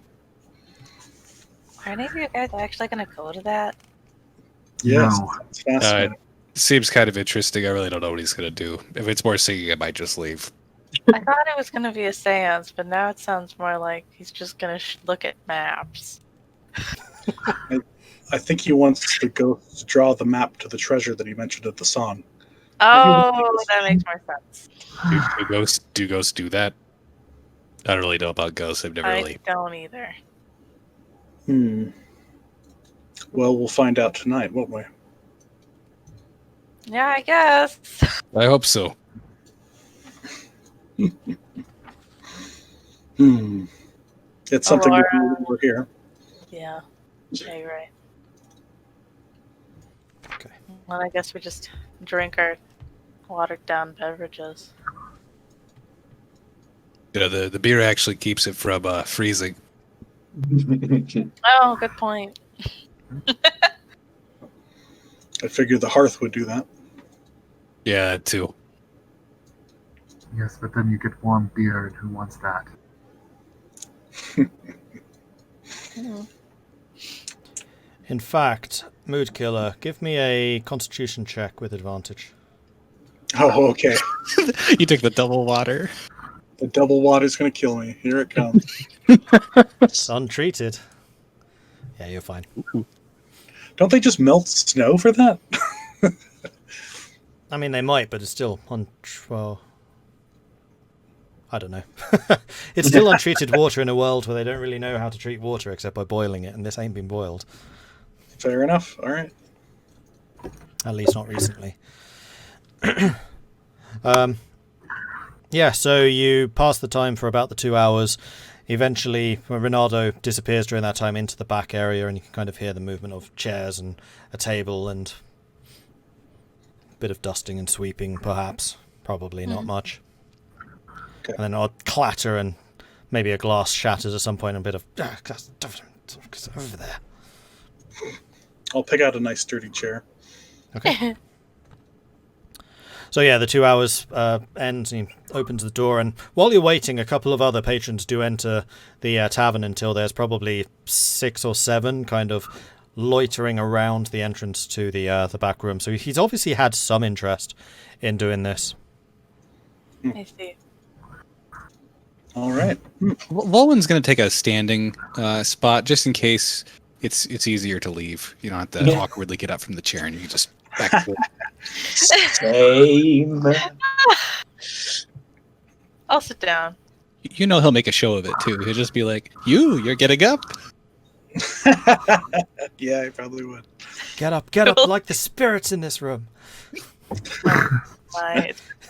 Are any of you guys actually going to go to that? Yes. No. It's fascinating. Seems kind of interesting. I really don't know what he's going to do. If it's more singing, I might just leave. I thought it was going to be a seance, but now it sounds more like he's just going to look at maps. I think he wants to go to draw the map to the treasure that he mentioned at the song. Oh, that makes more sense. Do ghosts do that? I don't really know about ghosts. I've never I really. don't either. Well, we'll find out tonight, won't we? Yeah, I guess. I hope so. It's something we Elora. can do over here. Yeah. Yeah, you're right. Okay. Well, I guess we just drink our watered down beverages. Yeah, the beer actually keeps it from freezing. Oh, good point. I figured the hearth would do that. Yeah, too. Yes, but then you get warm beer, and who wants that? In fact, Mood Killer, give me a Constitution check with advantage. Oh, okay. You took the double water. The double water's going to kill me. Here it comes. It's untreated. Yeah, you're fine. Don't they just melt snow for that? I mean, they might, but it's still well, I don't know. It's still untreated water in a world where they don't really know how to treat water except by boiling it, and this ain't been boiled. Fair enough. All right. At least not recently. Yeah, so you pass the time for about the 2 hours. Eventually, Ronaldo disappears during that time into the back area, and you can kind of hear the movement of chairs and a table and a bit of dusting and sweeping, perhaps. Probably not much. Okay. And then odd clatter, and maybe a glass shatters at some point, and a bit of over there. I'll pick out a nice sturdy chair. Okay. So yeah, the 2 hours ends, and he opens the door, and while you're waiting, a couple of other patrons do enter the tavern until there's probably 6 or 7 kind of loitering around the entrance to the back room. So he's obviously had some interest in doing this. I see. All right. Vulwin's going to take a standing spot just in case it's easier to leave. You don't have to awkwardly get up from the chair, and you can just back and forth. Same. I'll sit down. You know he'll make a show of it too. He'll just be like, "You're getting up." Yeah, I probably would. Get up, like the spirits in this room. It's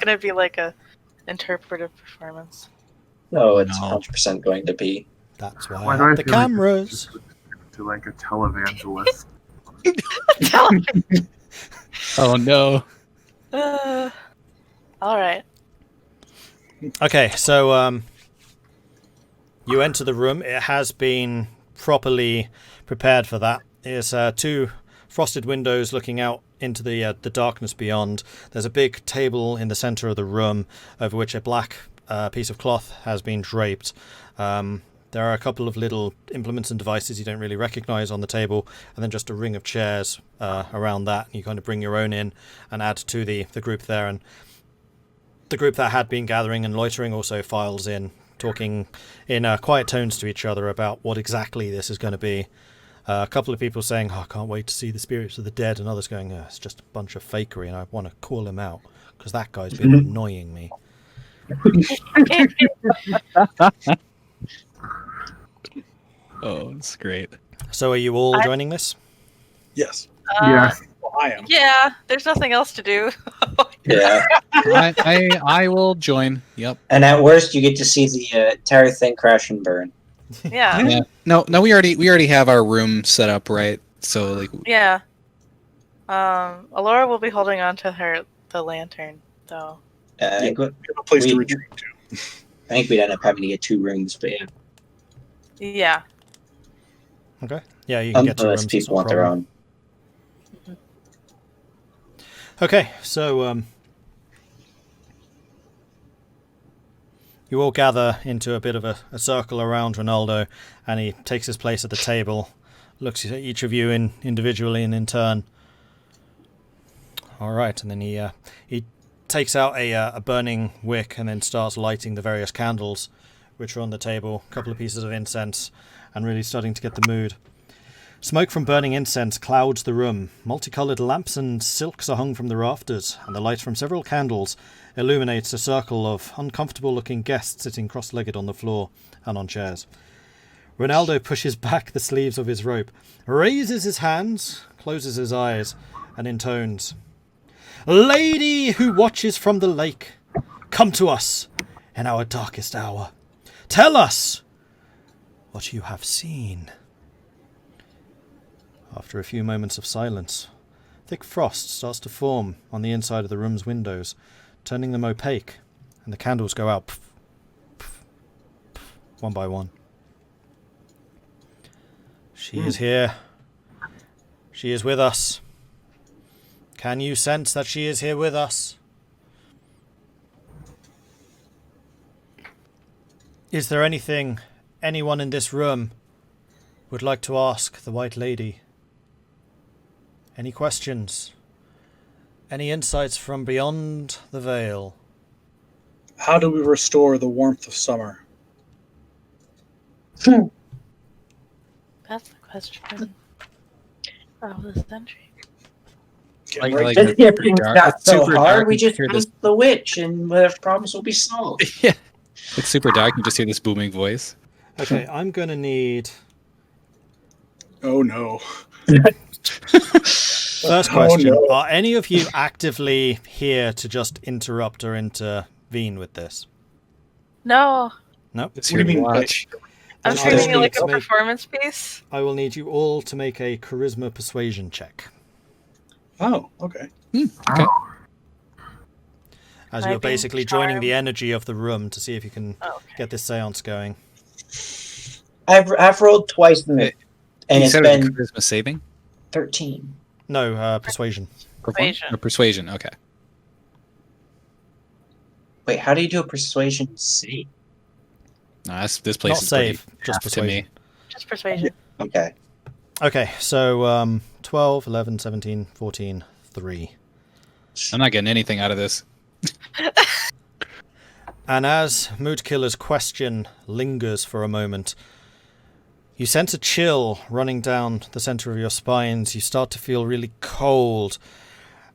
gonna be like a interpretive performance. No, it's No. 100% going to be. That's why Why I do I have the feel like cameras. To like a televangelist. Oh no! All right. Okay, so you enter the room. It has been properly prepared for that. There's 2 frosted windows looking out into the darkness beyond. There's a big table in the center of the room over which a black piece of cloth has been draped. There are a couple of little implements and devices you don't really recognize on the table, and then just a ring of chairs around that. You kind of bring your own in and add to the group there. And the group that had been gathering and loitering also files in, talking in quiet tones to each other about what exactly this is going to be. A couple of people saying, "Oh, I can't wait to see the spirits of the dead," and others going, "It's just a bunch of fakery, and I want to call him out because that guy's been annoying me." Oh, it's great. So are you all joining this? Yes. Yes. Well, I am. Yeah, there's nothing else to do. Yeah. I will join. Yep. And at worst, you get to see the entire thing crash and burn. Yeah. Yeah. No, we already have our room set up, right? So like, Yeah. Elora will be holding on to the lantern, though. I think We have a place to We- retreat to. I think we'd end up having to get 2 rooms, but yeah. Yeah. Okay. Yeah, you can get to Unless rooms. it's people not a want their problem. own. Okay, so you all gather into a bit of a circle around Ronaldo, and he takes his place at the table, looks at each of you individually and in turn. All right, and then he takes out a burning wick and then starts lighting the various candles which are on the table, a couple of pieces of incense, and really starting to get the mood. Smoke from burning incense clouds the room. Multicoloured lamps and silks are hung from the rafters, and the light from several candles illuminates a circle of uncomfortable-looking guests sitting cross-legged on the floor and on chairs. Ronaldo pushes back the sleeves of his robe, raises his hands, closes his eyes, and intones, Lady who watches from the lake, come to us in our darkest hour. Tell us what you have seen. After a few moments of silence, thick frost starts to form on the inside of the room's windows, turning them opaque, and the candles go out one by one. She is here. She is with us. Can you sense that she is here with us? Is there anything anyone in this room would like to ask the White Lady? Any questions? Any insights from beyond the veil? How do we restore the warmth of summer? That's the question of the century. Getting Like- right like- to- This thing dark- got it's so super hard, dark we and just hear this- asked the witch, and the problems will be solved. Yeah. It's super dark. You just hear this booming voice. Okay, I'm going to need... Oh no. First question. Oh, no. Are any of you actively here to just interrupt or intervene with this? No, Nope. It's What do you here to mean, watch. I'm Then I treating will it need like to a make- performance piece. I will need you all to make a charisma persuasion check. Oh, okay. Okay. Oh, As Can I you're be basically joining the charmed? energy of the room to see if you can Oh, okay. get this seance going. I've rolled twice in it, and You it's said it was a been charisma saving? 13. No, persuasion. Persuasion. Or persuasion, okay. Wait, how do you do a persuasion save? No, this place Not is save, pretty just tough to persuasion. me. Just persuasion. Okay. Okay, so 12, 11, 17, 14, 3. I'm not getting anything out of this. And as Moodkiller's question lingers for a moment, you sense a chill running down the center of your spines. You start to feel really cold,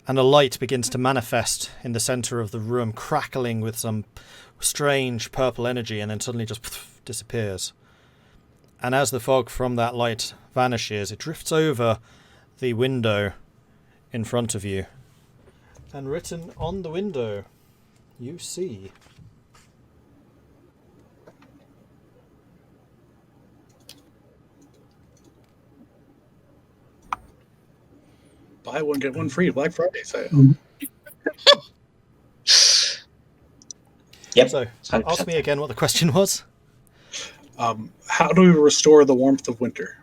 and a light begins to manifest in the center of the room, crackling with some strange purple energy, and then suddenly just disappears. And as the fog from that light vanishes, it drifts over the window in front of you. And written on the window, you see... Buy one, get one free. Black Friday sale. Yep. So, 100%. ask me again what the question was. How do we restore the warmth of winter?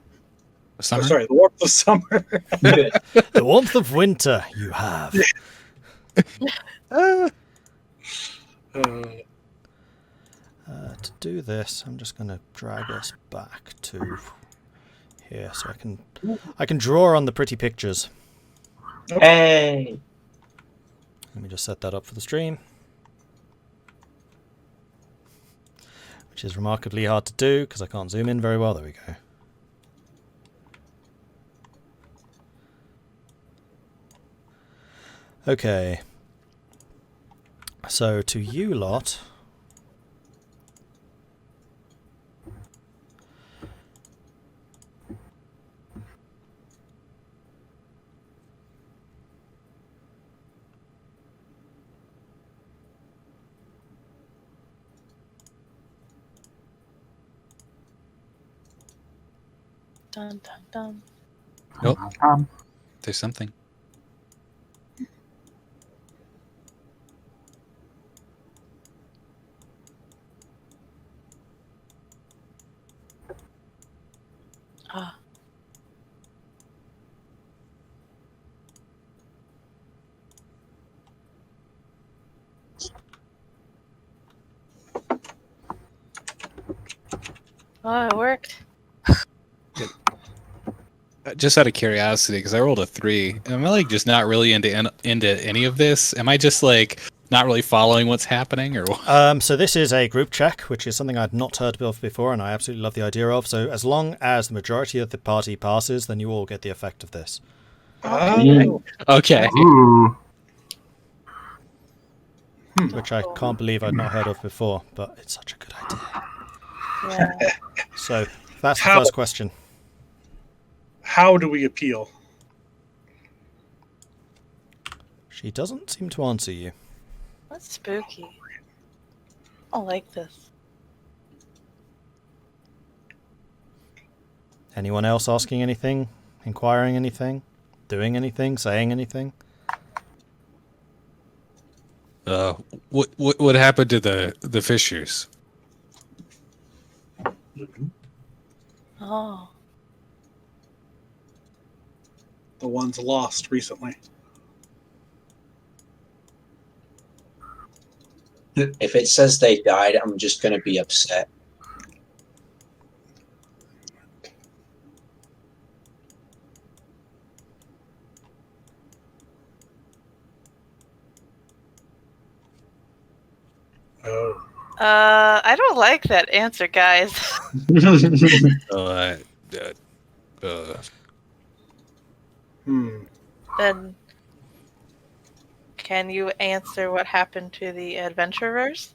Oh, Summer? sorry, the warmth of summer. The warmth of winter you have. Uh, To do this, I'm just going to drag us back to here so I can draw on the pretty pictures. Hey! Let me just set that up for the stream. Which is remarkably hard to do because I can't zoom in very well. There we go. Okay. So to you lot... Dun dun dun. Nope. There's something. Ah. Oh, it worked. Just out of curiosity, because I rolled a 3. Am I like just not really into any of this? Am I just like not really following what's happening, or what? So this is a group check, which is something I'd not heard of before, and I absolutely love the idea of. So as long as the majority of the party passes, then you all get the effect of this, Okay. ooh. which I can't believe I'd not heard of before, but it's such a good idea. Yeah. So that's the How- first question. how do we appeal? She doesn't seem to answer you. That's spooky. I don't like this. Anyone else asking anything? Inquiring anything? Doing anything? Saying anything? What happened to the fishers? Oh. The ones lost recently. If it says they died, I'm just going to be upset. Oh. I don't like that answer, guys. Then, can you answer what happened to the adventurers?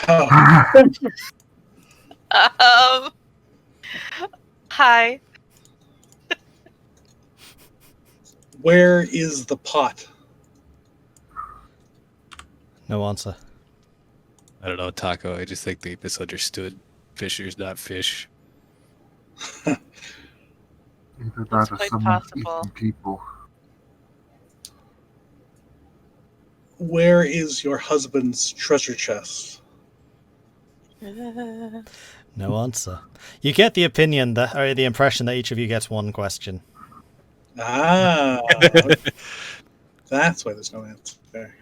Oh. Hi. Where is the pot? No answer. I don't know, Tahko. I just think they misunderstood. Fishers, not fish. Either that That's or quite some possible. eating people. Where is your husband's treasure chest? No answer. You get the opinion that, or the impression that each of you gets one question. Ah. That's why there's no answer.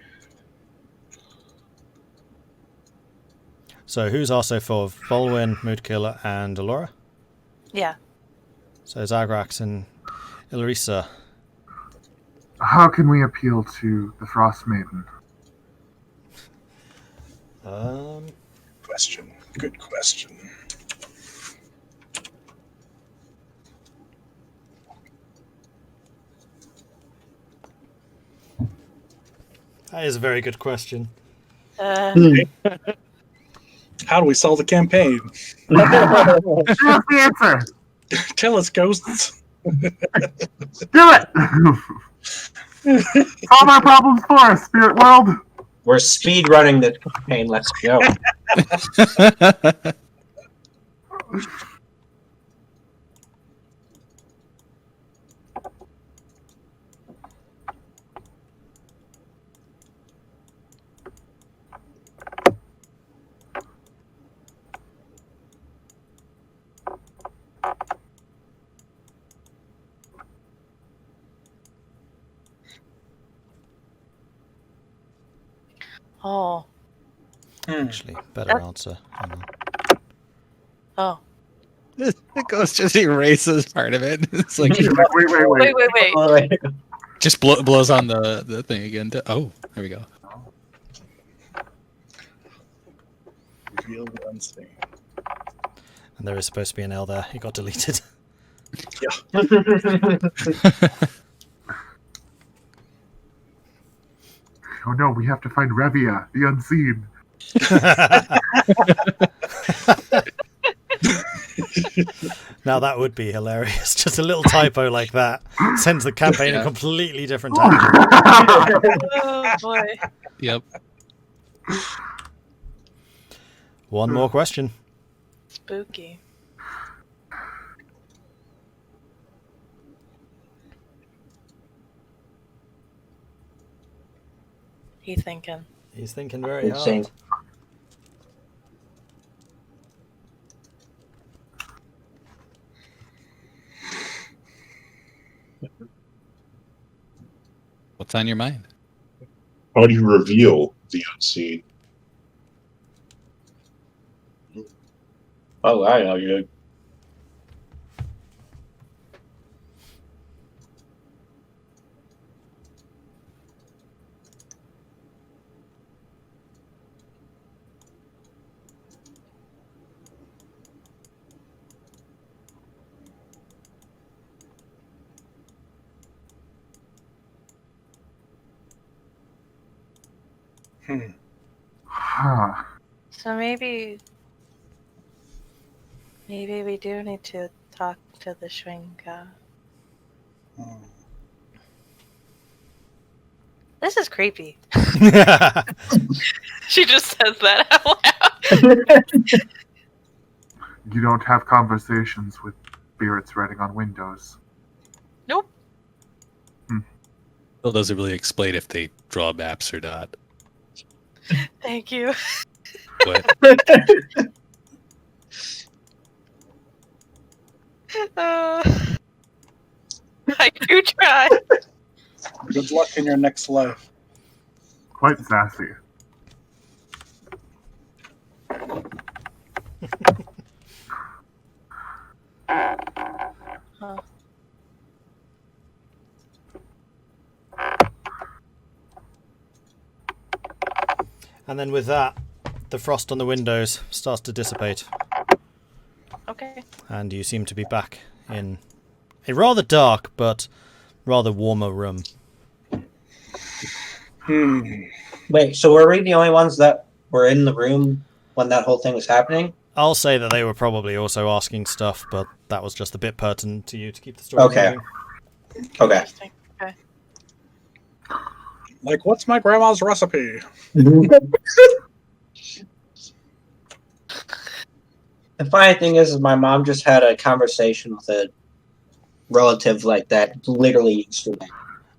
So who's also for Vulwin, Moodkiller, and Elora? Yeah. So Zagrax and Irilyssa. How can we appeal to the Frostmaiden? Question. Good question. That is a very good question. How do we solve the campaign? Give us the answer! Tell us, ghosts. Do it! Solve our problems for us, spirit world! We're speed running this campaign. Let's go. Oh. Actually, better answer. Hang on. Oh. The ghost just erases part of it. It's like Wait. just blows on the thing again. Oh, there we go. Reveal the unseen. And there is supposed to be an L there. It got deleted. Yeah. Oh no, we have to find Revia, the unseen. Now that would be hilarious. Just a little typo like that sends the campaign a completely different tangent. Oh boy. Yep. One more question. Spooky. He's thinking. He's thinking very Insane. hard. What's on your mind? How do you reveal the unseen? Oh, I know you. Huh. So maybe we do need to talk to the Schwinga. This is creepy. She just says that out loud. You don't have conversations with spirits writing on windows. Nope. Well, does it really explain if they draw maps or not? Thank you. What? I do try. Good luck in your next life. Quite sassy. Huh. And then with that, the frost on the windows starts to dissipate. Okay. And you seem to be back in a rather dark but rather warmer room. Wait, so were we the only ones that were in the room when that whole thing was happening? I'll say that they were probably also asking stuff, but that was just a bit pertinent to you to keep the story Okay. moving. Okay. Interesting. Okay. Like, what's my grandma's recipe? The funny thing is my mom just had a conversation with a relative like that literally yesterday.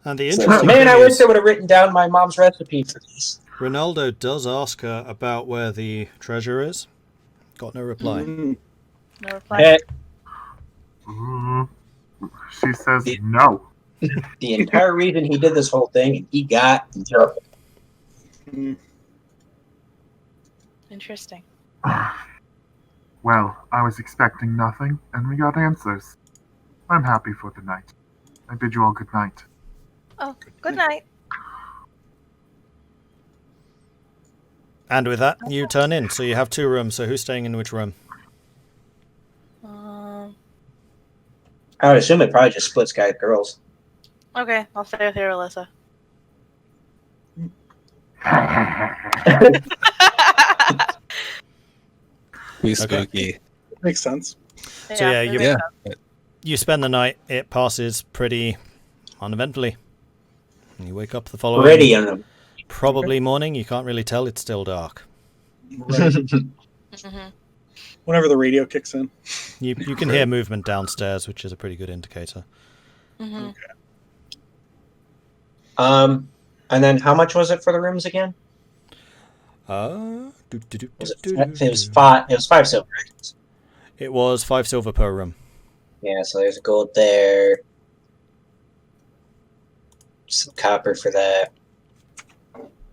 And the So, interesting man, thing I wish is, I would have written down my mom's recipe for this. Ronaldo does ask her about where the treasure is. Got no reply. No reply. Eh, She says no. the entire reason he did this whole thing, and he got in trouble. Interesting. Well, I was expecting nothing, and we got answers. I'm happy for the night. I bid you all good night. Oh, good night. And with that, you turn in. So you have two rooms. So who's staying in which room? I would assume it probably just splits guys girls. Okay, I'll stay with Irilyssa. Be spooky. Makes sense. So yeah, it you- makes Yeah. sense. You spend the night. It passes pretty uneventfully. And you wake up the following Ready on them. probably morning. You can't really tell. It's still dark. Right. Mhm. Whenever the radio kicks in. You can hear movement downstairs, which is a pretty good indicator. Mhm. And then how much was it for the rooms again? It It was five. It was 5 silver. Right? It was 5 silver per room. Yeah, so there's gold there. Some copper for that,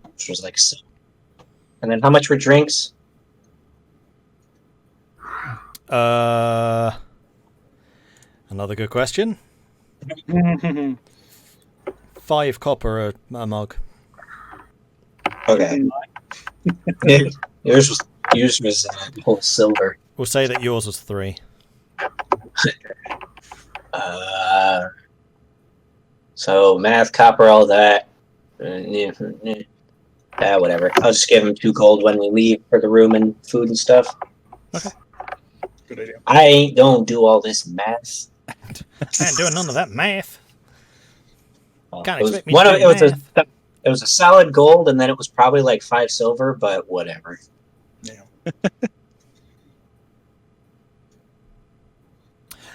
which was like. And then how much were drinks? Another good question. 5 copper a mug. Okay. yours was whole silver. We'll say that yours was 3. So math, copper, all that. Whatever. I'll just give him 2 gold when we leave for the room and food and stuff. Good idea. I don't do all this math. I ain't doing none of that math. Can't It was expect me to do math. it was a solid gold, and then it was probably like 5 silver, but whatever. Yeah.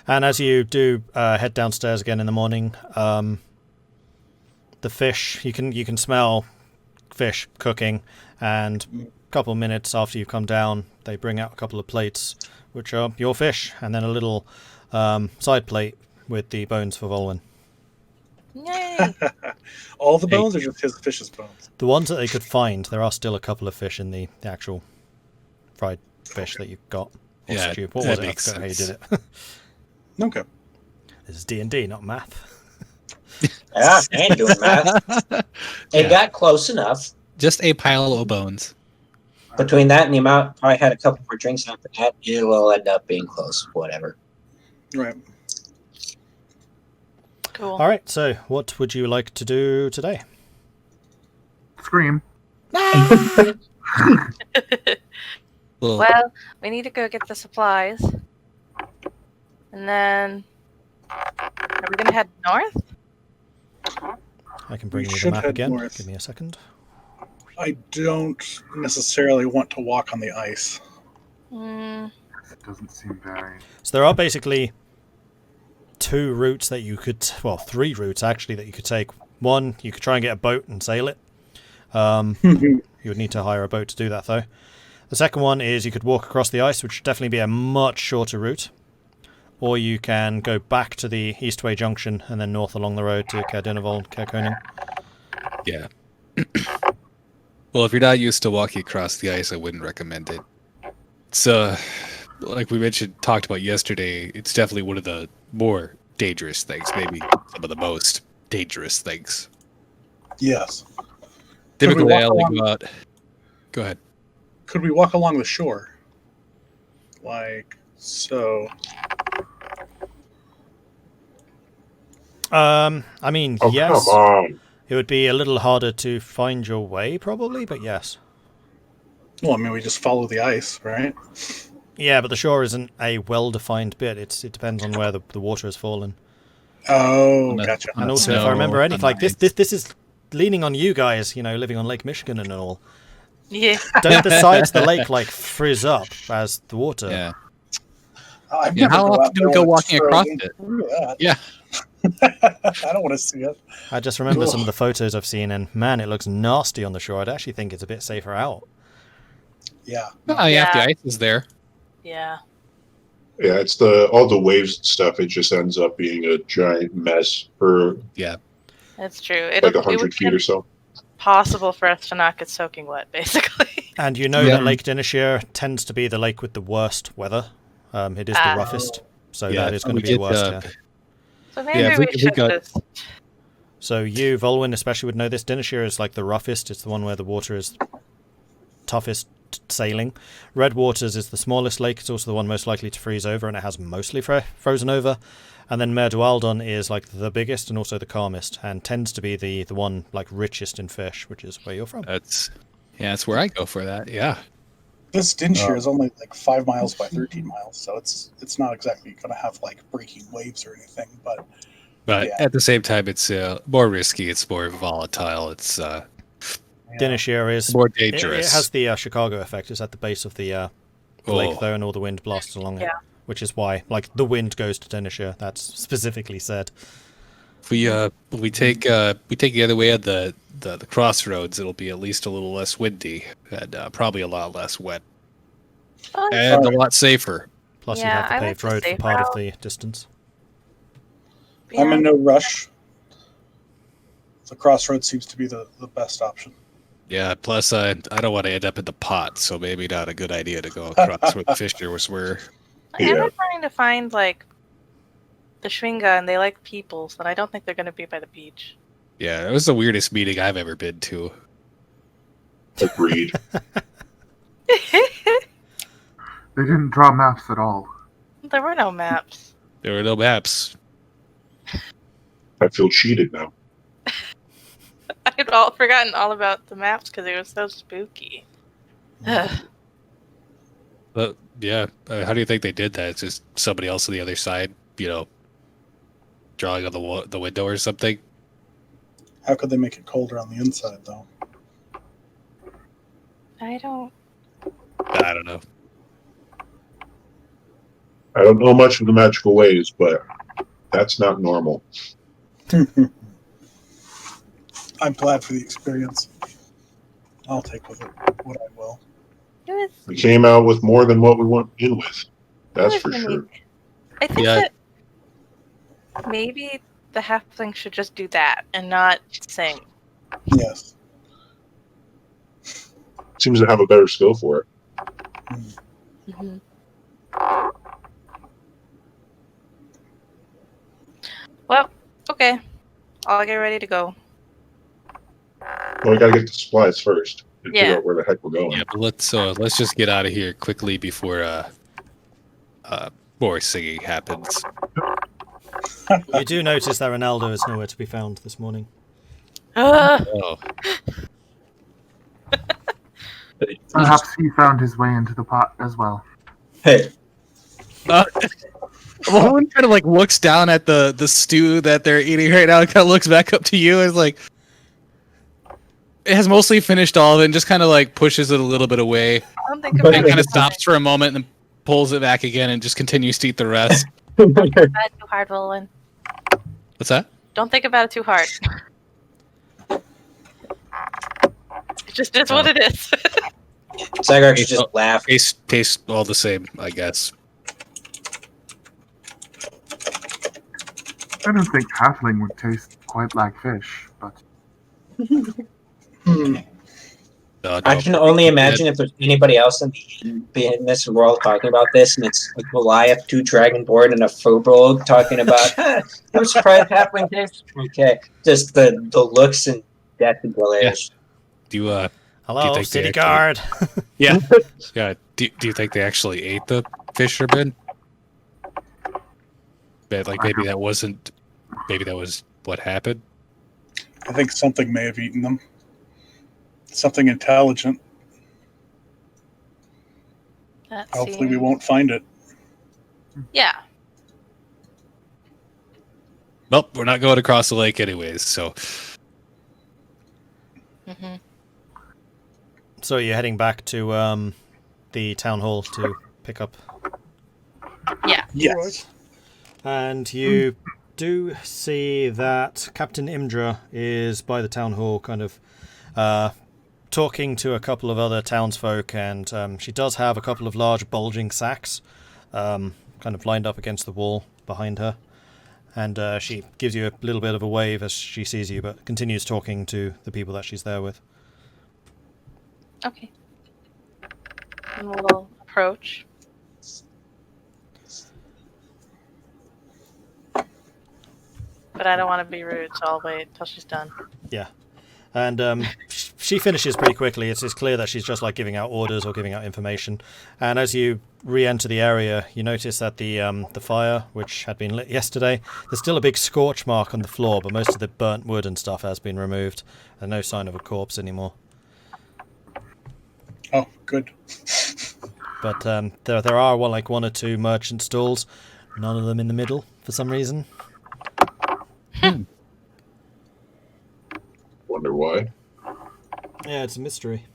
And as you do head downstairs again in the morning, the fish, you can smell fish cooking, and a couple of minutes after you come down, they bring out a couple of plates, which are your fish, and then a little side plate with the bones for Vulwin. Yay! All the bones, or just his fish's bones? The ones that they could find, there are still a couple of fish in the actual fried fish that you got. Or Yeah, stew. What that was it? I makes forgot how you sense. did it. Okay. This is D&D, not math. Yeah, I ain't doing math. It Yeah. got close enough. Just a pile of bones. Between that and the amount, probably had a couple more drinks after that. It will end up being close. Whatever. Right. Cool. All right, so what would you like to do today? Scream. Well, we need to go get the supplies. And then... Are we going to head north? I can bring We you the should map head again. north. Give me a second. I don't necessarily want to walk on the ice. Mm, It doesn't seem very. So there are basically 2 routes that you could... Well, 3 routes, actually, that you could take. One, you could try and get a boat and sail it. You would need to hire a boat to do that, though. The second one is you could walk across the ice, which would definitely be a much shorter route. Or you can go back to the Eastway Junction and then north along the road to Cardinavol, Kerkoning. Yeah. Well, if you're not used to walking across the ice, I wouldn't recommend it. It's like we talked about yesterday, it's definitely one of the more dangerous things, maybe some of the most dangerous things. Yes. Typically, walk I only along- go out. Go ahead. Could we walk along the shore? Like so. I mean, Oh, yes. come on. It would be a little harder to find your way, probably, but yes. Well, I mean, we just follow the ice, right? Yeah, but the shore isn't a well-defined bit. It depends on where the water has fallen. Oh, On the- gotcha. on And the also, if I snow, remember on anything, the like ice. this is leaning on you guys, living on Lake Michigan and all. yeah. Don't the sides of the lake like frizz up as the water? Yeah. I've Yeah, never how go often out do there we go when it's walking across frozen. it? Look at that. Yeah. I don't want to see it. I just remember some of the photos I've seen, and man, it looks nasty on the shore. I'd actually think it's a bit safer out. Yeah. Oh, yeah, if the Yeah. ice is there. Yeah. Yeah, it's all the waves and stuff. It just ends up being a giant mess for That's true. like It 100 would feet be or so. impossible for us to not get soaking wet, basically. And you know Yeah. that Lake Dinishire tends to be the lake with the worst weather. It is the Ah. roughest, so Yeah, that is going we to be the did, worst. Yeah. So maybe Yeah, if we we should got- just... So you, Vulwin, especially would know this. Dinishire is like the roughest. It's the one where the water is toughest sailing. Red Waters is the smallest lake. It's also the one most likely to freeze over, and it has mostly frozen over. And then Mer Dualdon is like the biggest and also the calmest, and tends to be the one like richest in fish, which is where you're from. That's where I go for that. Yeah. This Dinshire is only like 5 miles by 13 miles, so it's not exactly going to have like breaking waves or anything. But But Yeah. at the same time, it's more risky. It's more volatile. It's Dinishire is more it dangerous. has the Chicago effect. It's at the base of the lake Oh. there, and all the wind blasts along it, Yeah. which is why like the wind goes to Dinishire. That's specifically said. If we take the other way at the crossroads, it'll be at least a little less windy and probably a lot less wet Oh, and a lot safer. Plus, Yeah, you have the I like paved the road for safe part of route. the distance. I'm yeah. in no rush. The crossroad seems to be the best option. Yeah. Plus, I don't want to end up in the pot, so maybe not a good idea to go across where the fish were. I am Yeah. trying to find like the Schwinga, and they like people, so I don't think they're going to be by the beach. Yeah, it was the weirdest meeting I've ever been to. Agreed. They didn't draw maps at all. There were no maps. There were no maps. I feel cheated now. I had forgotten all about the maps because it was so spooky. Ugh. But yeah, how do you think they did that? It's just somebody else on the other side, drawing on the window or something. How could they make it colder on the inside, though? I don't. I don't know. I don't know much of the magical ways, but that's not normal. I'm glad for the experience. I'll take with it what I will. It was, We came out with more than what we went in with. That's it for was sure. unique. I think Yeah. that maybe the halfling should just do that and not sing. Yes. Seems to have a better skill for it. Mm-hmm. Well, okay. I'll get ready to go. Well, we gotta get the supplies first and Yeah. figure out where the heck we're going. Yeah, but let's just get out of here quickly before more singing happens. You do notice that Ronaldo is nowhere to be found this morning. Ugh. Oh, Perhaps he found his way into the pot as well. Hey, Vulwin kind of like looks down at the stew that they're eating right now and kind of looks back up to you and is like, it has mostly finished all of it and just kind of like pushes it a little bit away. I don't think But- about And it kind of stops for a moment and then pulls it back again and just continues to eat the rest. too hard, Vulwin. What's that? Don't think about it too hard. It just is what it is. Zagrax just laughed. Tastes all the same, I guess. I don't think halfling would taste quite like fish, but I can only imagine if there's anybody else in this world talking about this, and it's a Goliath, 2 Dragonborn, and a Furbolg talking about, you're surprised halfling taste? Okay. Just the looks and death and delays. Do you Hello, think they city actually- guard. Yeah. Yeah. Do you think they actually ate the fisherman? But like maybe that was what happened. I think something may have eaten them. Something intelligent. That Hopefully we seems- won't find it. Yeah. Well, we're not going across the lake anyways, so Hmm. So you're heading back to the town hall to pick up. Yeah. Yes. And you do see that Captain Imdra is by the town hall, kind of talking to a couple of other townsfolk, and she does have a couple of large bulging sacks kind of lined up against the wall behind her. And she gives you a little bit of a wave as she sees you, but continues talking to the people that she's there with. Okay. And we'll approach. But I don't want to be rude, so I'll wait till she's done. Yeah. And she finishes pretty quickly. It's clear that she's just like giving out orders or giving out information. And as you re-enter the area, you notice that the fire, which had been lit yesterday, there's still a big scorch mark on the floor, but most of the burnt wood and stuff has been removed, and no sign of a corpse anymore. Oh, good. But there are one or two merchant stalls, none of them in the middle for some reason. Wonder why. Yeah, it's a mystery.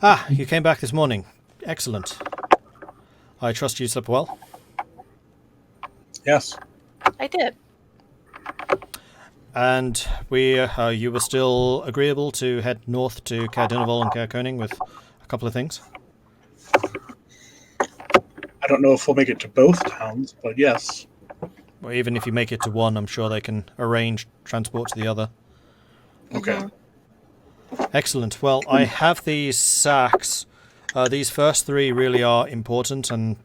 Ah, you came back this morning. Excellent. I trust you slept well. Yes. I did. And you were still agreeable to head north to Cardinival and Caerconing with a couple of things? I don't know if we'll make it to both towns, but yes. Or even if you make it to one, I'm sure they can arrange transport to the other. Okay. Mhm. Excellent. Well, I have these sacks. These first 3 really are important, and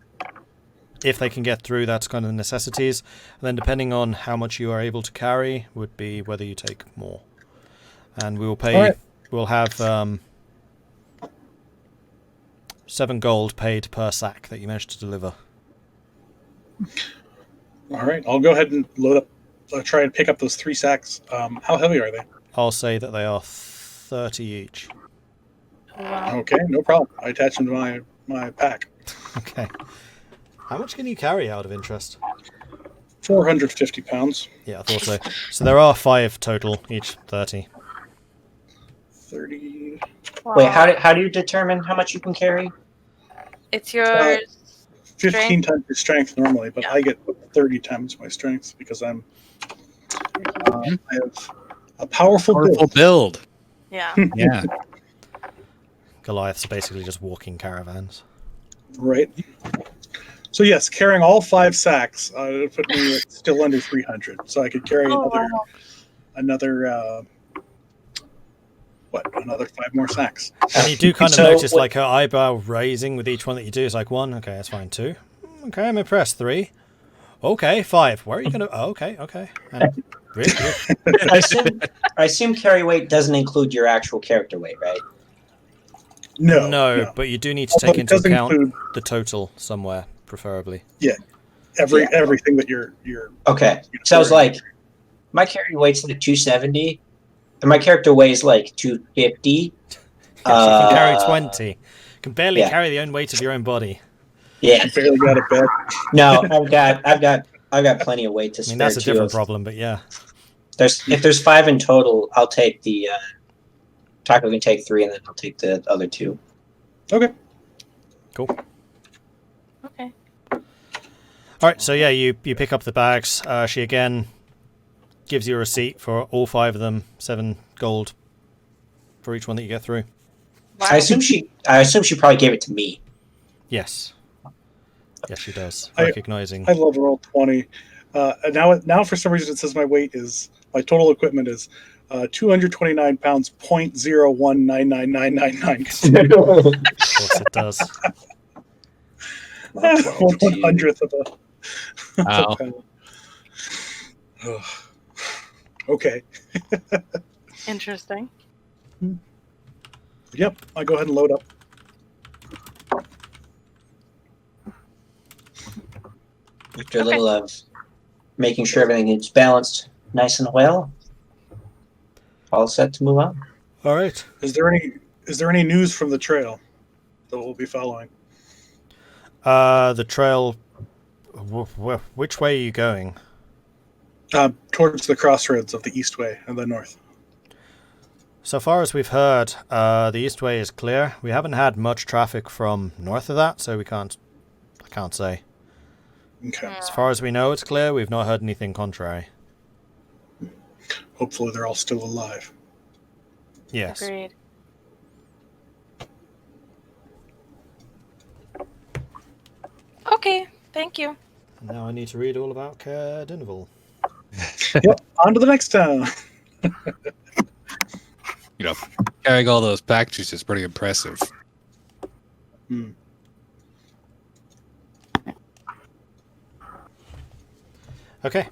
if they can get through, that's kind of necessities. And then depending on how much you are able to carry would be whether you take more. And we will pay. All right. We'll have 7 gold paid per sack that you managed to deliver. All right. I'll go ahead and load up. Try and pick up those 3 sacks. How heavy are they? I'll say that they are 30 each. Wow. Okay, no problem. I attach them to my pack. Okay. How much can you carry out of interest? 450 pounds. Yeah, I thought so. So there are 5 total, each 30. 30. Wait, how do you determine how much you can carry? It's yours. 15 Strength? times your strength normally, but Yeah. I get 30 times my strength because I have a powerful build. build. Yeah. Yeah. Goliath's basically just walking caravans. Right. So yes, carrying all 5 sacks would put me at still under 300. So I could carry Oh, another 5 more sacks. And you do kind of So notice what- like her eyebrow raising with each one that you do. It's like 1, okay, that's fine. 2, okay, I'm impressed. 3, okay, 5. Where are you gonna? Oh, okay. And really? I assume carry weight doesn't include your actual character weight, right? No. But you do need to Although take it into does account include the total somewhere, preferably. everything that you're Okay. So I was like, my carry weight's like 270, my character weighs like 250. Yes, you can carry 20. You can barely yeah. carry the own weight of your own body. Yeah. You barely got a bed. No, I've got plenty of weight to spare. I mean, that's a too. different problem, but yeah. If there's 5 in total, I'll take the Tahko can take 3, and then I'll take the other 2. Okay. Cool. Okay. All right, so yeah, you pick up the bags. She again gives you a receipt for all 5 of them, 7 gold for each one that you get through. Wow. I assume she probably gave it to me. Yes. Yes, she does. I Recognizing. I love roll 20. Now for some reason it says my total equipment is 229 pounds, 0.0199999. Of course it does. 1/100th of a Wow. pound. Ugh. Okay. Interesting. Yep. I go ahead and load up. After a little of making sure everything is balanced nice and well, all set to move on. All right. Is there any news from the trail that we'll be following? The trail. Which way are you going? Towards the crossroads of the East Way and the North. So far as we've heard, the East Way is clear. We haven't had much traffic from north of that, so I can't say. Okay. As far as we know, it's clear. We've not heard anything contrary. Hopefully they're all still alive. Yes. Agreed. Okay, thank you. Now I need to read all about Caer Dineval. Yep. On to the next town. Carrying all those packages is pretty impressive. Hmm. Okay.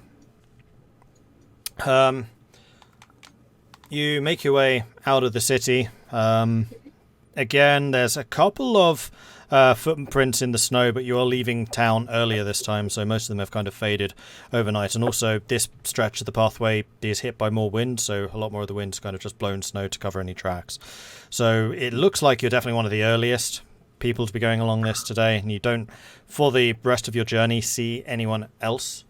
You make your way out of the city. Again, there's a couple of footprints in the snow, but you are leaving town earlier this time, so most of them have kind of faded overnight. And also, this stretch of the pathway is hit by more wind, so a lot more of the wind's kind of just blown snow to cover any tracks. So it looks like you're definitely one of the earliest people to be going along this today, and you don't, for the rest of your journey, see anyone else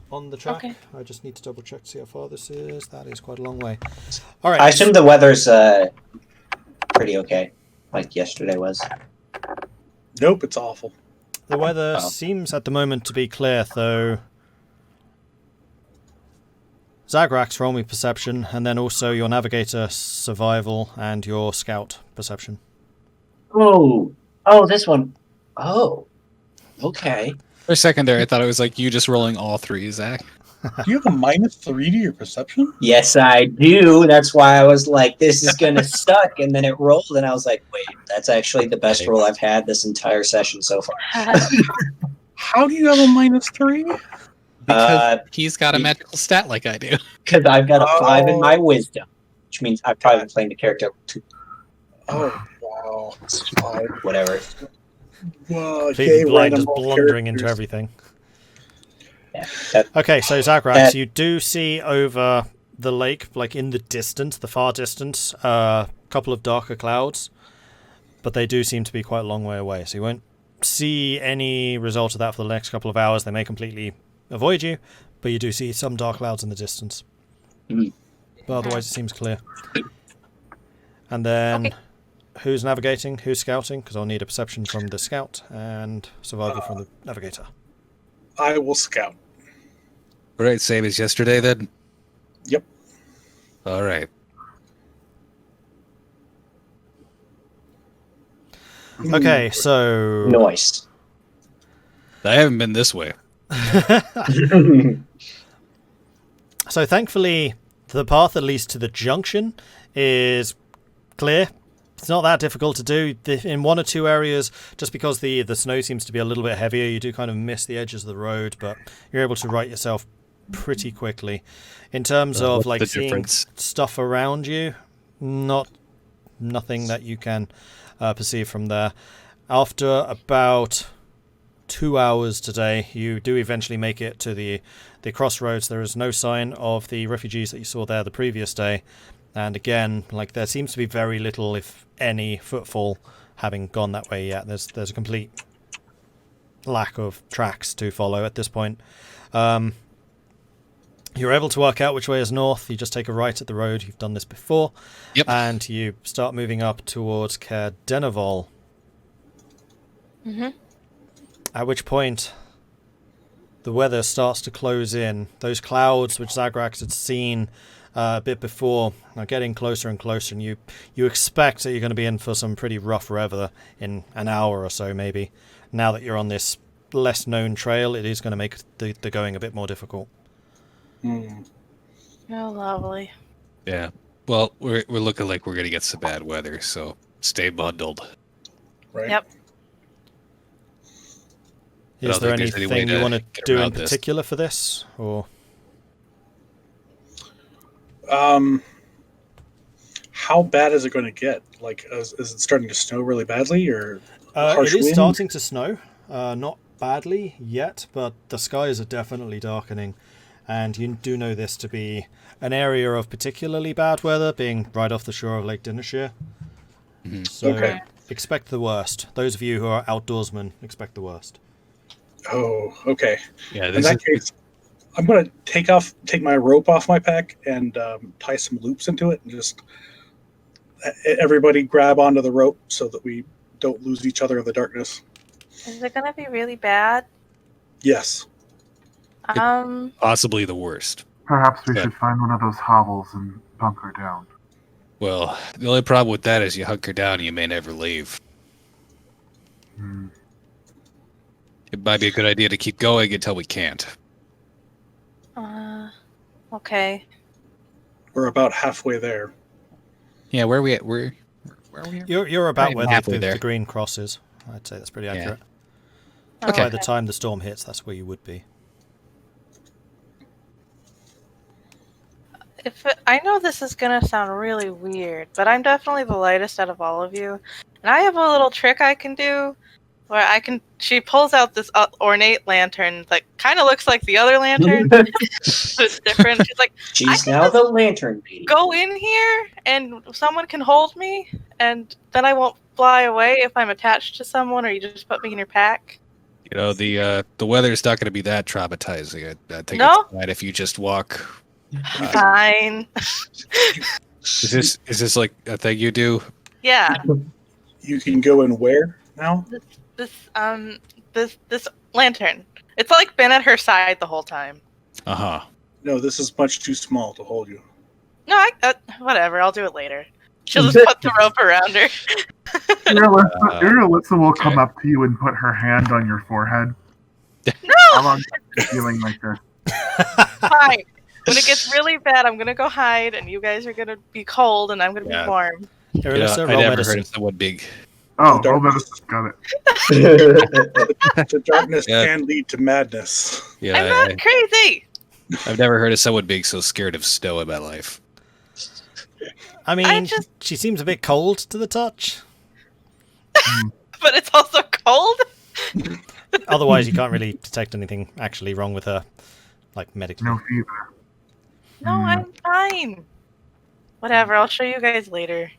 on the track. Okay. I just need to double check to see how far this is. That is quite a long way. All right. I assume the weather's pretty okay, like yesterday was. Nope, it's awful. The weather Oh. seems at the moment to be clear, though. Zagrax, roll me perception, and then also your navigator survival and your scout perception. Oh, this one. Oh, okay. For a second there, I thought it was like you just rolling all 3, Zach. Do you have a -3 to your perception? Yes, I do. That's why I was like, this is going to suck. And then it rolled, and I was like, wait, that's actually the best roll I've had this entire session so far. How do you have a -3? Because he's got a magical stat like I do. Because I've got a 5 in my wisdom, which means I've probably been playing the character Oh, wow. whatever. Well, Completely blind, random just roll blundering into characters. everything. Yeah, Okay, so Zagrax, you do see over the lake, like in the distance, the far distance, a couple of darker clouds, but they do seem to be quite a long way away, so you won't see any result of that for the next couple of hours. They may completely avoid you, but you do see some dark clouds in the distance. Mhm. But otherwise it seems clear. And then, who's navigating, who's scouting? Because I'll need a perception from the scout and survival from the navigator. I will scout. All right, same as yesterday then? Yep. All right. Okay, so... Noise. I haven't been this way. So thankfully, the path that leads to the junction is clear. It's not that difficult to do. In one or two areas, just because the snow seems to be a little bit heavier, you do kind of miss the edges of the road, but you're able to right yourself pretty quickly. In terms of what's like the seeing difference? stuff around you, nothing that you can perceive from there. After about 2 hours today. You do eventually make it to the crossroads. There is no sign of the refugees that you saw there the previous day. And again, like, there seems to be very little, if any, footfall having gone that way yet. There's a complete lack of tracks to follow at this point. You're able to work out which way is north. You just take a right at the road. You've done this before. Yep. And you start moving up towards Caer Denevol. Mm-hmm. At which point, the weather starts to close in. Those clouds which Zagrax had seen a bit before are getting closer and closer, and you expect that you're going to be in for some pretty rough weather in an hour or so, maybe. Now that you're on this less known trail, it is going to make the going a bit more difficult. Hmm. Oh, lovely. Yeah. Well, we're looking like we're gonna get some bad weather, so stay bundled. Right. Yep. Is there anything you want to get do in around this. particular for this, or? How bad is it going to get? Like, is it starting to snow really badly, or harsh It is wind? starting to snow. Not badly yet, but the skies are definitely darkening. And you do know this to be an area of particularly bad weather, being right off the shore of Lake Dinnershire. Mm-hmm. So Okay. expect the worst. Those of you who are outdoorsmen, expect the worst. Oh, okay. Yeah, In this that is case, I'm going to take my rope off my pack and tie some loops into it, and just everybody grab onto the rope so that we don't lose each other in the darkness. Is it gonna be really bad? Yes. possibly the worst. Perhaps we But- should find one of those hovels and bunker down. Well, the only problem with that is you hunker down and you may never leave. Hmm. It might be a good idea to keep going until we can't. Okay. We're about halfway there. Yeah, where are we at? Where are we at? You're about Right, where halfway the there. green cross is. I'd say that's pretty Yeah. accurate. Okay. By the time the storm hits, that's where you would be. I know this is gonna sound really weird, but I'm definitely the lightest out of all of you, and I have a little trick I can do, where I can. She pulls out this ornate lantern that kind of looks like the other lantern, but it's different. She's like, She's can now just the lantern lady. "Go in here, and someone can hold me, and then I won't fly away if I'm attached to someone, or you just put me in your pack." You know, the weather's not going to be that traumatizing. I think No? it's fine if you just walk. Fine. Is this like a thing you do? Yeah. You can go in where now? This lantern. It's like been at her side the whole time. Uh huh. No, this is much too small to hold you. No, whatever. I'll do it later. She'll just put the rope around her. Irilyssa will come up to you and put her hand on your forehead. No! How long have you been feeling like this? Fine. When it gets really bad, I'm gonna go hide, and you guys are gonna be cold, and I'm gonna Yeah. be warm. Irilyssa, I roll never heard medicine. of someone big. Oh, Dark- medicine. Got it. The darkness Yeah. can lead to madness. Yeah, I'm not crazy. I've never heard of someone being so scared of snow in my life. I mean, just- she seems a bit cold to the touch. But it's also cold. Otherwise, you can't really detect anything actually wrong with her, like medically. No fever. No, I'm fine. Whatever. I'll show you guys later.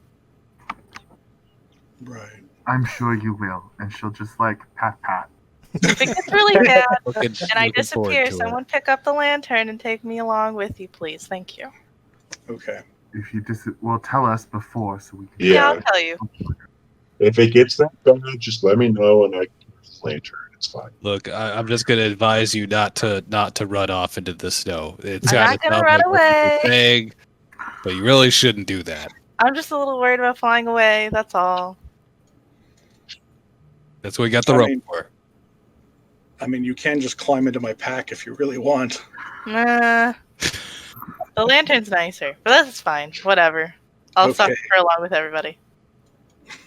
Right. I'm sure you will. And she'll just like pat. If it gets really bad Looking and I forward disappear, to it. someone pick up the lantern and take me along with you, please. Thank you. Okay. If you well, tell us before so we can. Yeah, Yeah. I'll tell you. If it gets that bad, just let me know and I can use the lantern. It's fine. Look, I'm just gonna advise you not to run off into the snow. It's I'm kinda not gonna sounds run like what you're away. saying, but you really shouldn't do that. I'm just a little worried about flying away. That's all. That's what we got the I rope mean- for. I mean, you can just climb into my pack if you really want. Nah. The lantern's nicer, but that's fine. Whatever. I'll suffer along with everybody.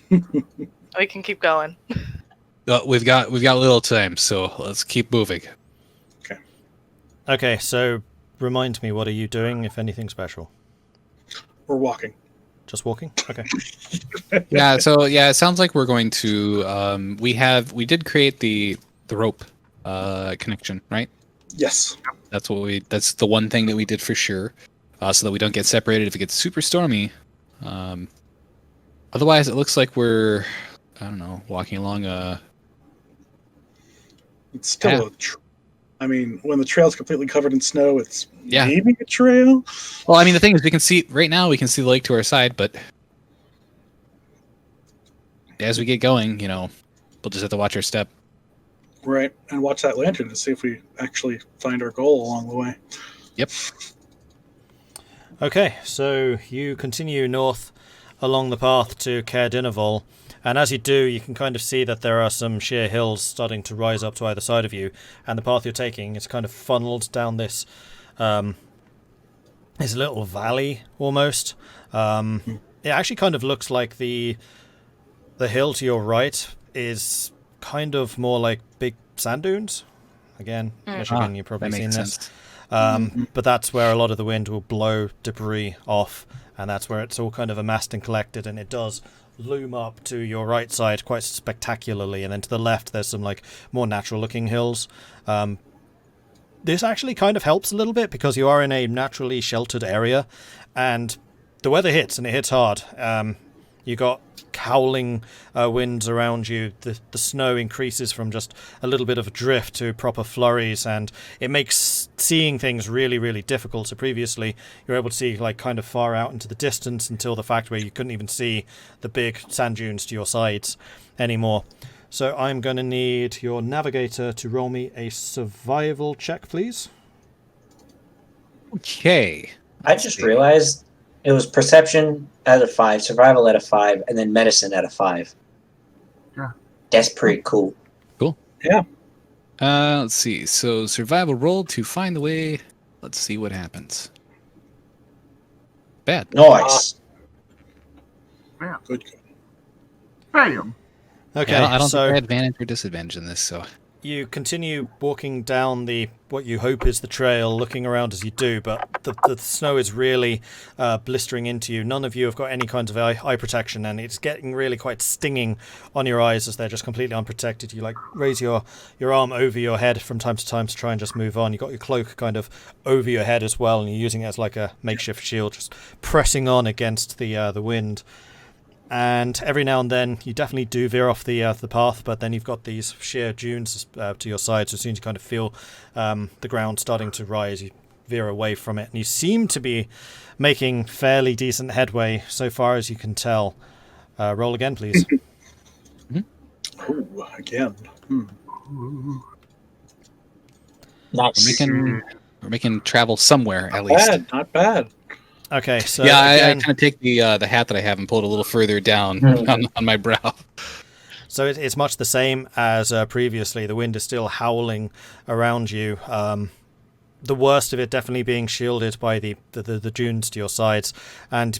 We can keep going. We've got little time, so let's keep moving. Okay, so remind me, what are you doing, if anything special? We're walking. Just walking? Okay. Yeah, so it sounds like we're going to we did create the rope connection, right? Yes. That's the one thing that we did for sure, so that we don't get separated if it gets super stormy. Otherwise, it looks like we're, I don't know, walking along a. It's still I mean, when the trail's completely covered in snow, it's Yeah. maybe a trail. Well, I mean, the thing is, we can see right now. We can see the lake to our side, but as we get going, we'll just have to watch our step. Right, and watch that lantern to see if we actually find our goal along the way. Yep. Okay, so you continue north along the path to Caer Dineval, and as you do, you can kind of see that there are some sheer hills starting to rise up to either side of you, and the path you're taking is kind of funneled down this little valley almost. It actually kind of looks like the hill to your right is kind of more like big sand dunes. Again, Michigan, you've probably seen this. But that's where a lot of the wind will blow debris off, and that's where it's all kind of amassed and collected, and it does loom up to your right side quite spectacularly, and then to the left there's some like more natural looking hills. This actually kind of helps a little bit because you are in a naturally sheltered area, and the weather hits, and it hits hard. You got howling winds around you. The snow increases from just a little bit of a drift to proper flurries, and it makes seeing things really, really difficult. So previously, you were able to see like kind of far out into the distance until the fact where you couldn't even see the big sand dunes to your sides anymore. So I'm going to need your navigator to roll me a survival check, please. Okay. I just realized it was perception out of 5, survival out of 5, and then medicine out of 5. Yeah. That's pretty cool. Cool. Yeah. Let's see. So survival roll to find the way. Let's see what happens. Bad. Nice. Yeah. Good. Bam. Okay, Yeah, I don't so think I had advantage or disadvantage in this. So you continue walking down what you hope is the trail, looking around as you do, but the snow is really blistering into you. None of you have got any kind of eye protection, and it's getting really quite stinging on your eyes as they're just completely unprotected. You like raise your arm over your head from time to time to try and just move on. You got your cloak kind of over your head as well, and you're using it as like a makeshift shield, just pressing on against the wind. And every now and then, you definitely do veer off the path, but then you've got these sheer dunes to your side, so as soon as you kind of feel the ground starting to rise, you veer away from it. And you seem to be making fairly decent headway so far as you can tell. Roll again, please. Oh, again. Nice. we're making travel somewhere at Not least. bad. Not bad. Okay, so Yeah, I again, kind of take the hat that I have and pull it a little further down on my brow. so it's much the same as previously. The wind is still howling around you. The worst of it definitely being shielded by the dunes to your sides, and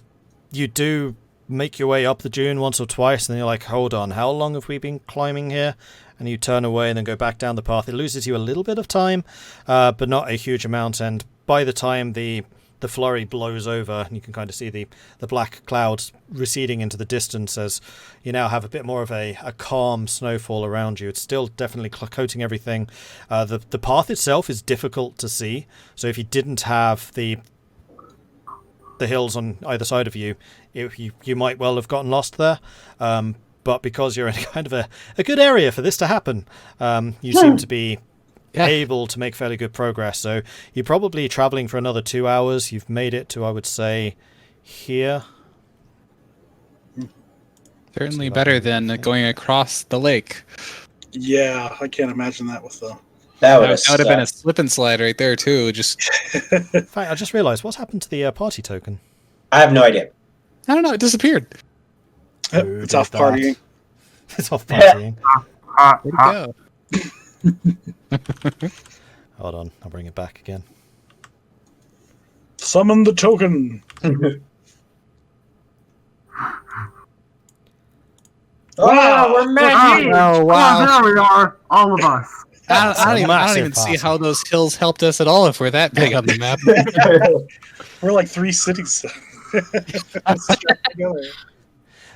you do make your way up the dune once or twice, and then you're like, hold on, how long have we been climbing here? And you turn away and then go back down the path. It loses you a little bit of time, but not a huge amount, and by the time the flurry blows over, and you can kind of see the black clouds receding into the distance as you now have a bit more of a calm snowfall around you. It's still definitely coating everything. The path itself is difficult to see, so if you didn't have the hills on either side of you, you might well have gotten lost there. But because you're in kind of a good area for this to happen, you seem to be able to make fairly good progress. So you're probably traveling for another 2 hours. You've made it to, I would say, here. Certainly better than going across the lake. Yeah, I can't imagine that with the. That would That would have been a slip and slide right there too. Just In fact, I just realised, what's happened to the party token? I have no idea. I don't know. It disappeared. Who It's did off that? partying. It's off partying. Where'd it go? Hold on, I'll bring it back again. Summon the token. Wow, we're magic. Oh wow! There we are, all of us. I don't massive even see party. how those hills helped us at all if we're that big on the map. We're like 3 cities. together.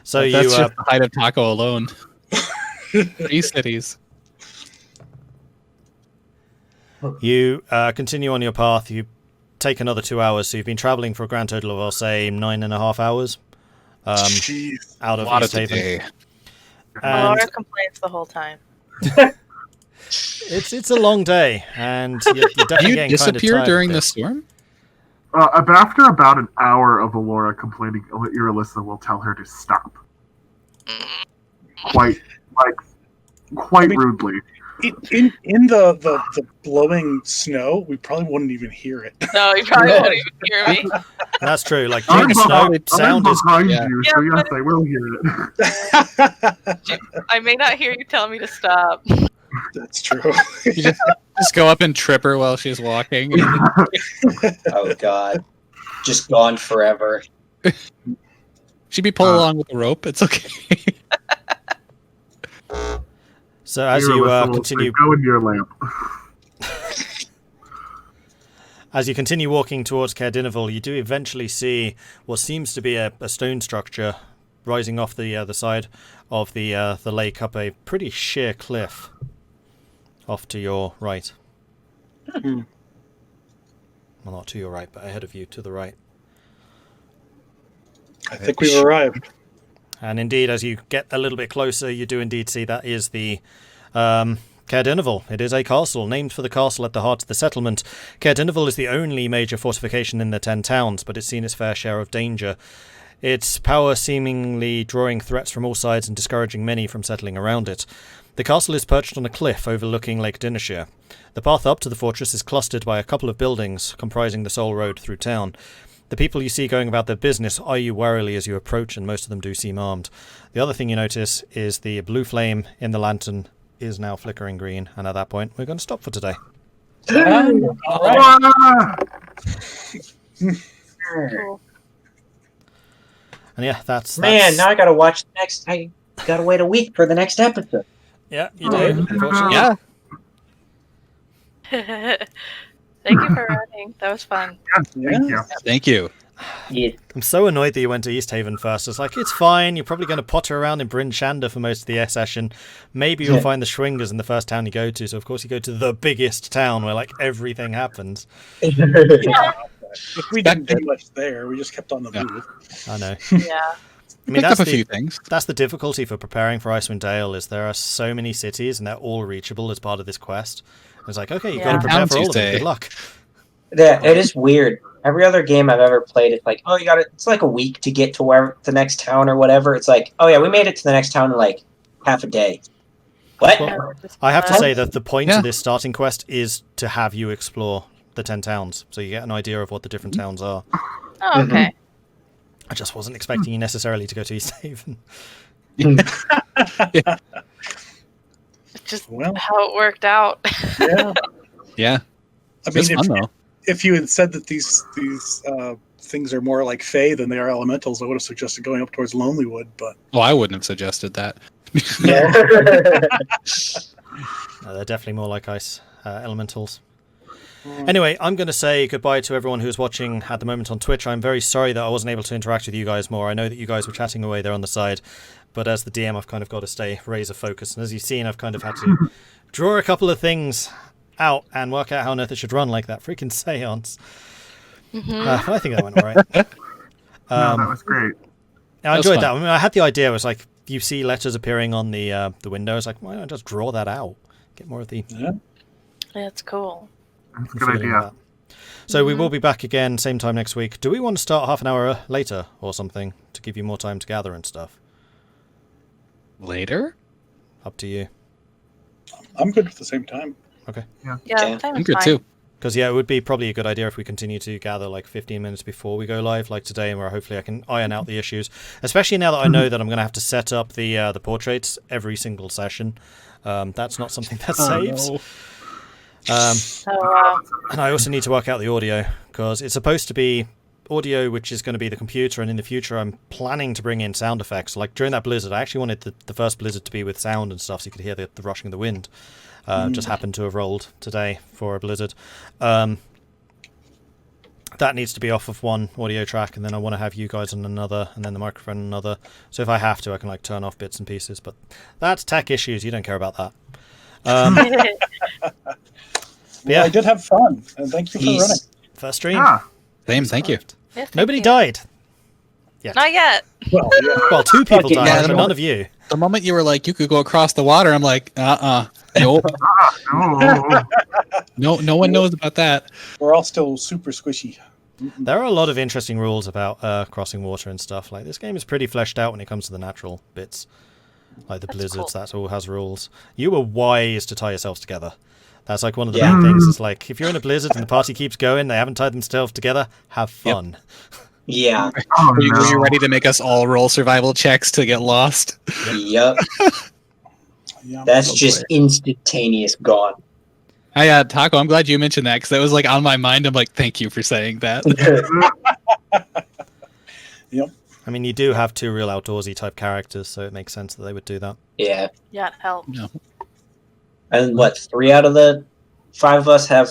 So That's you just the height of Tahko alone. 3 cities. You continue on your path. You take another 2 hours, so you've been traveling for a grand total of, I'll say, 9.5 hours Jeez. out A of lot East of Haven. day. And Elora complains the whole time. it's a long day, and you're definitely Do you getting kind of disappear tired during of the this. storm? After about an hour of Elora complaining, Irilyssa will tell her to stop. Quite rudely. In the blowing snow, we probably wouldn't even hear it. No, you probably won't even hear me. That's true. Like during the snow, sound is behind yeah. you, Yeah, so yes, but- I will hear it. I may not hear you tell me to stop. That's true. You just go up and trip her while she's walking. Oh God, just gone forever. She'd be pulled along with the rope. It's okay. so as you Irilyssa will continue say, go in your lamp. As you continue walking towards Caer-Dineval, you do eventually see what seems to be a stone structure rising off the side of the lake up a pretty sheer cliff off to your right. Hmm. Well, not to your right, but ahead of you, to the right. I think we've arrived. And indeed, as you get a little bit closer, you do indeed see that is the Caer-Dineval. It is a castle, named for the castle at the heart of the settlement. Caer-Dineval is the only major fortification in the 10 towns, but it's seen its fair share of danger. Its power seemingly drawing threats from all sides and discouraging many from settling around it. The castle is perched on a cliff overlooking Lake Dineshire. The path up to the fortress is clustered by a couple of buildings, comprising the sole road through town. The people you see going about their business eye you warily as you approach, and most of them do seem armed. The other thing you notice is the blue flame in the lantern is now flickering green, and at that point, we're going to stop for today. Ah! Cool. And yeah, that's Man, now I gotta watch the next. I gotta wait a week for the next episode. yeah, you did, unfortunately. Yeah. Thank you for running. That was fun. Thank you. Thank you. Yeah. I'm so annoyed that you went to East Haven first. It's like, it's fine. You're probably going to potter around in Bryn Shander for most of the session. Maybe you'll find the Schwingers in the first town you go to. So, of course, you go to the biggest town where, like, everything happens. If we didn't do much there, we just kept on the Yeah. move. I know. Yeah. I mean, Picked up that's a few things. that's the difficulty for preparing for Icewind Dale is there are so many cities and they're all reachable as part of this quest. It's like, okay, you've got to Yeah. prepare Towns for all you of them. say. Good luck. Yeah, it is weird. Every other game I've ever played, it's like, oh, it's like a week to get to where the next town or whatever. It's like, oh yeah, we made it to the next town in like half a day. What? Well, I have to say that the point Yeah. of this starting quest is to have you explore the 10 towns, so you get an idea of what the different towns are. Oh, okay. I just wasn't expecting you necessarily to go to East Haven. It's just Well, how it worked out. yeah. Yeah. I It's mean, fun, though. if you had said that these things are more like Fae than they are elementals, I would have suggested going up towards Lonelywood. But Well, I wouldn't have suggested that. They're definitely more like ice elementals. Anyway, I'm going to say goodbye to everyone who's watching at the moment on Twitch. I'm very sorry that I wasn't able to interact with you guys more. I know that you guys were chatting away there on the side, but as the DM, I've kind of got to stay razor focused. And as you've seen, I've kind of had to draw a couple of things out and work out how on earth it should run, like that freaking seance. But I think that went all right. No, that was great. I was enjoyed fun. that. I mean, I had the idea. It was like, you see letters appearing on the window. It's like, why don't I just draw that out? Get more of the yeah, That's cool. That's a the good feeling of idea. that. So we will be back again same time next week. Do we want to start half an hour later or something to give you more time to gather and stuff? Later? Up to you. I'm good with the same time. Yeah, Yeah. time I'm is good fine. too. Because, yeah, it would be probably a good idea if we continue to gather like 15 minutes before we go live, like today, where hopefully I can iron out the issues. Especially now that I know that I'm going to have to set up the portraits every single session. That's not something that saves. No. So, And I also need to work out the audio, because it's supposed to be audio which is going to be the computer, and in the future I'm planning to bring in sound effects. Like during that blizzard, I actually wanted the first blizzard to be with sound and stuff, so you could hear the rushing of the wind. Just happened to have rolled today for a blizzard. That needs to be off of one audio track, and then I want to have you guys on another, and then the microphone on another. So if I have to, I can like turn off bits and pieces, but that's tech issues. You don't care about that. yeah, I did have fun, and thank you for running. first stream. Yeah. Same, thank you. Yes, thank Nobody you. died. Yet. Not yet. Well, yeah. Well, 2 people Okay, died, yeah, but the none of you. The moment you were like, you could go across the water, I'm like, nope. No. No one knows about that. We're all still super squishy. There are a lot of interesting rules about crossing water and stuff. Like, this game is pretty fleshed out when it comes to the natural bits. Like the That's blizzards, cool. that all has rules. You were wise to tie yourselves together. That's like one of the Yeah. main things. It's like, if you're in a blizzard and the party keeps going, they haven't tied themselves together, have fun. Yeah. Oh, Were you no. ready to make us all roll survival checks to get lost? Yep. Yeah. That's just instantaneous gone. Tahko, I'm glad you mentioned that because that was like on my mind. I'm like, thank you for saying that. Yep. I mean, you do have 2 real outdoorsy type characters, so it makes sense that they would do that. Yeah. Yeah, it helps. No. And what, 3 out of the 5 of us have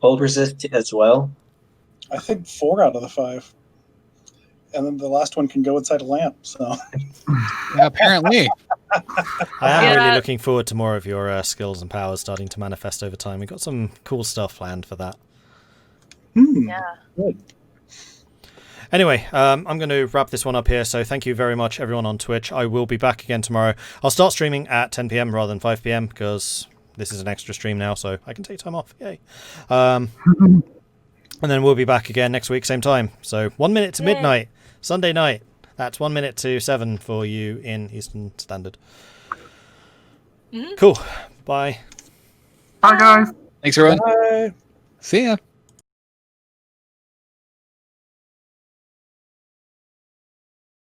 cold resist as well? I think 4 out of the 5. And then the last one can go inside a lamp. So Yeah, apparently. I am Yeah. really looking forward to more of your skills and powers starting to manifest over time. We've got some cool stuff planned for that. Yeah. Good. Anyway, I'm going to wrap this one up here. So thank you very much, everyone on Twitch. I will be back again tomorrow. I'll start streaming at 10 p.m. rather than 5 p.m. because this is an extra stream now, so I can take time off. Yay. And then we'll be back again next week, same time. So 1 minute to Yay. midnight, Sunday night. That's 1 minute to 7 for you in Eastern Standard. Mhm. Cool. Bye. Bye, guys. Thanks, everyone. Bye. See ya.